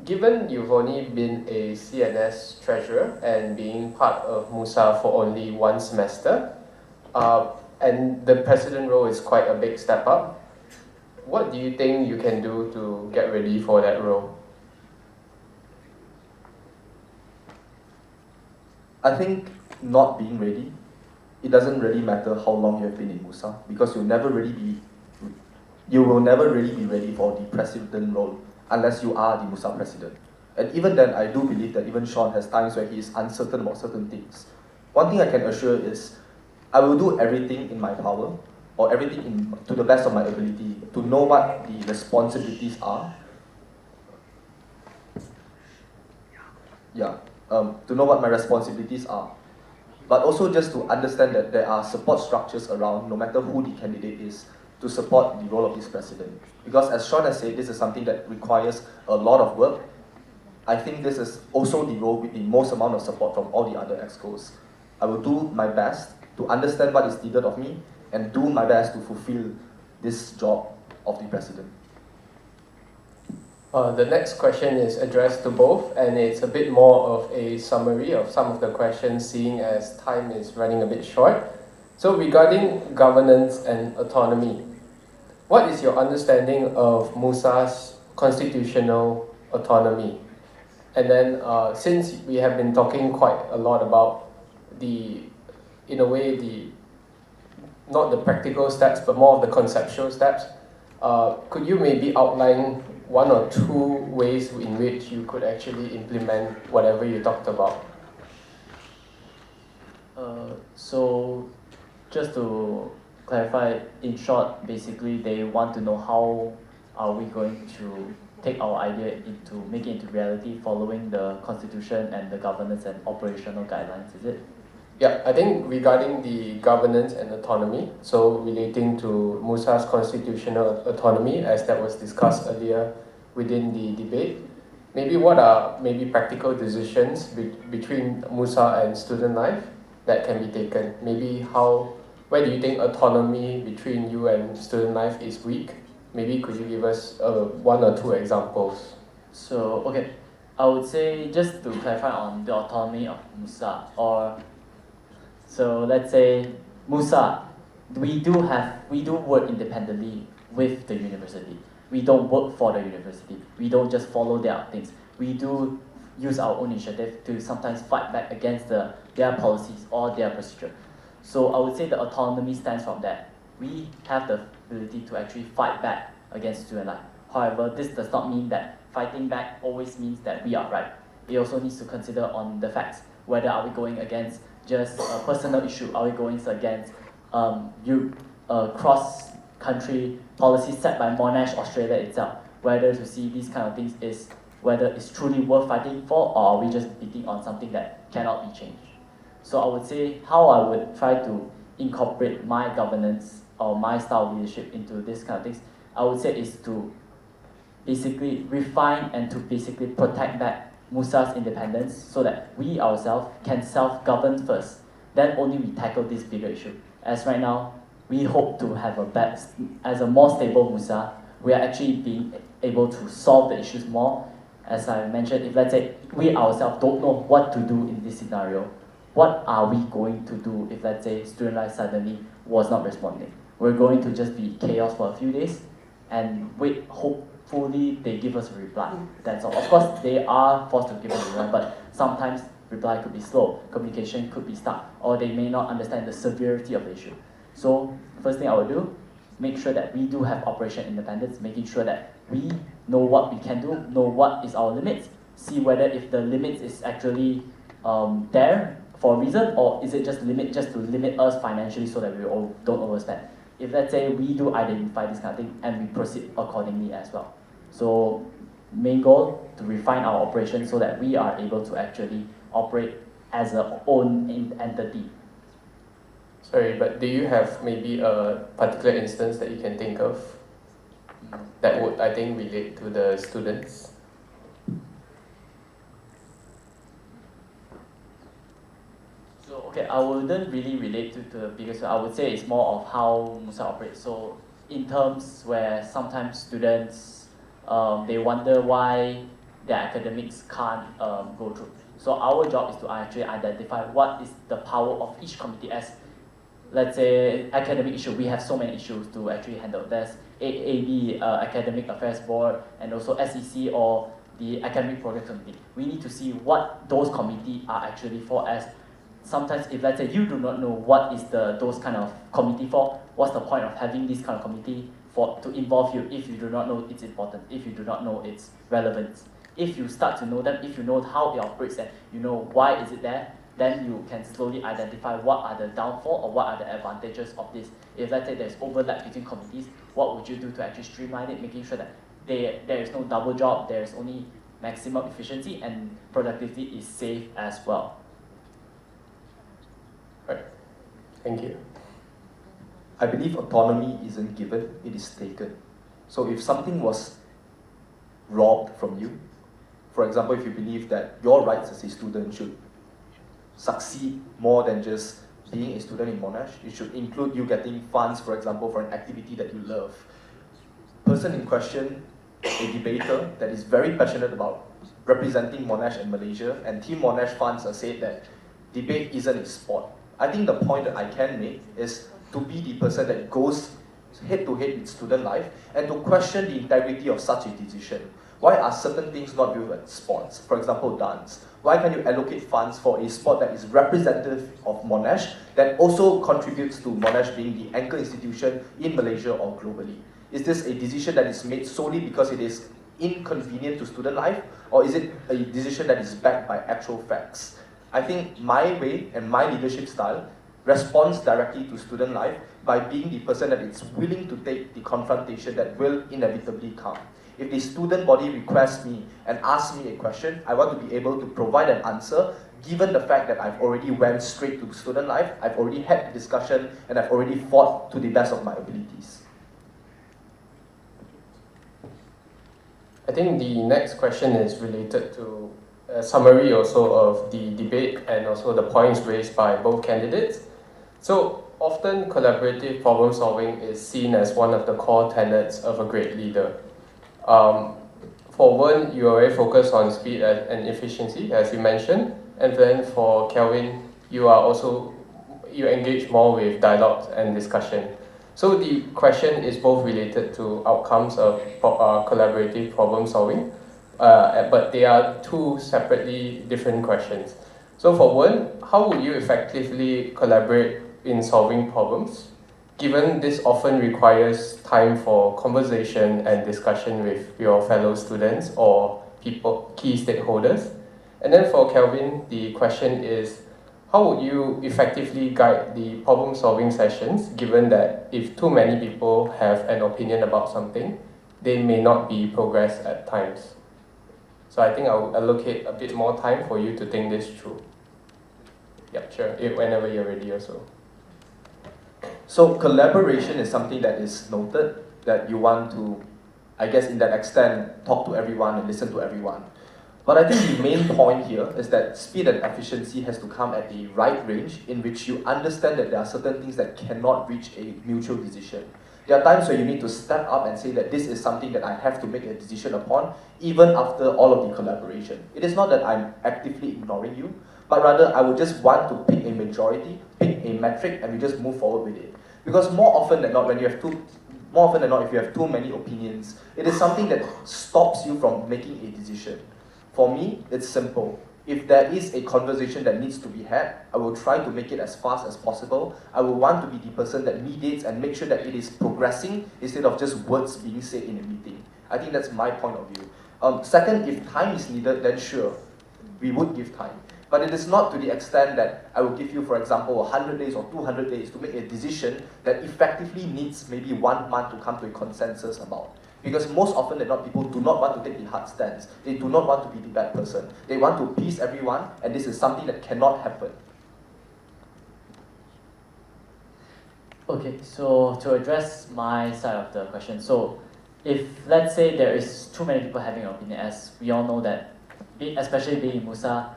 Given you've only been a CNS treasurer and being part of MUSA for only one semester, and the president role is quite a big step up, what do you think you can do to get ready for that role? I think not being ready, it doesn't really matter how long you have been in MUSA, because you will never really be ready for the president role unless you are the MUSA president. And even then, I do believe that even Sean has times where he is uncertain about certain things. One thing I can assure is, I will do everything in my power, or everything to the best of my ability, to know what the responsibilities are. To know what my responsibilities are. But also just to understand that there are support structures around, no matter who the candidate is, to support the role of this president. Because as Sean has said, this is something that requires a lot of work. I think this is also the role with the most amount of support from all the other EXCOs. I will do my best to understand what is needed of me and do my best to fulfill this job of the president. The next question is addressed to both, and it's a bit more of a summary of some of the questions, seeing as time is running a bit short. So regarding governance and autonomy, what is your understanding of MUSA's constitutional autonomy? And then since we have been talking quite a lot about in a way, not the practical steps, but more of the conceptual steps, could you maybe outline one or two ways in which you could actually implement whatever you talked about? So just to clarify, in short, basically they want to know how are we going to take our idea into make it into reality following the constitution and the governance and operational guidelines, is it? Yeah, I think regarding the governance and autonomy, so relating to MUSA's constitutional autonomy, as that was discussed earlier within the debate, maybe what are maybe practical decisions between MUSA and student life that can be taken? Maybe where do you think autonomy between you and student life is weak? Maybe could you give us one or two examples? So, okay, I would say just to clarify on the autonomy of MUSA, so let's say MUSA, we do work independently with the university. We don't work for the university. We don't just follow their things. We do use our own initiative to sometimes fight back against their policies or their procedure. So I would say the autonomy stands from that. We have the ability to actually fight back against student life. However, this does not mean that fighting back always means that we are right. It also needs to consider on the facts. Whether are we going against just a personal issue? Are we going against cross-country policies set by Monash Australia itself? Whether to see these kind of things is whether it's truly worth fighting for, or are we just beating on something that cannot be changed? So I would say how I would try to incorporate my governance or my style of leadership into this kind of things, I would say is to basically refine and to basically protect back MUSA's independence so that we ourselves can self-govern first. Then only we tackle this bigger issue. As right now, we hope to have as a more stable MUSA, we are actually being able to solve the issues more. As I mentioned, if let's say we ourselves don't know what to do in this scenario, what are we going to do if let's say student life suddenly was not responding? We're going to just be chaos for a few days and wait, hopefully they give us a reply. That's all. Of course, they are forced to give us a reply, but sometimes reply could be slow, communication could be stuck, or they may not understand the severity of the issue. So first thing I will do, make sure that we do have operation independence, making sure that we know what we can do, know what is our limits, see whether if the limits is actually there for a reason, or is it just to limit us financially so that we all don't overspend. If let's say we do identify this kind of thing and we proceed accordingly as well. So main goal, to refine our operation so that we are able to actually operate as a own entity. Sorry, but do you have maybe a particular instance that you can think of that would, I think, relate to the students? So, okay, I wouldn't really relate to the biggest, I would say it's more of how MUSA operates. So, in terms where sometimes students, they wonder why their academics can't go through. So, our job is to actually identify what is the power of each committee. As, let's say, academic issue, we have so many issues to actually handle. There's AAB, Academic Affairs Board, and also SEC or the Academic Program Committee. We need to see what those committees are actually for, as sometimes if let's say you do not know what is those kind of committee for, what's the point of having this kind of committee to involve you if you do not know its importance, if you do not know its relevance. If you start to know them, if you know how it operates and you know why is it there, then you can slowly identify what are the downfall or what are the advantages of this. If let's say there's overlap between committees, what would you do to actually streamline it, making sure that there is no double job, there is only maximum efficiency and productivity is safe as well. Right. Thank you. I believe autonomy isn't given, it is taken. So if something was robbed from you, for example, if you believe that your rights as a student should succeed more than just being a student in Monash, it should include you getting funds, for example, for an activity that you love. Person in question, a debater that is very passionate about representing Monash and Malaysia, and Team Monash funds are said that debate isn't a sport. I think the point that I can make is to be the person that goes head to head with student life and to question the integrity of such a decision. Why are certain things not viewed as sports? For example, dance. Why can you allocate funds for a sport that is representative of Monash that also contributes to Monash being the anchor institution in Malaysia or globally? Is this a decision that is made solely because it is inconvenient to student life, or is it a decision that is backed by actual facts? I think my way and my leadership style responds directly to student life by being the person that is willing to take the confrontation that will inevitably come. If the student body requests me and asks me a question, I want to be able to provide an answer given the fact that I've already went straight to student life, I've already had the discussion, and I've already fought to the best of my abilities. I think the next question is related to a summary also of the debate and also the points raised by both candidates. So often collaborative problem solving is seen as one of the core tenets of a great leader. For one, you are very focused on speed and efficiency, as you mentioned, and then for Kelvin, you engage more with dialogue and discussion. So the question is both related to outcomes of collaborative problem solving, but they are two separately different questions. So for one, how would you effectively collaborate in solving problems, given this often requires time for conversation and discussion with your fellow students or key stakeholders? And then for Kelvin, the question is, how would you effectively guide the problem-solving sessions, given that if too many people have an opinion about something, they may not be progressed at times? So I think I'll allocate a bit more time for you to think this through. Yep, sure, whenever you're ready also. So collaboration is something that is noted, that you want to, I guess in that extent, talk to everyone and listen to everyone. But I think the main point here is that speed and efficiency has to come at the right range in which you understand that there are certain things that cannot reach a mutual decision. There are times where you need to step up and say that this is something that I have to make a decision upon, even after all of the collaboration. It is not that I'm actively ignoring you, but rather I would just want to pick a majority, pick a metric, and we just move forward with it. Because more often than not, if you have too many opinions, it is something that stops you from making a decision. For me, it's simple. If there is a conversation that needs to be had, I will try to make it as fast as possible. I will want to be the person that mediates and make sure that it is progressing instead of just words being said in a meeting. I think that's my point of view. Second, if time is needed, then sure, we would give time. But it is not to the extent that I will give you, for example, 100 days or 200 days to make a decision that effectively needs maybe 1 month to come to a consensus about. Because most often than not, people do not want to take the hard stance. They do not want to be the bad person. They want to please everyone, and this is something that cannot happen. Okay, so to address my side of the question, so if let's say there is too many people having an opinion, as we all know that, especially being in MUSA,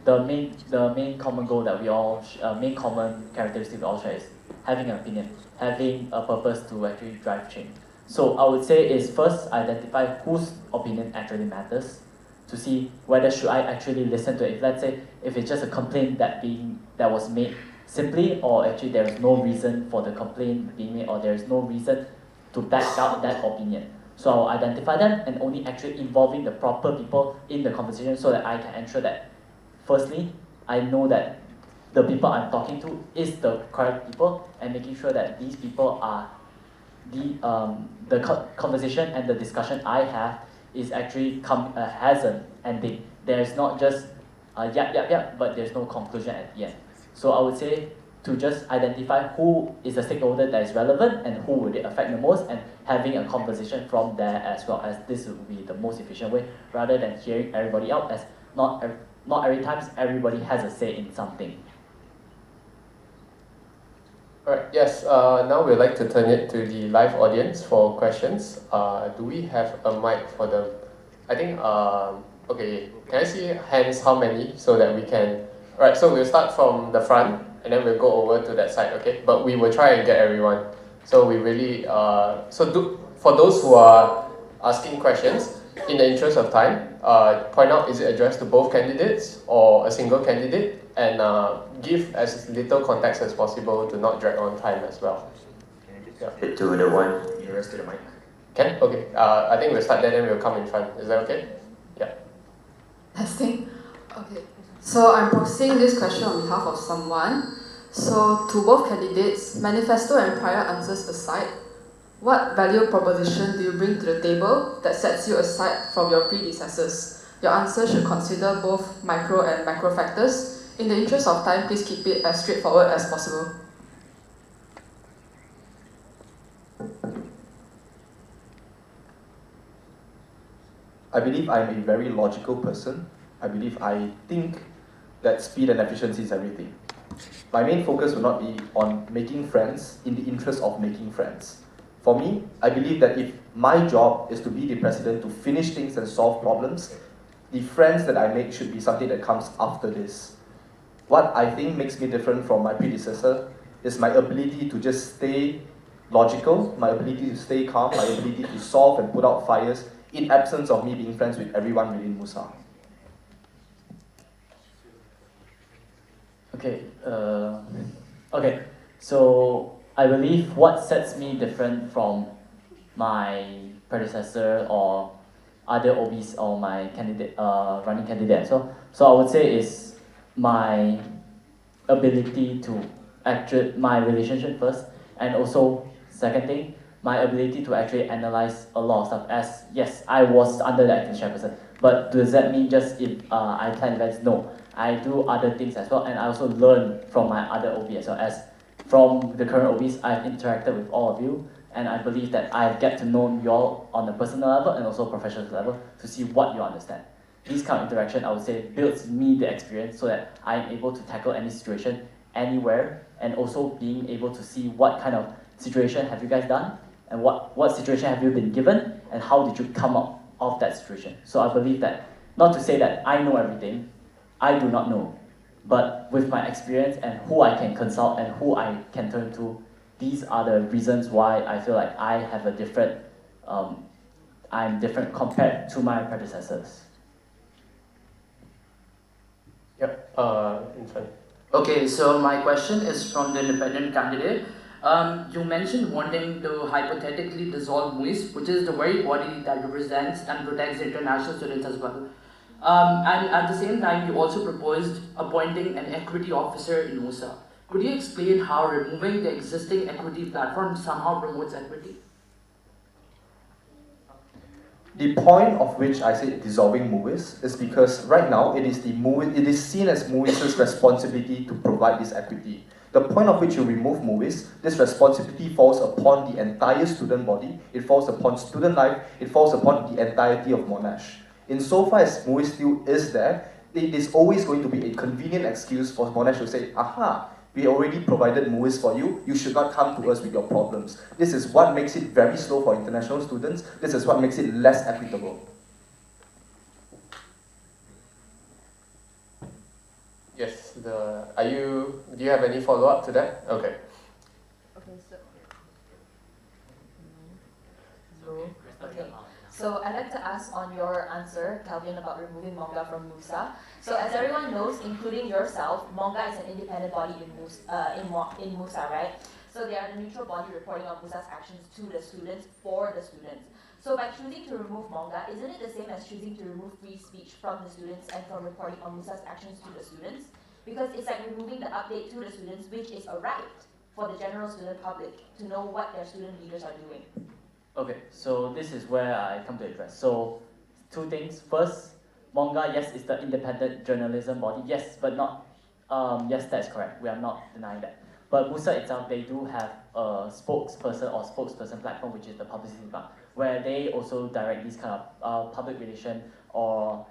the main common goal that we all, main common characteristic we all share is having an opinion, having a purpose to actually drive change. So I would say is first identify whose opinion actually matters, to see whether should I actually listen to it. If let's say if it's just a complaint that was made simply, or actually there is no reason for the complaint being made, or there is no reason to back up that opinion. So I'll identify them and only actually involving the proper people in the conversation so that I can ensure that firstly, I know that the people I'm talking to is the correct people, and making sure that these people are the conversation and the discussion I have is actually has an ending. There's not just yap, but there's no conclusion at the end. So I would say to just identify who is the stakeholder that is relevant and who would it affect the most, and having a conversation from there as well, as this would be the most efficient way, rather than hearing everybody out, as not every time everybody has a say in something. Alright, yes, now we'd like to turn it to the live audience for questions. Do we have a mic for them? I think, okay, can I see hands, how many, so that we can... Alright, so we'll start from the front, and then we'll go over to that side, okay? But we will try and get everyone. So we really, for those who are asking questions, in the interest of time, point out, is it addressed to both candidates or a single candidate? And give as little context as possible to not drag on time as well. Yeah. Hit to the one nearest to the mic. Can? Okay. I think we'll start there, then we'll come in front. Is that okay? Yeah. Testing. Okay. So I'm posing this question on behalf of someone. So to both candidates, manifesto and prior answers aside, what value proposition do you bring to the table that sets you aside from your predecessors? Your answer should consider both micro and macro factors. In the interest of time, please keep it as straightforward as possible. I believe I'm a very logical person. I think that speed and efficiency is everything. My main focus will not be on making friends in the interest of making friends. For me, I believe that if my job is to be the president to finish things and solve problems, the friends that I make should be something that comes after this. What I think makes me different from my predecessor is my ability to just stay logical, my ability to stay calm, my ability to solve and put out fires in absence of me being friends with everyone within MUSA. Okay, so I believe what sets me different from my predecessor or other OBs or my candidate, running candidate. So I would say is my ability to my relationship first, and also second thing, my ability to actually analyze a lot of stuff. As yes, I was under the acting chairperson, but does that mean just if I plan events? No, I do other things as well, and I also learn from my other OB as well. As from the current OBs, I've interacted with all of you, and I believe that I get to know you all on a personal level and also professional level to see what you understand. This kind of interaction, I would say, builds me the experience so that I'm able to tackle any situation anywhere, and also being able to see what kind of situation have you guys done, and what situation have you been given, and how did you come up of that situation. So I believe that, not to say that I know everything, I do not know, but with my experience and who I can consult and who I can turn to, these are the reasons why I feel like I have a different, I'm different compared to my predecessors. Yep. In front. Okay, so my question is from the independent candidate. You mentioned wanting to hypothetically dissolve MUIS, which is the very body that represents and protects the international students as well. And at the same time, you also proposed appointing an equity officer in MUSA. Could you explain how removing the existing equity platform somehow promotes equity? The point of which I say dissolving MUIS is because right now it is seen as MUIS's responsibility to provide this equity. The point of which you remove MUIS, this responsibility falls upon the entire student body, it falls upon student life, it falls upon the entirety of Monash. Insofar as MUIS still is there, it is always going to be a convenient excuse for Monash to say, aha, we already provided MUIS for you, you should not come to us with your problems. This is what makes it very slow for international students, this is what makes it less equitable. Yes, do you have any follow-up to that? Okay. Okay, okay. So I'd like to ask on your answer, Calvin, about removing MONGA from MUSA. So as everyone knows, including yourself, MONGA is an independent body in MUSA, right? So they are the neutral body reporting on MUSA's actions to the students, for the students. So by choosing to remove MONGA, isn't it the same as choosing to remove free speech from the students and from reporting on MUSA's actions to the students? Because it's like removing the update to the students, which is a right for the general student public to know what their student leaders are doing. Okay, so this is where I come to address. So, two things. First, MONGA, yes, is the independent journalism body. Yes, but not, yes, that's correct. We are not denying that. But MUSA itself, they do have a spokesperson or spokesperson platform, which is the publicity part, where they also direct this kind of public relation or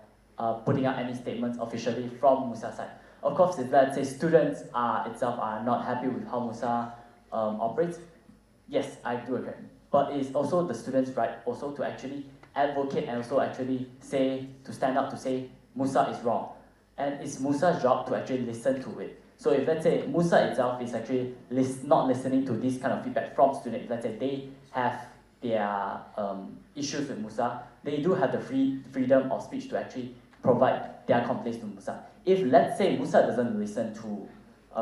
putting out any statements officially from MUSA side. Of course, if let's say students itself are not happy with how MUSA operates, yes, I do agree. But it's also the students' right also to actually advocate and also actually say, to stand up to say MUSA is wrong. And it's MUSA's job to actually listen to it. So if let's say MUSA itself is actually not listening to this kind of feedback from students, let's say they have their issues with MUSA, they do have the freedom of speech to actually provide their complaints to MUSA. If let's say MUSA doesn't listen to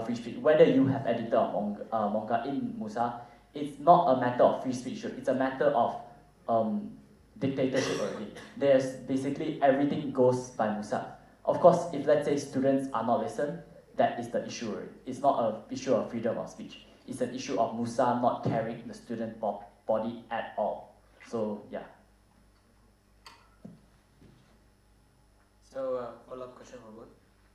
free speech, whether you have editor or manga in MUSA, it's not a matter of free speech, it's a matter of dictatorship already. There's basically everything goes by MUSA. Of course, if let's say students are not listened, that is the issue already. It's not an issue of freedom of speech. It's an issue of MUSA not caring the student body at all. So yeah. So follow-up question, Robert.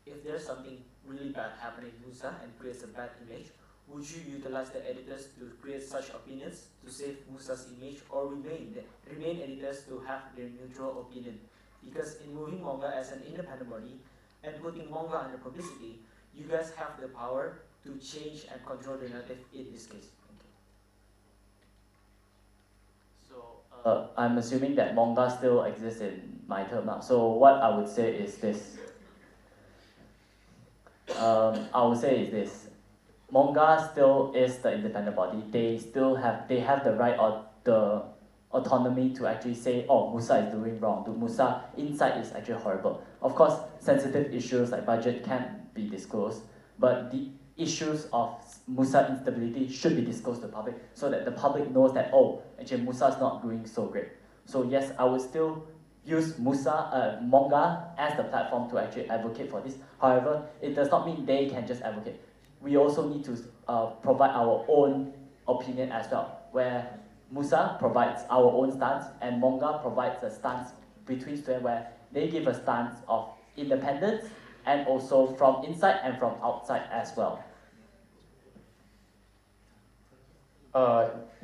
If there's something really bad happening in MUSA and creates a bad image, would you utilize the editors to create such opinions to save MUSA's image, or remain editors to have their neutral opinion? Because in moving manga as an independent body and putting manga under publicity, you guys have the power to change and control the narrative in this case. So I'm assuming that manga still exists in my term now. So what I would say is this. Manga still is the independent body. They have the right or the autonomy to actually say, oh, MUSA is doing wrong. MUSA inside is actually horrible. Of course, sensitive issues like budget can't be disclosed, but the issues of MUSA instability should be disclosed to the public so that the public knows that, oh, actually MUSA is not doing so great. So yes, I would still use manga as the platform to actually advocate for this. However, it does not mean they can just advocate. We also need to provide our own opinion as well, where MUSA provides our own stance and manga provides a stance between students where they give a stance of independence and also from inside and from outside as well.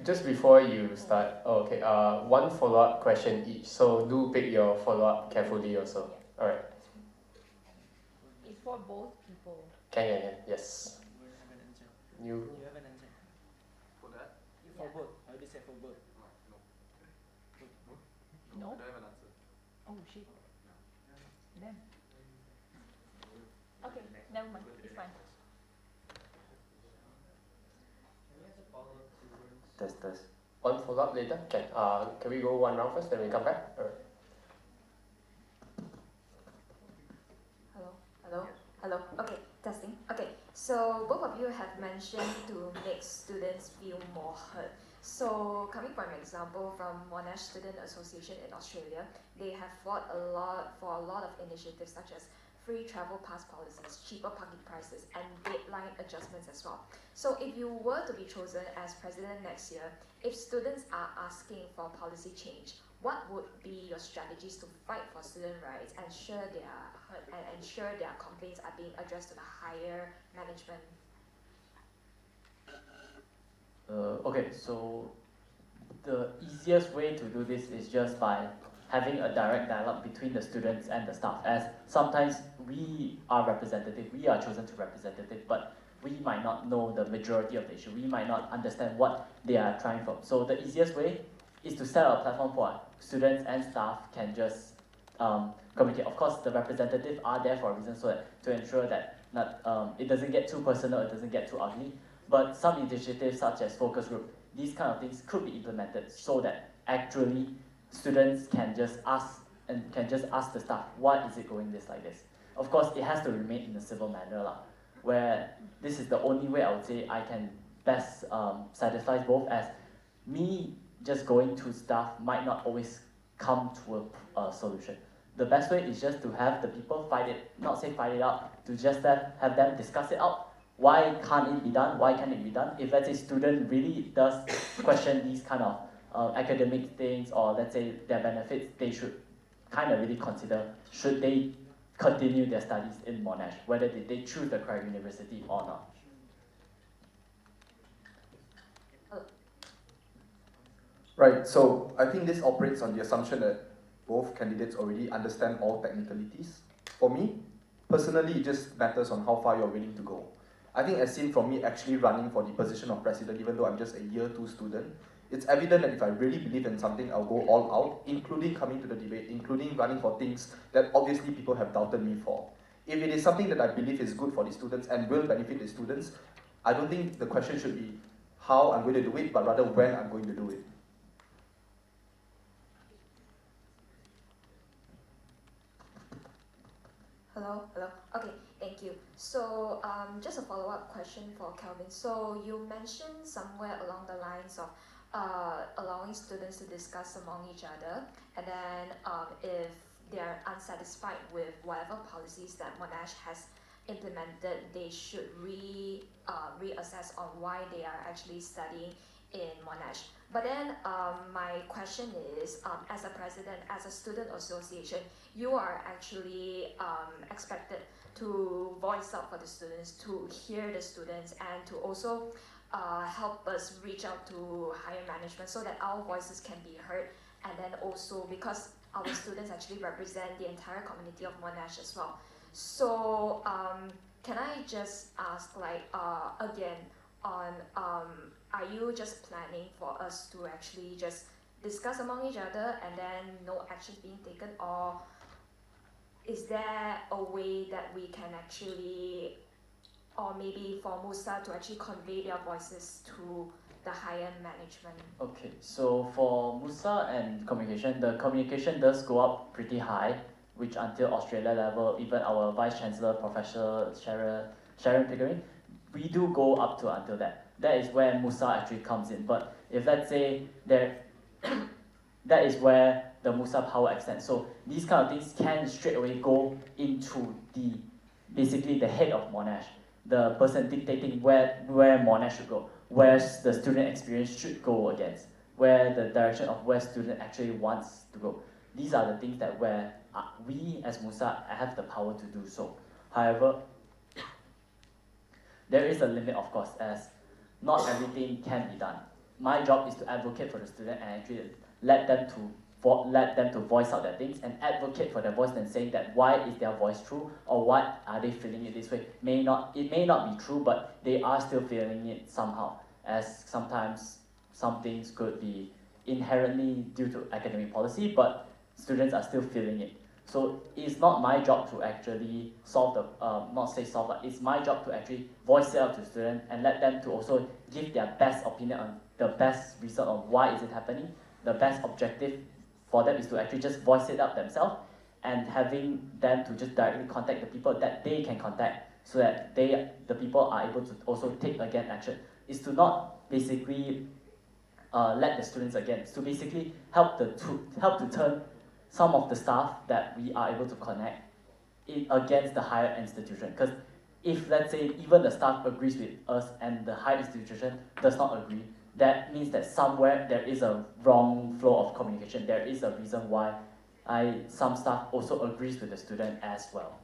Just before you start, one follow-up question each, so do pick your follow-up carefully also. Alright. It's for both people. Can, yes. You have an answer for that? For both. I already said for both. No? I have an answer. Oh shit. Damn. Okay, never mind. It's fine. Test. one follow-up later? Can we go one round first, then we come back? Alright. Hello. Okay, testing. Okay, so both of you have mentioned to make students feel more heard. So coming from an example from Monash Student Association in Australia, they have fought for a lot of initiatives such as free travel pass policies, cheaper parking prices, and deadline adjustments as well. So if you were to be chosen as president next year, if students are asking for policy change, what would be your strategies to fight for student rights, ensure they are heard, and ensure their complaints are being addressed to the higher management? Okay, so the easiest way to do this is just by having a direct dialogue between the students and the staff, as sometimes we are representative, we are chosen to representative, but we might not know the majority of the issue, we might not understand what they are trying for. So the easiest way is to set up a platform for students and staff can just communicate. Of course, the representatives are there for a reason, so that to ensure that it doesn't get too personal, it doesn't get too ugly. But some initiatives such as focus group, these kind of things could be implemented so that actually students can just ask the staff, why is it going like this? Of course, it has to remain in a civil manner, where this is the only way I would say I can best satisfy both, as me just going to staff might not always come to a solution. The best way is just to have the people fight it out, to just have them discuss it out. Why can't it be done? Why can't it be done? If let's say student really does question these kind of academic things, or let's say their benefits, they should kind of really consider, should they continue their studies in Monash, whether they choose the correct university or not. Right, so I think this operates on the assumption that both candidates already understand all technicalities. For me, personally, it just matters on how far you're willing to go. I think as seen from me actually running for the position of president, even though I'm just a year 2 student, it's evident that if I really believe in something, I'll go all out, including coming to the debate, including running for things that obviously people have doubted me for. If it is something that I believe is good for the students and will benefit the students, I don't think the question should be how I'm going to do it, but rather when I'm going to do it. Hello, hello. Okay, thank you. So, just a follow-up question for Kelvin. So, you mentioned somewhere along the lines of allowing students to discuss among each other, and then if they're unsatisfied with whatever policies that Monash has implemented, they should reassess on why they are actually studying in Monash. But then my question is, as a president, as a student association, you are actually expected to voice out for the students, to hear the students, and to also help us reach out to higher management so that our voices can be heard. And then also because our students actually represent the entire community of Monash as well. So can I just ask, like, again, on are you just planning for us to actually just discuss among each other and then no action being taken, or is there a way that we can actually, or maybe for MUSA to actually convey their voices to the higher management? Okay, so for MUSA and communication, the communication does go up pretty high, which until Australia level, even our Vice Chancellor, Professor Sharon Pickering, we do go up to until that. That is where MUSA actually comes in. But if let's say there, that is where the MUSA power extends. So these kind of things can straight away go into the, basically the head of Monash, the person dictating where Monash should go, where the student experience should go against, where the direction of where student actually wants to go. These are the things that where we as MUSA have the power to do so. However, there is a limit, of course, as not everything can be done. My job is to advocate for the student and actually let them to voice out their things and advocate for their voice and saying that why is their voice true or what are they feeling it this way. It may not be true, but they are still feeling it somehow, as sometimes some things could be inherently due to academic policy, but students are still feeling it. So it's not my job to actually solve the, not say solve, but it's my job to actually voice it out to students and let them to also give their best opinion on the best reason on why is it happening. The best objective for them is to actually just voice it out themselves and having them to just directly contact the people that they can contact so that the people are able to also take again action. Is to not basically let the students again, it's to basically help to turn some of the staff that we are able to connect against the higher institution. Because if, let's say, even the staff agrees with us and the higher institution does not agree, that means that somewhere there is a wrong flow of communication. There is a reason why some staff also agrees with the student as well.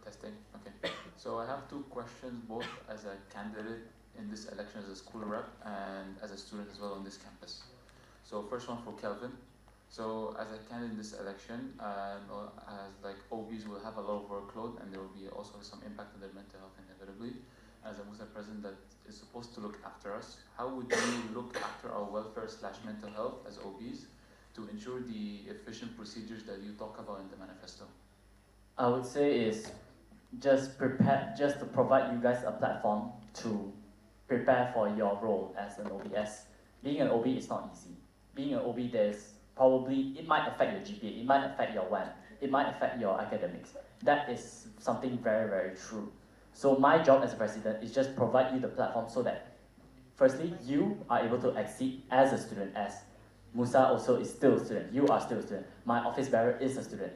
Testing. Okay. So I have two questions, both as a candidate in this election as a school rep and as a student as well on this campus. So first one for Kelvin. So as a candidate in this election, as like OBs will have a lot of workload and there will be also some impact on their mental health inevitably. As a MUSA president that is supposed to look after us, how would you look after our welfare / mental health as OBs to ensure the efficient procedures that you talk about in the manifesto? I would say is just to provide you guys a platform to prepare for your role as an OBS. Being an OB is not easy. Being an OB, it might affect your GPA, it might affect your WAM, it might affect your academics. That is something very, very true. So my job as a president is just provide you the platform so that, firstly, you are able to exceed as a student, as MUSA also is still a student, you are still a student, my office bearer is a student.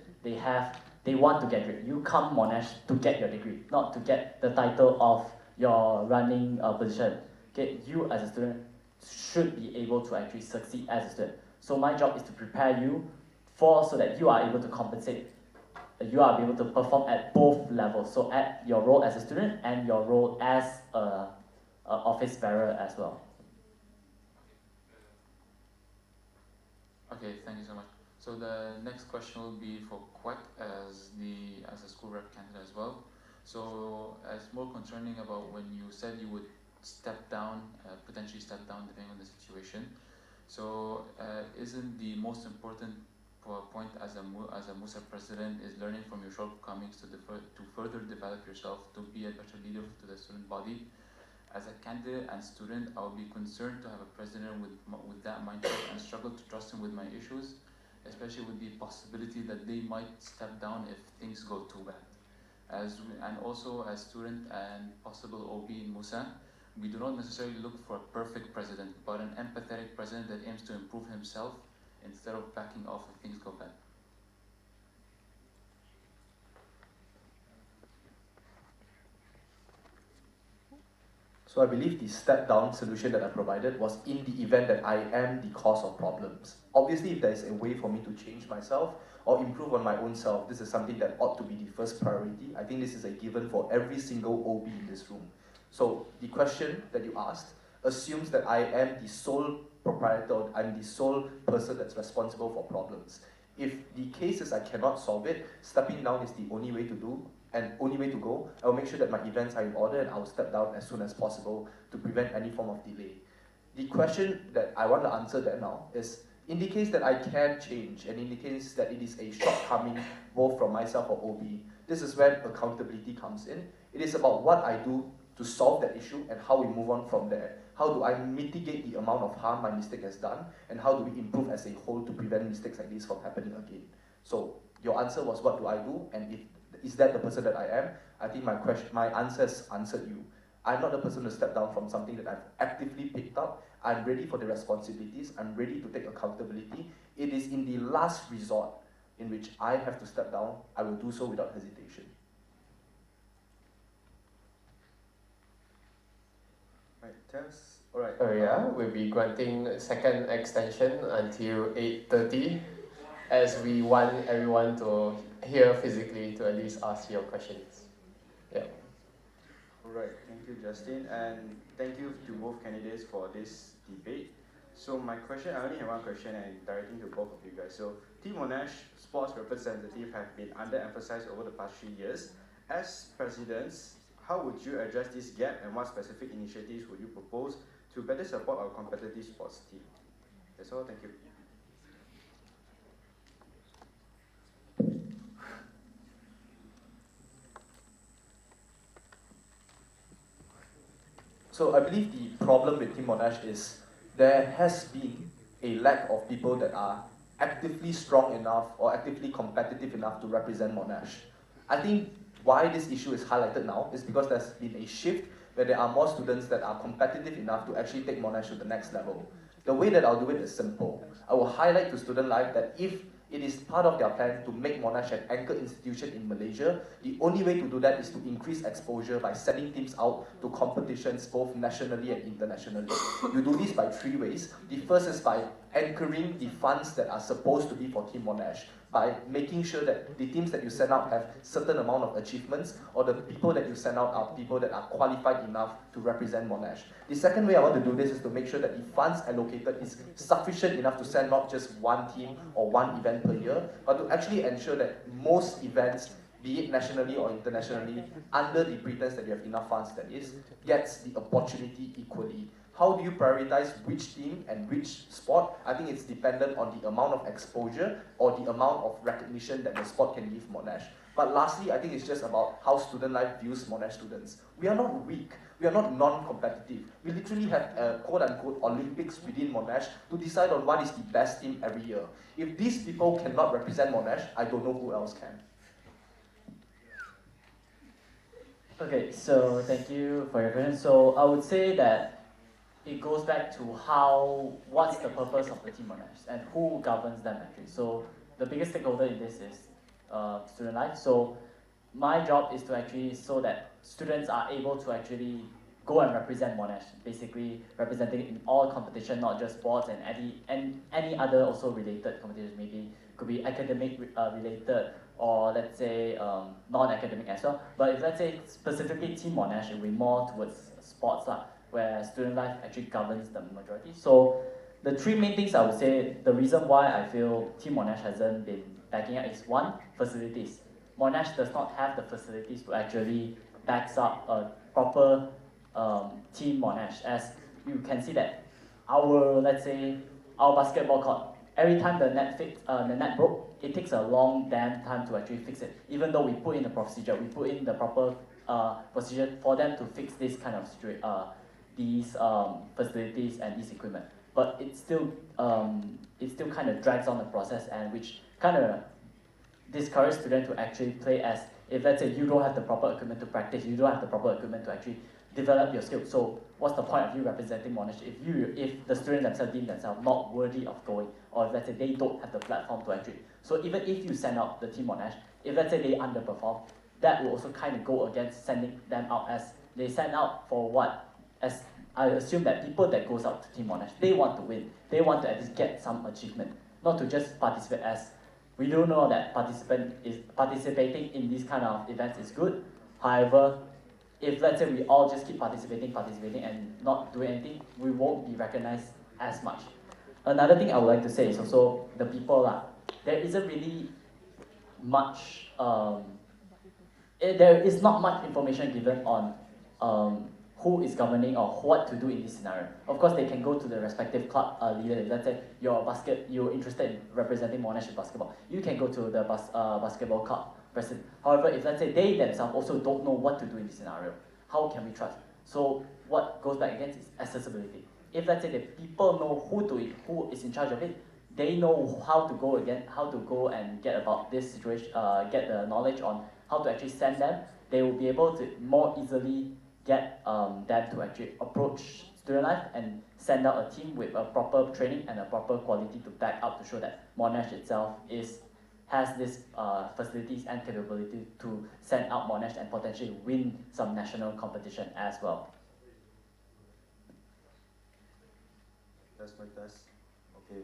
They want to graduate. You come Monash to get your degree, not to get the title of your running position. Okay, you as a student should be able to actually succeed as a student. So my job is to prepare you so that you are able to compensate. You are able to perform at both levels. So at your role as a student and your role as a office bearer as well. Okay, thank you so much. So the next question will be for Quack as a school rep candidate as well. So as more concerning about when you said you would step down, potentially step down depending on the situation. So isn't the most important point as a MUSA president is learning from your shortcomings to further develop yourself to be a better leader to the student body? As a candidate and student, I would be concerned to have a president with that mindset and struggle to trust him with my issues, especially with the possibility that they might step down if things go too bad. And also as student and possible OB in MUSA, we do not necessarily look for a perfect president, but an empathetic president that aims to improve himself instead of backing off if things go bad. So I believe the step down solution that I provided was in the event that I am the cause of problems. Obviously, if there is a way for me to change myself or improve on my own self, this is something that ought to be the first priority. I think this is a given for every single OB in this room. So the question that you asked assumes that I am the sole proprietor, or I'm the sole person that's responsible for problems. If the case is I cannot solve it, stepping down is the only way to do and only way to go. I will make sure that my events are in order and I will step down as soon as possible to prevent any form of delay. The question that I want to answer there now is, in the case that I can change and in the case that it is a shortcoming both from myself or OB, this is where accountability comes in. It is about what I do to solve that issue and how we move on from there. How do I mitigate the amount of harm my mistake has done, and how do we improve as a whole to prevent mistakes like this from happening again? So your answer was, what do I do? And is that the person that I am? I think my answers answered you. I'm not the person to step down from something that I've actively picked up. I'm ready for the responsibilities. I'm ready to take accountability. It is in the last resort in which I have to step down. I will do so without hesitation. Right, test. Alright, yeah, we'll be granting a second extension until 8:30, as we want everyone to hear physically to at least ask your questions. Yeah. Alright, thank you, Justin, and thank you to both candidates for this debate. So my question, I only have one question and directing to both of you guys. So Team Monash sports representative have been underemphasized over the past 3 years. As presidents, how would you address this gap and what specific initiatives would you propose to better support our competitive sports team? That's all, thank you. So I believe the problem with Team Monash is there has been a lack of people that are actively strong enough or actively competitive enough to represent Monash. I think why this issue is highlighted now is because there's been a shift where there are more students that are competitive enough to actually take Monash to the next level. The way that I'll do it is simple. I will highlight to student life that if it is part of their plan to make Monash an anchor institution in Malaysia, the only way to do that is to increase exposure by sending teams out to competitions both nationally and internationally. You do this by 3 ways. The first is by anchoring the funds that are supposed to be for Team Monash, by making sure that the teams that you send out have certain amount of achievements, or the people that you send out are people that are qualified enough to represent Monash. The second way I want to do this is to make sure that the funds allocated is sufficient enough to send not just one team or one event per year, but to actually ensure that most events, be it nationally or internationally, under the pretense that you have enough funds, that is, gets the opportunity equally. How do you prioritize which team and which sport? I think it's dependent on the amount of exposure or the amount of recognition that the sport can give Monash. But lastly, I think it's just about how student life views Monash students. We are not weak. We are not non-competitive. We literally have a quote-unquote Olympics within Monash to decide on what is the best team every year. If these people cannot represent Monash, I don't know who else can. Okay, so thank you for your question. So I would say that it goes back to what's the purpose of the Team Monash and who governs them actually. So the biggest stakeholder in this is student life. So my job is to actually so that students are able to actually go and represent Monash, basically representing in all competition, not just sports and any other also related competitions, maybe could be academic related or let's say non-academic as well. But if let's say specifically Team Monash, it will be more towards sports where student life actually governs the majority. So the three main things I would say, the reason why I feel Team Monash hasn't been backing up is one, facilities. Monash does not have the facilities to actually back up a proper Team Monash, as you can see that let's say, our basketball court, every time the net broke, it takes a long damn time to actually fix it. Even though we put in the procedure, we put in the proper procedure for them to fix this kind of these facilities and this equipment. But it still kind of drags on the process, and which kind of discourage students to actually play, as if let's say you don't have the proper equipment to practice, you don't have the proper equipment to actually develop your skills. So what's the point of you representing Monash if the students themselves deem themselves not worthy of going, or if let's say they don't have the platform to actually. So even if you send out the Team Monash, if let's say they underperform, that will also kind of go against sending them out, as they send out for what? As I assume that people that goes out to Team Monash, they want to win. They want to at least get some achievement, not to just participate, as we do know that participating in these kind of events is good. However, if let's say we all just keep participating and not doing anything, we won't be recognized as much. Another thing I would like to say is also the people lah. There isn't really much, there is not much information given on who is governing or what to do in this scenario. Of course, they can go to the respective club leader. Let's say you're interested in representing Monash in basketball, you can go to the basketball club president. However, if let's say they themselves also don't know what to do in this scenario, how can we trust? So what goes back against is accessibility. If let's say the people know who is in charge of it, they know how to go and get about this situation, get the knowledge on how to actually send them. They will be able to more easily get them to actually approach student life and send out a team with a proper training and a proper quality to back up to show that Monash itself has this facilities and capability to send out Monash and potentially win some national competition as well. That's my test. Okay.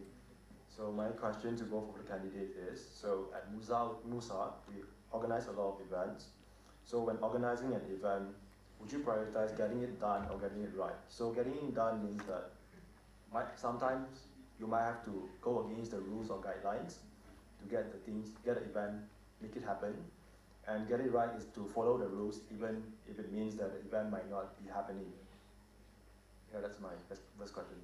So my question to both of the candidates is, so at MUSA, we organize a lot of events. So when organizing an event, would you prioritize getting it done or getting it right? So getting it done means that sometimes you might have to go against the rules or guidelines to get the event, make it happen. And get it right is to follow the rules, even if it means that the event might not be happening. Yeah, that's my first question.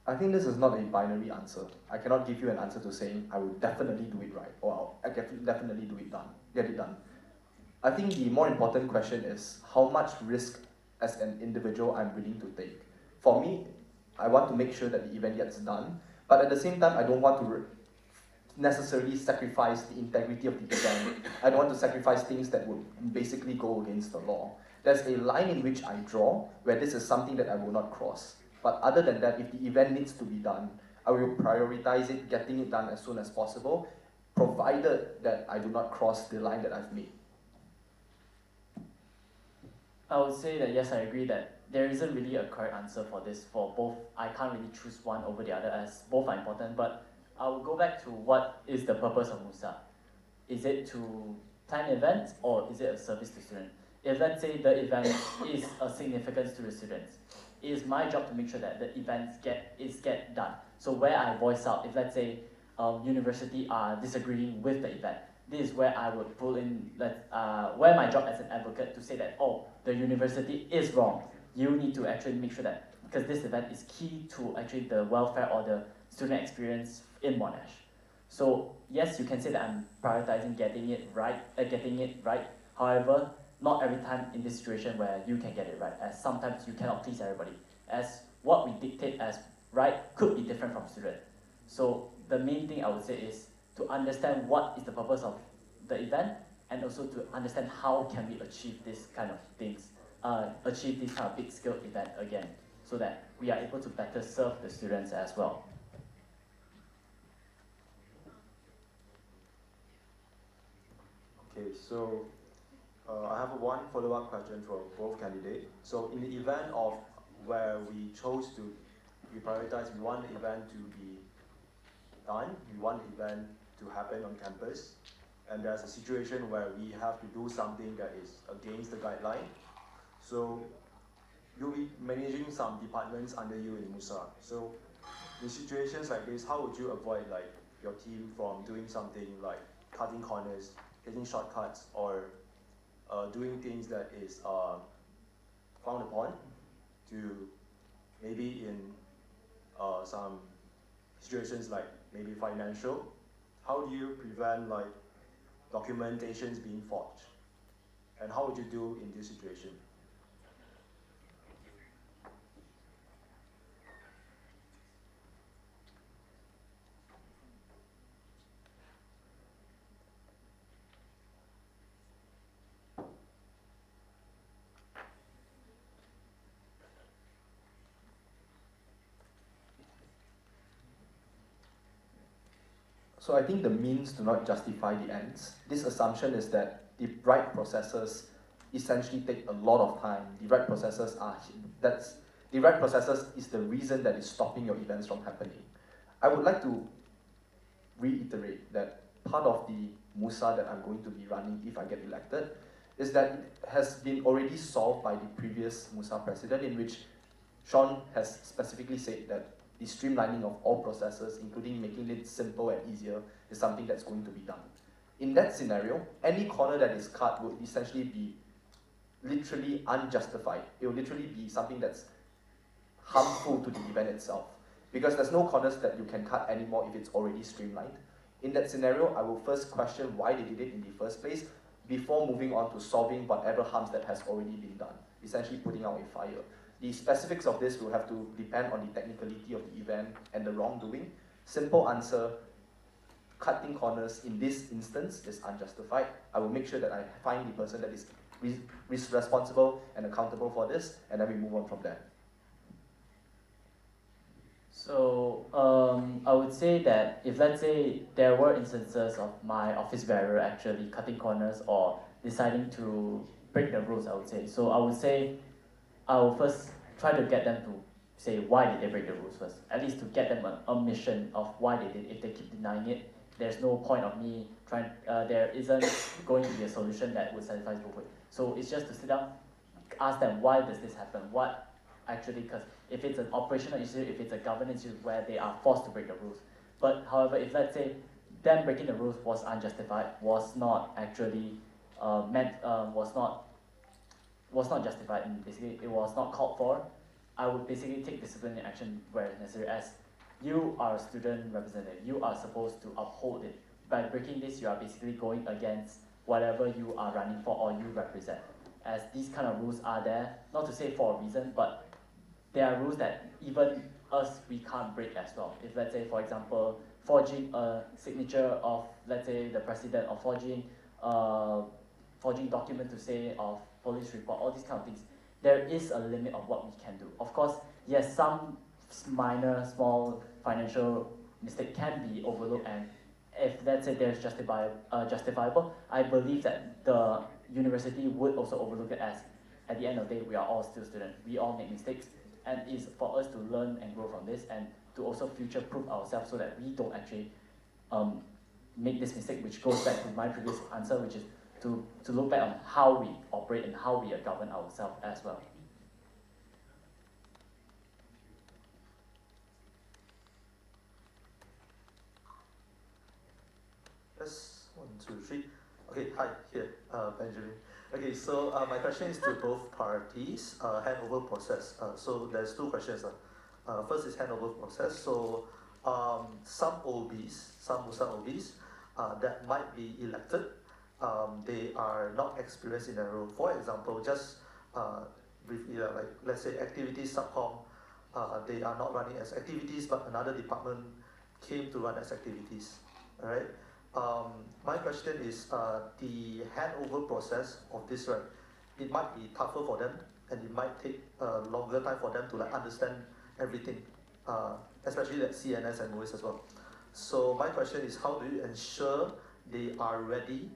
I think this is not a binary answer. I cannot give you an answer to saying I will definitely do it right, or I can definitely get it done. I think the more important question is how much risk as an individual I'm willing to take. For me, I want to make sure that the event gets done, but at the same time, I don't want to necessarily sacrifice the integrity of the event. I don't want to sacrifice things that would basically go against the law. There's a line in which I draw where this is something that I will not cross. But other than that, if the event needs to be done, I will prioritize it, getting it done as soon as possible, provided that I do not cross the line that I've made. I would say that yes, I agree that there isn't really a correct answer for this for both. I can't really choose one over the other, as both are important, but I will go back to what is the purpose of MUSA. Is it to plan events, or is it a service to students? If let's say the event is a significance to the students, it is my job to make sure that the events get done. So where I voice out, if let's say university are disagreeing with the event, this is where I would pull in, where my job as an advocate to say that, oh, the university is wrong. You need to actually make sure that, because this event is key to actually the welfare or the student experience in Monash. So yes, you can say that I'm prioritizing getting it right. However, not every time in this situation where you can get it right, as sometimes you cannot please everybody, as what we dictate as right could be different from student. So the main thing I would say is to understand what is the purpose of the event, and also to understand how can we achieve this kind of things, achieve this kind of big scale event again, so that we are able to better serve the students as well. Okay, so I have one follow-up question for both candidates. So in the event of where we prioritize, we want the event to be done, we want the event to happen on campus, and there's a situation where we have to do something that is against the guideline. So you'll be managing some departments under you in MUSA. So in situations like this, how would you avoid like your team from doing something like cutting corners, taking shortcuts, or doing things that is frowned upon to maybe in some situations like maybe financial? How do you prevent like documentations being forged? And how would you do in this situation? So I think the means do not justify the ends. This assumption is that the right processes essentially take a lot of time. The right processes is the reason that is stopping your events from happening. I would like to reiterate that part of the MUSA that I'm going to be running if I get elected is that it has been already solved by the previous MUSA president, in which Sean has specifically said that the streamlining of all processes, including making it simple and easier, is something that's going to be done. In that scenario, any corner that is cut would essentially be literally unjustified. It will literally be something that's harmful to the event itself, because there's no corners that you can cut anymore if it's already streamlined. In that scenario, I will first question why they did it in the first place before moving on to solving whatever harms that has already been done, essentially putting out a fire. The specifics of this will have to depend on the technicality of the event and the wrongdoing. Simple answer, cutting corners in this instance is unjustified. I will make sure that I find the person that is responsible and accountable for this, and then we move on from there. So I would say that if, let's say, there were instances of my office bearer actually cutting corners or deciding to break the rules, I would say. So I would say I will first try to get them to say why did they break the rules first. At least to get them a mission of why they did. If they keep denying it, there's no point of me trying. There isn't going to be a solution that would satisfy both ways. So it's just to sit down, ask them why does this happen. What actually, because if it's an operational issue, if it's a governance issue where they are forced to break the rules. But however, if let's say them breaking the rules was unjustified, was not actually was not justified, and basically it was not called for, I would basically take disciplinary action where necessary, as you are a student representative, you are supposed to uphold it. By breaking this, you are basically going against whatever you are running for or you represent. As these kind of rules are there, not to say for a reason, but there are rules that even us, we can't break as well. If let's say, for example, forging a signature of, let's say, the president, or forging document to say of police report, all these kind of things, there is a limit of what we can do. Of course, yes, some minor, small financial mistake can be overlooked, and if let's say there's justifiable, I believe that the university would also overlook it, as at the end of the day, we are all still students. We all make mistakes, and it's for us to learn and grow from this, and to also future-proof ourselves so that we don't actually make this mistake, which goes back to my previous answer, which is to look back on how we operate and how we govern ourselves as well. Yes, 1, 2, 3. Okay, hi, here, Benjamin. Okay, so my question is to both parties, handover process. So there's 2 questions. First is handover process. So some OBs, some MUSA OBs that might be elected, they are not experienced in their role. For example, just briefly, like let's say activities subcom, they are not running as activities, but another department came to run as activities. All right. My question is the handover process of this, right? It might be tougher for them, and it might take a longer time for them to like understand everything, especially like CNS and MOIS as well. So my question is, how do you ensure they are ready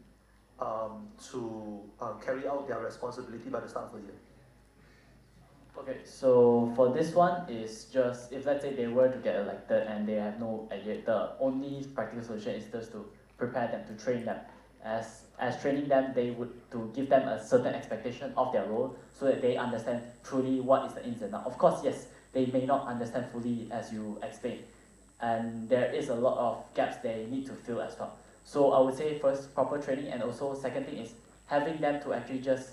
to carry out their responsibility by the start of the year? Okay, so for this one is just, if let's say they were to get elected and they have no idea, the only practical solution is just to prepare them, to train them. As training them, they would to give them a certain expectation of their role so that they understand truly what is the ins and outs. Of course, yes, they may not understand fully as you explained, and there is a lot of gaps they need to fill as well. So I would say first, proper training, and also second thing is having them to actually just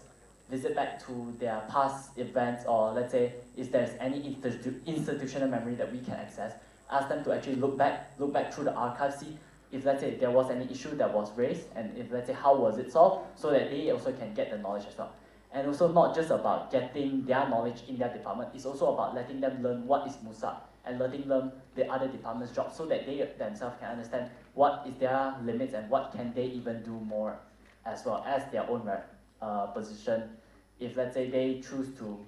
visit back to their past events, or let's say if there's any institutional memory that we can access, ask them to actually look back through the archive, see if let's say there was any issue that was raised, and if let's say how was it solved, so that they also can get the knowledge as well. And also not just about getting their knowledge in their department, it's also about letting them learn what is MUSA and letting them the other department's job, so that they themselves can understand what is their limits and what can they even do more, as well as their own position. If let's say they choose to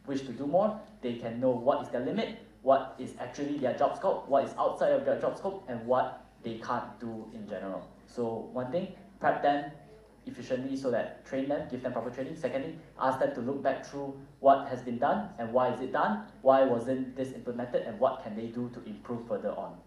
wish to do more, they can know what is their limit, what is actually their job scope, what is outside of their job scope, and what they can't do in general. So one thing, prep them efficiently, so that train them, give them proper training. Secondly, ask them to look back through what has been done and why is it done, why wasn't this implemented, and what can they do to improve further on.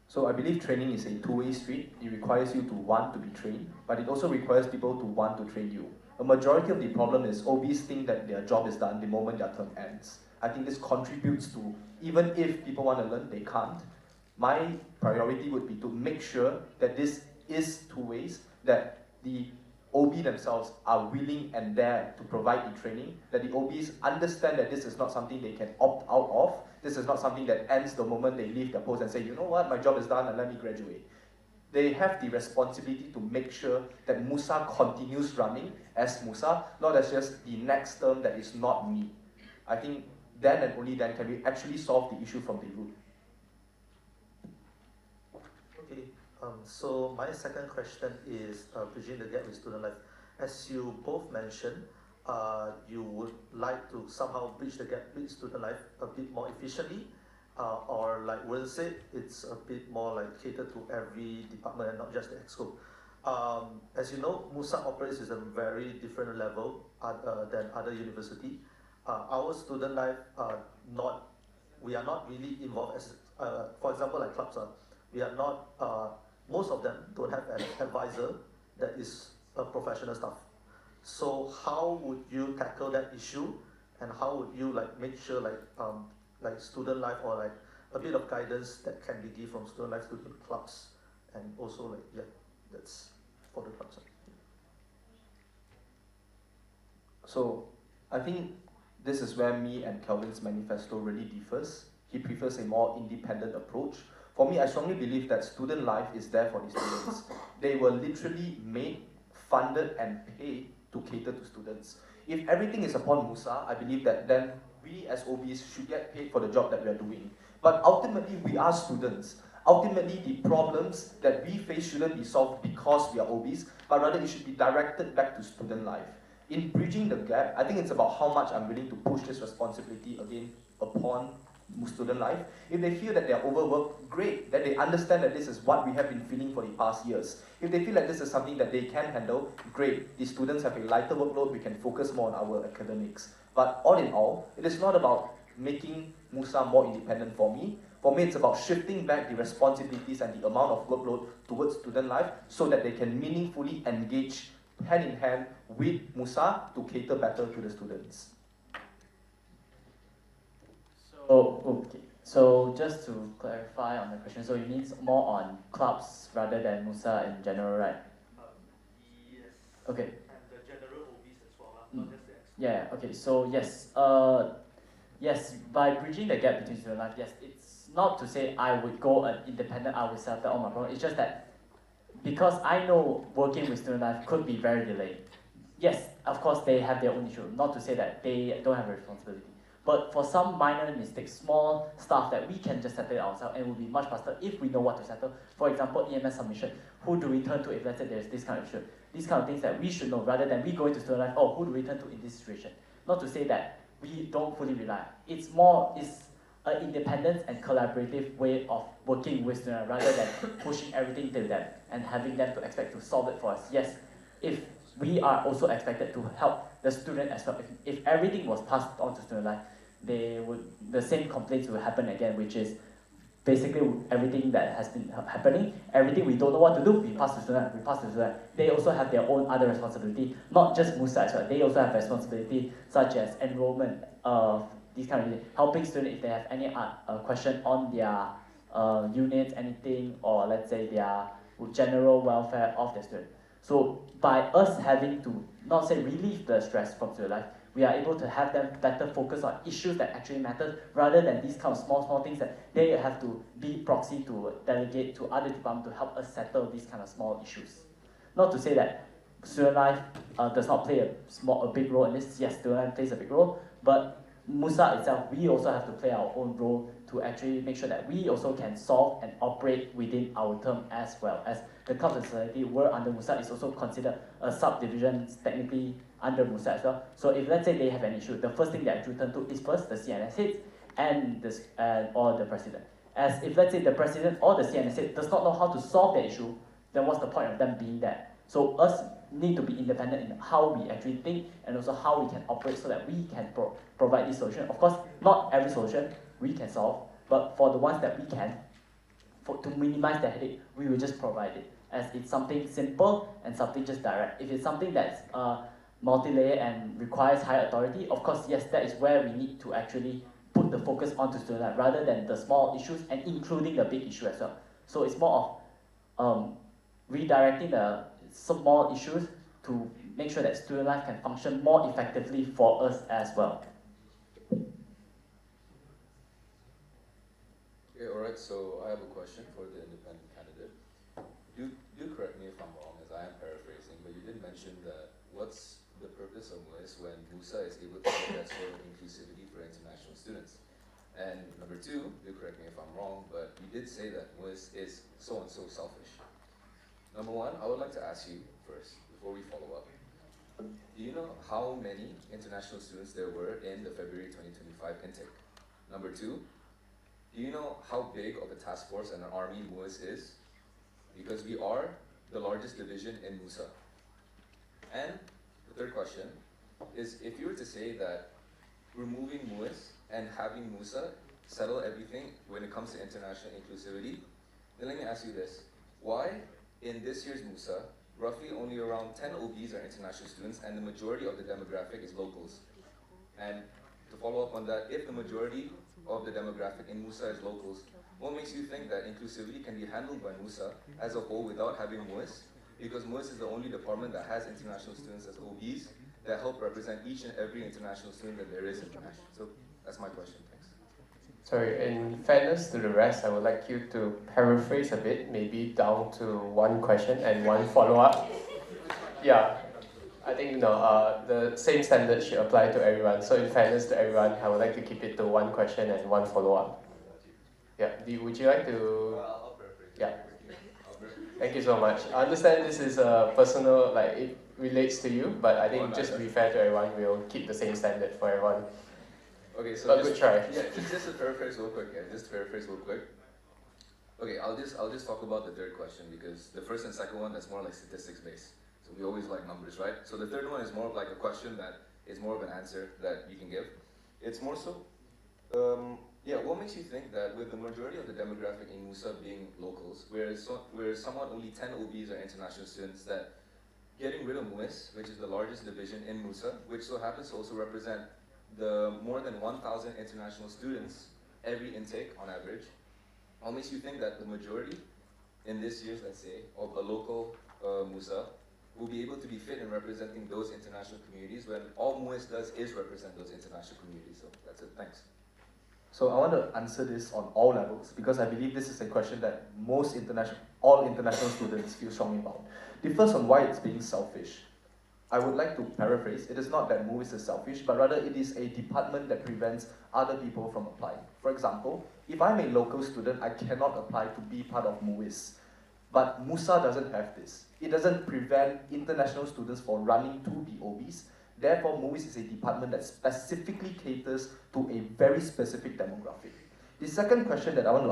So I believe training is a two-way street. It requires you to want to be trained, but it also requires people to want to train you. A majority of the problem is OBs think that their job is done the moment their term ends. I think this contributes to, even if people want to learn, they can't. My priority would be to make sure that this is two ways, that the OB themselves are willing and there to provide the training, that the OBs understand that this is not something they can opt out of, this is not something that ends the moment they leave their post and say, you know what, my job is done and let me graduate. They have the responsibility to make sure that MUSA continues running as MUSA, not as just the next term that is not me. I think then and only then can we actually solve the issue from the root. Okay, so my second question is bridging the gap with student life. As you both mentioned, you would like to somehow bridge the gap with student life a bit more efficiently, or like Will said, it's a bit more like catered to every department and not just the EXCO. As you know, MUSA operates at a very different level than other university. Our student life, we are not really involved as, for example, like clubs, we are not, most of them don't have an advisor that is a professional staff. So how would you tackle that issue, and how would you like make sure like student life, or like a bit of guidance that can be given from student life to the clubs, and also like, yeah, that's for the clubs. So I think this is where me and Kelvin's manifesto really differs. He prefers a more independent approach. For me, I strongly believe that student life is there for the students. They were literally made, funded, and paid to cater to students. If everything is upon MUSA, I believe that then we as OBs should get paid for the job that we are doing. But ultimately, we are students. Ultimately, the problems that we face shouldn't be solved because we are OBs, but rather it should be directed back to student life. In bridging the gap, I think it's about how much I'm willing to push this responsibility again upon student life. If they feel that they're overworked, great, that they understand that this is what we have been feeling for the past years. If they feel like this is something that they can handle, great, the students have a lighter workload, we can focus more on our academics. But all in all, it is not about making MUSA more independent for me. For me, it's about shifting back the responsibilities and the amount of workload towards student life so that they can meaningfully engage hand in hand with MUSA to cater better to the students. Okay. So just to clarify on the question, so it means more on clubs rather than MUSA in general, right? Yes. Okay. And the general OBs as well, not just the EXCO. Yeah. Okay. So yes. Yes. By bridging the gap between student life, yes, it's not to say I would go an independent. I would settle all my problems. It's just that because I know working with student life could be very delayed. Yes, of course they have their own issue. Not to say that they don't have a responsibility. But for some minor mistakes, small stuff that we can just settle it ourselves and will be much faster if we know what to settle. For example, EMS submission. Who do we turn to if let's say there's this kind of issue? These kind of things that we should know rather than we going to student life, oh, who do we turn to in this situation? Not to say that we don't fully rely. It's an independent and collaborative way of working with students rather than pushing everything to them and having them to expect to solve it for us. Yes, if we are also expected to help the student as well. If everything was passed on to student life, the same complaints will happen again, which is basically everything that has been happening, everything we don't know what to do, we pass to student, we pass to student. They also have their own other responsibility, not just MUSA as well. They also have responsibility such as enrollment, these kind of things, helping students if they have any question on their units, anything, or let's say their general welfare of the student. So by us having to not say relieve the stress from student life, we are able to have them better focus on issues that actually matter rather than these kind of small things that they have to be proxy to delegate to other departments to help us settle these kind of small issues. Not to say that student life does not play a big role in this. Yes, student life plays a big role, but MUSA itself, we also have to play our own role to actually make sure that we also can solve and operate within our term as well. As the Clubs and Society were under MUSA is also considered a subdivision technically under MUSA as well. So if let's say they have an issue, the first thing they actually turn to is first the CNS heads and or the president. As if let's say the president or the CNS head does not know how to solve the issue, then what's the point of them being there? So us need to be independent in how we actually think and also how we can operate so that we can provide this solution. Of course, not every solution we can solve, but for the ones that we can, to minimize the headache, we will just provide it. As it's something simple and something just direct. If it's something that's multi-layer and requires higher authority, of course, yes, that is where we need to actually put the focus onto student life rather than the small issues and including the big issue as well. So it's more of redirecting the small issues to make sure that student life can function more effectively for us as well. Okay, alright, so I have a question for the independent candidate. Do correct me if I'm wrong, as I am paraphrasing, but you did mention that what's the purpose of MUIS when MUSA is able to get that sort of inclusivity for international students? And number two, do correct me if I'm wrong, but you did say that MUIS is so and so selfish. Number one, I would like to ask you first, before we follow up. Do you know how many international students there were in the February 2025 intake? Number two, do you know how big of a task force and an army MUIS is? Because we are the largest division in MUSA. And the third question is, if you were to say that removing MUIS and having MUSA settle everything when it comes to international inclusivity, then let me ask you this. Why, in this year's MUSA, roughly only around 10 OBs are international students and the majority of the demographic is locals? And to follow up on that, if the majority of the demographic in MUSA is locals, what makes you think that inclusivity can be handled by MUSA as a whole without having MUIS? Because MUIS is the only department that has international students as OBs that help represent each and every international student that there is international. So that's my question, thanks. Sorry, in fairness to the rest, I would like you to paraphrase a bit, maybe down to one question and one follow-up. Yeah, I think the same standard should apply to everyone. So in fairness to everyone, I would like to keep it to one question and one follow-up. Yeah, would you like to? Yeah. Thank you so much. I understand this is a personal, like it relates to you, but I think just to be fair to everyone, we'll keep the same standard for everyone. Okay, so but good try. Yeah, just to paraphrase real quick. Okay, I'll just talk about the third question because the first and second one, that's more like statistics based. So we always like numbers, right? So the third one is more of like a question that is more of an answer that you can give. It's more so, what makes you think that with the majority of the demographic in MUSA being locals, whereas somewhat only 10 OBs are international students, that getting rid of MUIS, which is the largest division in MUSA, which so happens to also represent the more than 1,000 international students every intake on average, what makes you think that the majority in this year's, let's say, of a local MUSA will be able to be fit in representing those international communities when all MUIS does is represent those international communities? So that's it, thanks. So I want to answer this on all levels because I believe this is a question that all international students feel strongly about. The first on why it's being selfish. I would like to paraphrase, it is not that MUIS is selfish, but rather it is a department that prevents other people from applying. For example, if I'm a local student, I cannot apply to be part of MUIS. But MUSA doesn't have this. It doesn't prevent international students from running to be OBs. Therefore, MUIS is a department that specifically caters to a very specific demographic. The second question that I want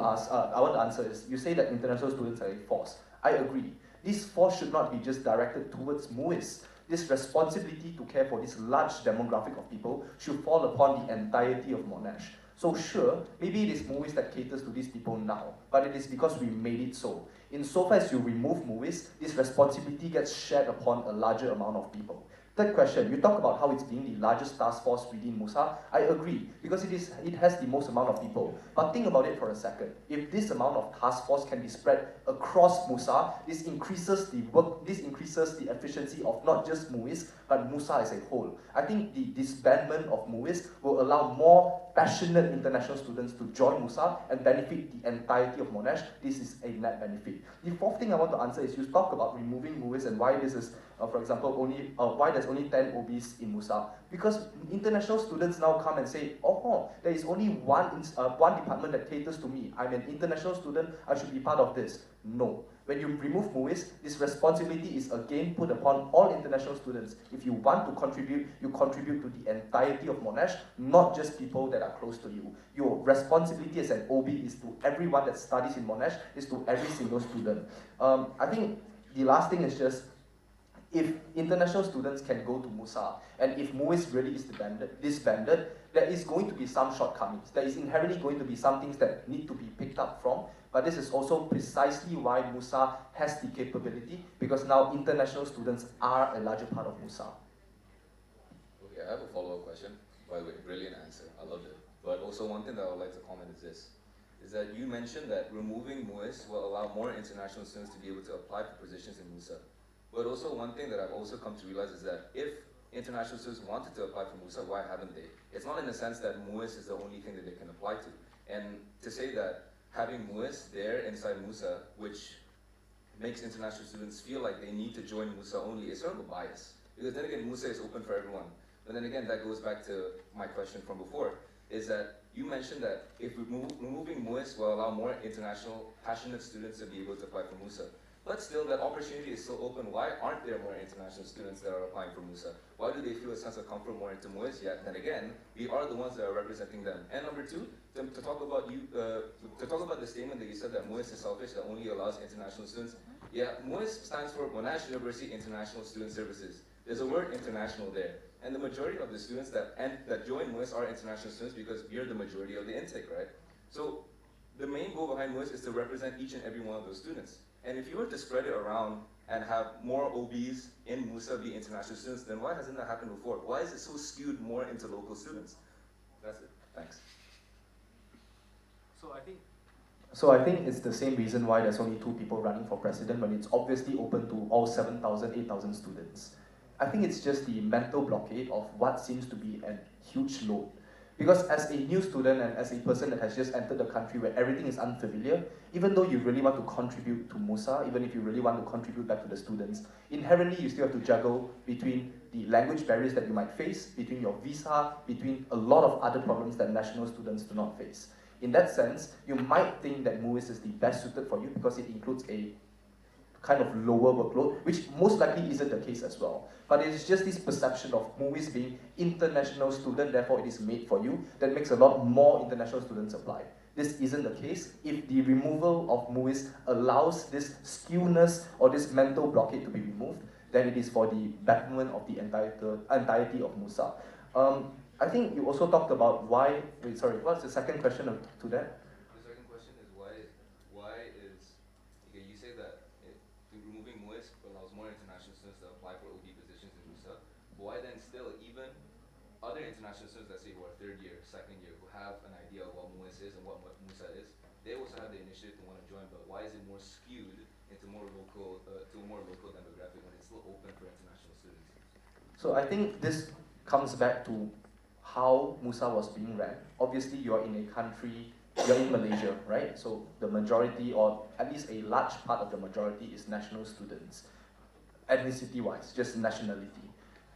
to answer is, you say that international students are a force. I agree. This force should not be just directed towards MUIS. This responsibility to care for this large demographic of people should fall upon the entirety of Monash. So sure, maybe it is MUIS that caters to these people now, but it is because we made it so. In so far as you remove MUIS, this responsibility gets shared upon a larger amount of people. Third question, you talk about how it's being the largest task force within MUSA. I agree, because it has the most amount of people. But think about it for a second. If this amount of task force can be spread across MUSA, this increases the efficiency of not just MUIS, but MUSA as a whole. I think the disbandment of MUIS will allow more passionate international students to join MUSA and benefit the entirety of Monash. This is a net benefit. The fourth thing I want to answer is you talk about removing MUIS and why this is, for example, why there's only 10 OBs in MUSA. Because international students now come and say, oh, there is only one department that caters to me. I'm an international student, I should be part of this. No. When you remove MUIS, this responsibility is again put upon all international students. If you want to contribute, you contribute to the entirety of Monash, not just people that are close to you. Your responsibility as an OB is to everyone that studies in Monash, is to every single student. I think the last thing is just, if international students can go to MUSA, and if MUIS really is disbanded, there is going to be some shortcomings. There is inherently going to be some things that need to be picked up from, but this is also precisely why MUSA has the capability, because now international students are a larger part of MUSA. Okay, I have a follow-up question. By the way, brilliant answer. I loved it. But also one thing that I would like to comment is this, is that you mentioned that removing MUIS will allow more international students to be able to apply for positions in MUSA. But also one thing that I've also come to realize is that if international students wanted to apply for MUSA, why haven't they? It's not in the sense that MUIS is the only thing that they can apply to. And to say that having MUIS there inside MUSA, which makes international students feel like they need to join MUSA only, is sort of a bias. Because then again, MUSA is open for everyone. But then again, that goes back to my question from before, is that you mentioned that if removing MUIS will allow more international passionate students to be able to apply for MUSA. But still, that opportunity is still open. Why aren't there more international students that are applying for MUSA? Why do they feel a sense of comfort more into MUIS? Yet then again, we are the ones that are representing them. And number two, to talk about the statement that you said that MUIS is selfish, that only allows international students. Yeah, MUIS stands for Monash University International Student Services. There's a word international there. And the majority of the students that join MUIS are international students because we are the majority of the intake, right? So the main goal behind MUIS is to represent each and every one of those students. And if you were to spread it around and have more OBs in MUSA be international students, then why hasn't that happened before? Why is it so skewed more into local students? That's it. Thanks. So I think it's the same reason why there's only 2 people running for president when it's obviously open to all 7,000, 8,000 students. I think it's just the mental blockade of what seems to be a huge load. Because as a new student and as a person that has just entered the country where everything is unfamiliar, even though you really want to contribute to MUSA, even if you really want to contribute back to the students, inherently you still have to juggle between the language barriers that you might face, between your visa, between a lot of other problems that national students do not face. In that sense, you might think that MUIS is the best suited for you because it includes a kind of lower workload, which most likely isn't the case as well. But it is just this perception of MUIS being international student, therefore it is made for you, that makes a lot more international students apply. This isn't the case. If the removal of MUIS allows this skewness or this mental blockade to be removed, then it is for the betterment of the entirety of MUSA. I think you also talked about why, what's the second question to that? The second question is okay, you say that removing MUIS allows more international students to apply for OB positions in MUSA, but why then still even other international students, let's say who are third year, second year, who have an idea of what MUIS is and what MUSA is, they also have the initiative to want to join, but why is it more skewed into more local, to a more local demographic when it's still open for international students? So I think this comes back to how MUSA was being ran. Obviously, you're in a country, you're in Malaysia, right? So the majority, or at least a large part of the majority, is national students, ethnicity-wise, just nationality.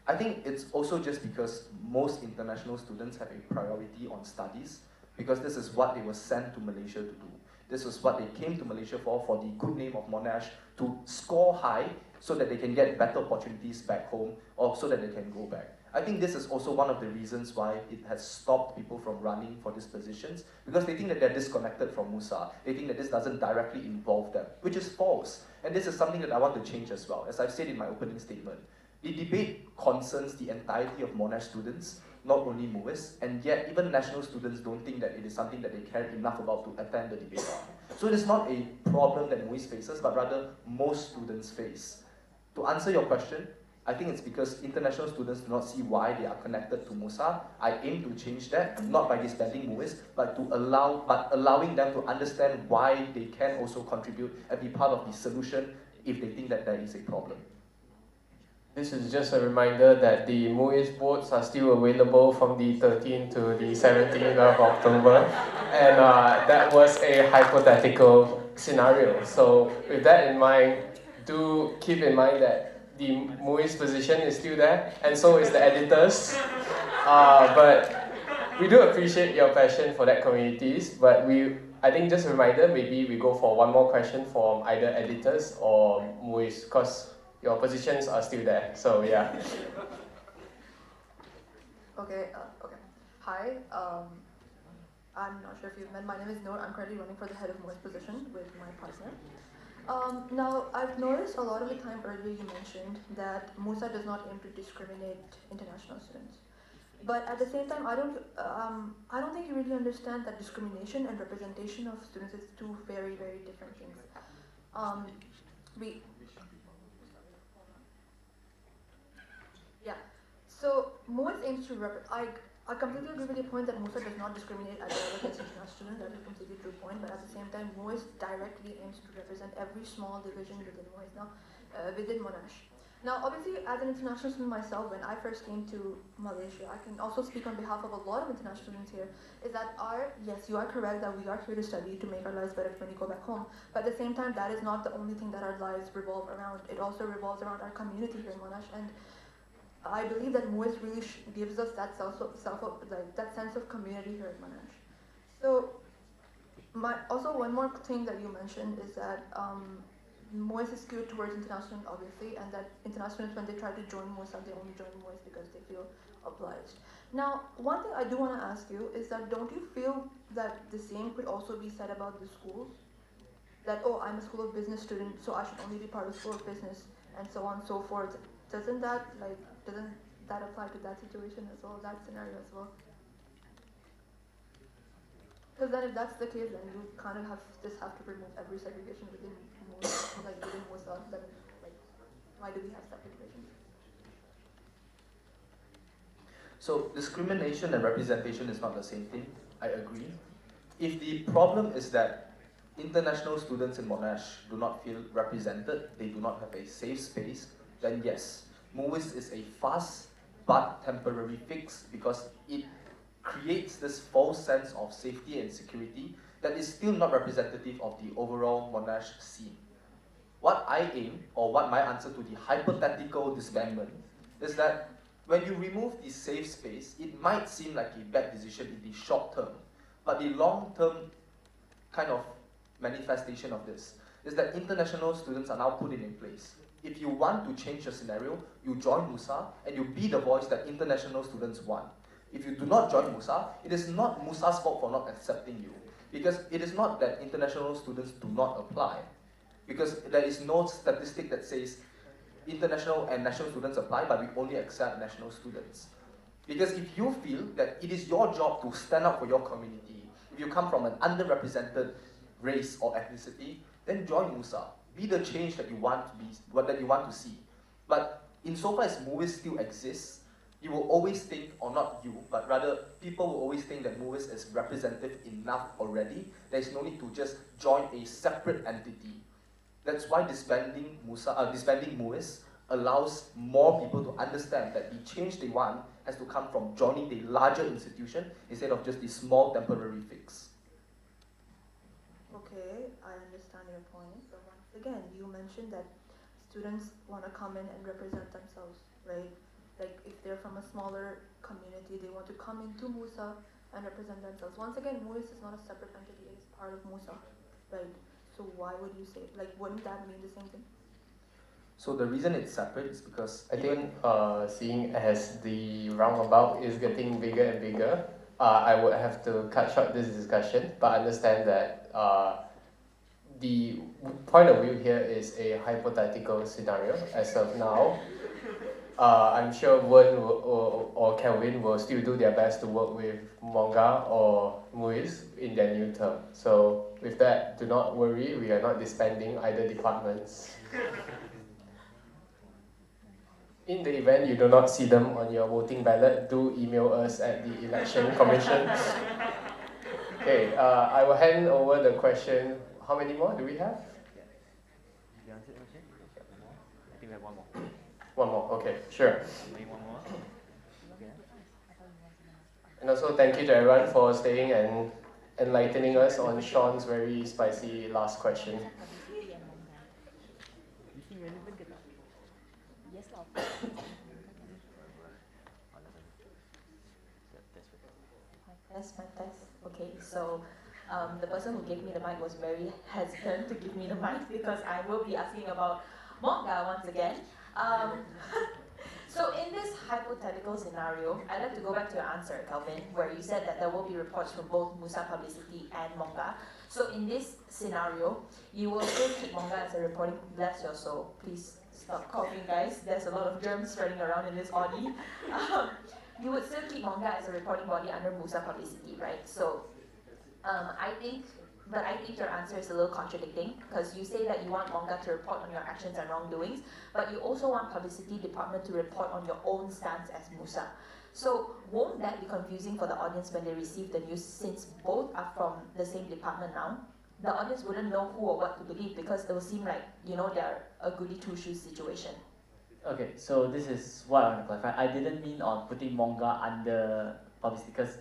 I think it's also just because most international students have a priority on studies, because this is what they were sent to Malaysia to do. This is what they came to Malaysia for the good name of Monash, to score high so that they can get better opportunities back home, or so that they can go back. I think this is also one of the reasons why it has stopped people from running for these positions, because they think that they're disconnected from MUSA. They think that this doesn't directly involve them, which is false. And this is something that I want to change as well. As I've said in my opening statement, The debate concerns the entirety of Monash students, not only MUIS, and yet even national students don't think that it is something that they care enough about to attend the debate on. So it is not a problem that MUIS faces, but rather most students face. To answer your question, I think it's because international students do not see why they are connected to MUSA. I aim to change that, not by disbanding MUIS, but allowing them to understand why they can also contribute and be part of the solution if they think that there is a problem. This is just a reminder that the MUIS votes are still available from the 13th to the 17th of October, and that was a hypothetical scenario. So with that in mind, do keep in mind that the MUIS position is still there, and so is the editors. But we do appreciate your passion for that communities, but I think just a reminder, maybe we go for one more question from either editors or MUIS, because your positions are still there, so yeah. Okay. Hi. I'm not sure if you've met. My name is Noor. I'm currently running for the head of MUIS position with my partner. Now, I've noticed a lot of the time earlier you mentioned that MUSA does not aim to discriminate international students. But at the same time, I don't think you really understand that discrimination and representation of students is two very, very different things. So MUIS aims to I completely agree with your point that MUSA does not discriminate at all against international students. That is a completely true point. But at the same time, MUIS directly aims to represent every small division within MUIS within Monash. Now, obviously, as an international student myself, when I first came to Malaysia, I can also speak on behalf of a lot of international students here, is that yes, you are correct that we are here to study to make our lives better when we go back home. But at the same time, that is not the only thing that our lives revolve around. It also revolves around our community here in Monash. And I believe that MUIS really gives us that that sense of community here at Monash. So, also one more thing that you mentioned is that MUIS is skewed towards international, obviously, and that international students, when they try to join MUSA, they only join MUIS because they feel obliged. Now, one thing I do want to ask you is that don't you feel that the same could also be said about the schools? That, oh, I'm a School of Business student, so I should only be part of School of Business, and so on and so forth. Doesn't that apply to that situation as well, that scenario as well? Because then if that's the case, then you kind of have to remove every segregation within MUSA, then why do we have separate divisions? So discrimination and representation is not the same thing, I agree. If the problem is that international students in Monash do not feel represented, they do not have a safe space, then yes, MUIS is a fast but temporary fix because it creates this false sense of safety and security that is still not representative of the overall Monash scene. What I aim, or what my answer to the hypothetical disbandment, is that when you remove the safe space, it might seem like a bad decision in the short term, but the long-term kind of manifestation of this is that international students are now put in place. If you want to change the scenario, you join MUSA and you be the voice that international students want. If you do not join MUSA, it is not MUSA's fault for not accepting you. Because it is not that international students do not apply. Because there is no statistic that says international and national students apply, but we only accept national students. Because if you feel that it is your job to stand up for your community, if you come from an underrepresented race or ethnicity, then join MUSA. Be the change that you want to see. But insofar as MUIS still exists, you will always think, or not you, but rather people will always think that MUIS is representative enough already. There is no need to just join a separate entity. That's why disbanding MUIS allows more people to understand that the change they want has to come from joining the larger institution instead of just the small temporary fix. Okay, I understand your point. So once again, you mentioned that students want to come in and represent themselves, right? Like if they're from a smaller community, they want to come into MUSA and represent themselves. Once again, MUIS is not a separate entity, it is part of MUSA, right? So why would you say, wouldn't that mean the same thing? So the reason it's separate is because I think seeing as the roundabout is getting bigger and bigger, I would have to cut short this discussion, but understand that the point of view here is a hypothetical scenario as of now. I'm sure Wen or Kelvin will still do their best to work with Monga or Muis in their new term. So with that, do not worry, we are not disbanding either departments. In the event you do not see them on your voting ballot, do email us at the Election Commission. Okay, I will hand over the question. How many more do we have? You answered the question? I think we have one more. One more, okay, sure. Maybe one more. Okay. And also thank you to everyone for staying and enlightening us on Sean's very spicy last question. Test, my test. Okay, so the person who gave me the mic was very hesitant to give me the mic because I will be asking about manga once again. So in this hypothetical scenario, I'd like to go back to your answer, Calvin, where you said that there will be reports from both MUSA Publicity and manga. So in this scenario, you will still keep manga as a reporting, bless your soul, please stop coughing guys, there's a lot of germs spreading around in this body. You would still keep manga as a reporting body under MUSA Publicity, right? So I think your answer is a little contradicting because you say that you want manga to report on your actions and wrongdoings, but you also want publicity department to report on your own stance as MUSA. So won't that be confusing for the audience when they receive the news, since both are from the same department now? The audience wouldn't know who or what to believe because it will seem like, they're a goody two-shoes situation. Okay, so this is what I want to clarify. I didn't mean on putting manga under publicity because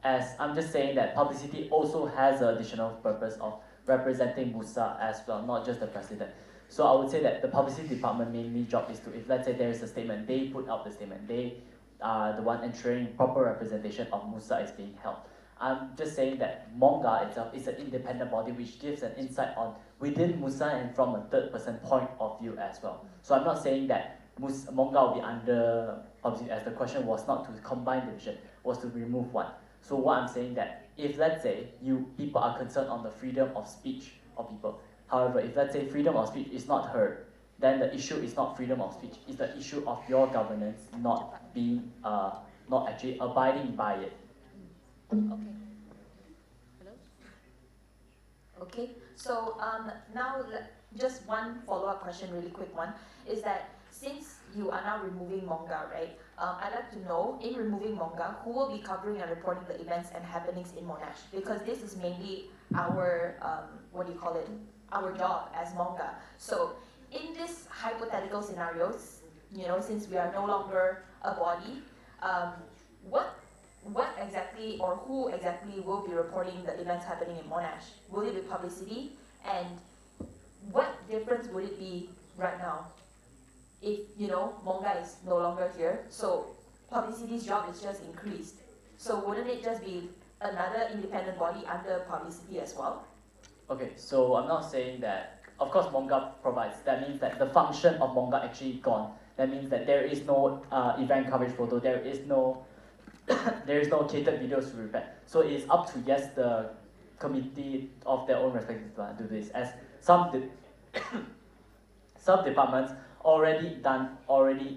as I'm just saying that publicity also has an additional purpose of representing MUSA as well, not just the president. So I would say that the publicity department mainly job is to, if let's say there is a statement, they put out the statement. They are the one ensuring proper representation of MUSA is being held. I'm just saying that manga itself is an independent body which gives an insight on within MUSA and from a third person point of view as well. So I'm not saying that manga will be under publicity, as the question was not to combine the vision, was to remove one. So what I'm saying that if let's say people are concerned on the freedom of speech of people, however, if let's say freedom of speech is not heard, then the issue is not freedom of speech, it's the issue of your governance not being not actually abiding by it. Okay. Hello? Okay, so now just one follow-up question, really quick one, is that since you are now removing manga, right? I'd like to know, in removing manga, who will be covering and reporting the events and happenings in Monash? Because this is mainly our, our job as manga. So in this hypothetical scenarios, since we are no longer a body, what exactly or who exactly will be reporting the events happening in Monash? Will it be publicity? And what difference would it be right now if, manga is no longer here? So publicity's job is just increased. So wouldn't it just be another independent body under publicity as well? Okay, so I'm not saying that, of course manga provides, that means that the function of manga actually gone. That means that there is no event coverage photo, there is no catered videos to prepare. So it is up to, yes, the committee of their own respective to do this, as some departments already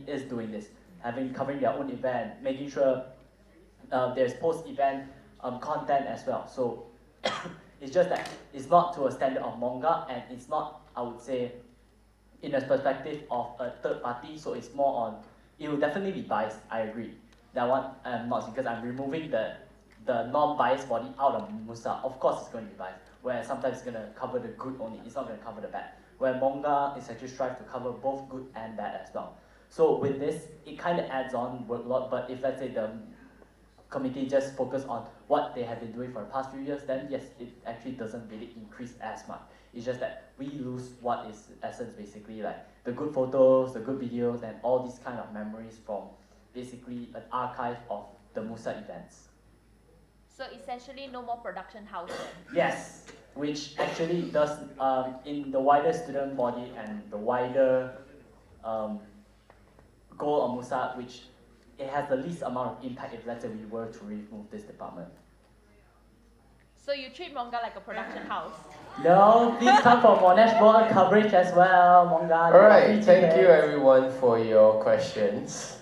is doing this, covering their own event, making sure there's post-event content as well. So it's just that it's not to a standard of manga, and it's not, I would say, in a perspective of a third party, so it's more on, it will definitely be biased, I agree. That one I'm not, because I'm removing the non-biased body out of MUSA. Of course it's going to be biased, where sometimes it's going to cover the good only, it's not going to cover the bad. Where manga is actually strive to cover both good and bad as well. So with this, it kind of adds on workload, but if let's say the committee just focus on what they have been doing for the past few years, then yes, it actually doesn't really increase as much. It's just that we lose what is essence, basically, like the good photos, the good videos, and all these kind of memories from basically an archive of the MUSA events. So essentially no more production house then? Yes, which actually does, in the wider student body and the wider goal of MUSA, which it has the least amount of impact if let's say we were to remove this department. So you treat Monga like a production house. No, please come for Monash Board coverage as well, Monga. Alright, thank you everyone for your questions.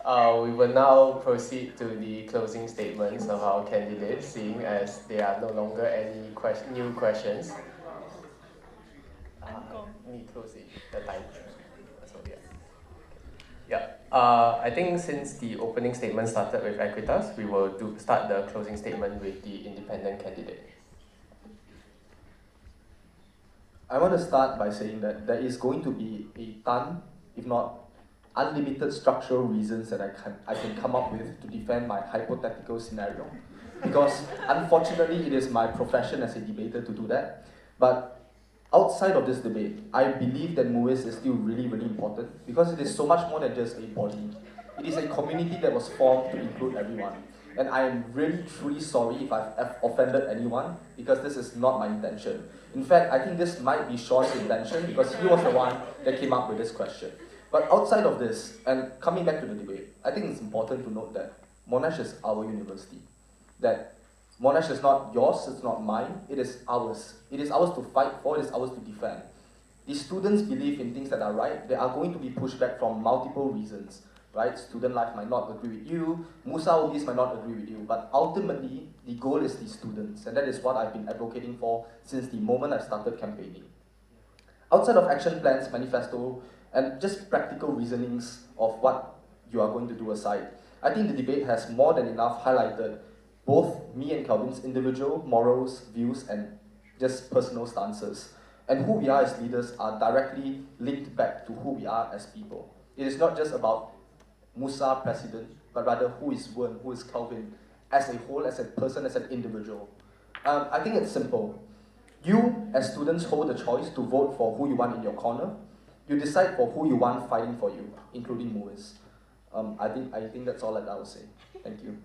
We will now proceed to the closing statements of our candidates, seeing as there are no longer any new questions. Let me close the time. So, I think since the opening statement started with Equitas, we will start the closing statement with the independent candidate. I want to start by saying that there is going to be a ton, if not unlimited structural reasons that I can come up with to defend my hypothetical scenario. Because unfortunately, it is my profession as a debater to do that. But outside of this debate, I believe that MUIS is still really, really important because it is so much more than just a body. It is a community that was formed to include everyone. And I am really, truly sorry if I've offended anyone because this is not my intention. In fact, I think this might be Sean's intention because he was the one that came up with this question. But outside of this, and coming back to the debate, I think it's important to note that Monash is our university. That Monash is not yours, it's not mine, it is ours. It is ours to fight for, it is ours to defend. The students believe in things that are right, they are going to be pushed back from multiple reasons. Right? Student life might not agree with you, MUSA OBs might not agree with you, but ultimately, the goal is the students, and that is what I've been advocating for since the moment I started campaigning. Outside of action plans, manifesto, and just practical reasonings of what you are going to do aside, I think the debate has more than enough highlighted both me and Calvin's individual morals, views, and just personal stances. And who we are as leaders are directly linked back to who we are as people. It is not just about MUSA president, but rather who is Wen, who is Calvin, as a whole, as a person, as an individual. I think it's simple. You, as students, hold the choice to vote for who you want in your corner. You decide for who you want fighting for you, including MUIS. I think that's all that I will say. Thank you.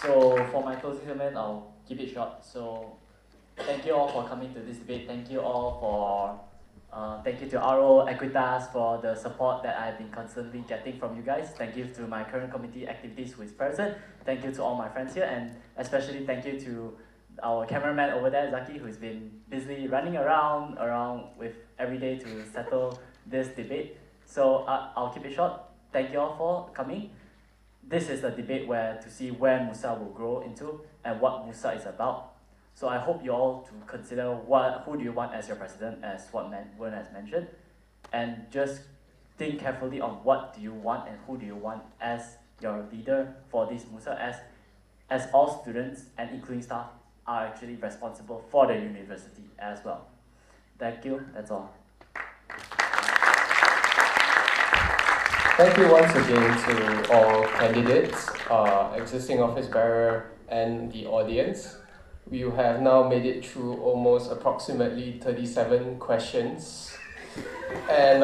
So for my closing statement, I'll keep it short. So thank you all for coming to this debate. Thank you all for thank you to RO Equitas for the support that I've been constantly getting from you guys. Thank you to my current committee activities who is present. Thank you to all my friends here, and especially thank you to our cameraman over there, Zaki, who's been busily running around with every day to settle this debate. So I'll keep it short. Thank you all for coming. This is a debate where to see where MUSA will grow into and what MUSA is about. So I hope you all to consider who do you want as your president, as what Wen has mentioned, and just think carefully on what do you want and who do you want as your leader for this MUSA, as all students and including staff are actually responsible for the university as well. Thank you, that's all. Thank you once again to all candidates, existing office bearer, and the audience. We have now made it through almost approximately 37 questions. And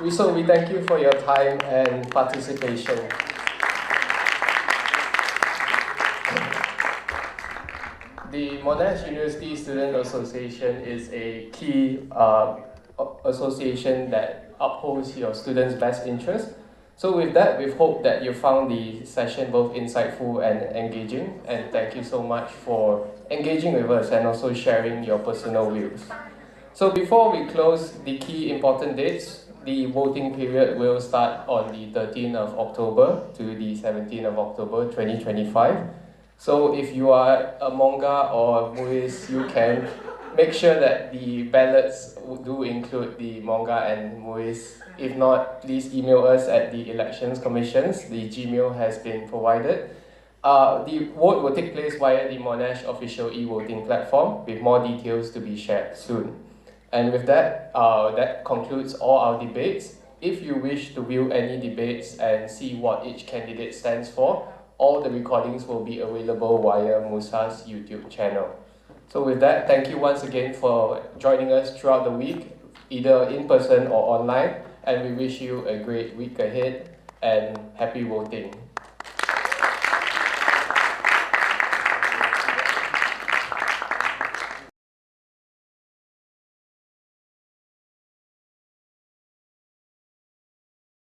we thank you for your time and participation. The Monash University Student Association is a key association that upholds your students' best interest. So with that, we hope that you found the session both insightful and engaging, and thank you so much for engaging with us and also sharing your personal views. So before we close the key important dates, the voting period will start on the 13th of October to the 17th of October 2025. So if you are a Monga or MUIS, you can make sure that the ballots do include the Monga and MUIS. If not, please email us at the Elections Commissions. The Gmail has been provided. The vote will take place via the Monash official e-voting platform, with more details to be shared soon. And with that, that concludes all our debates. If you wish to view any debates and see what each candidate stands for, all the recordings will be available via MUSA's YouTube channel. So with that, thank you once again for joining us throughout the week, either in person or online, and we wish you a great week ahead and happy voting.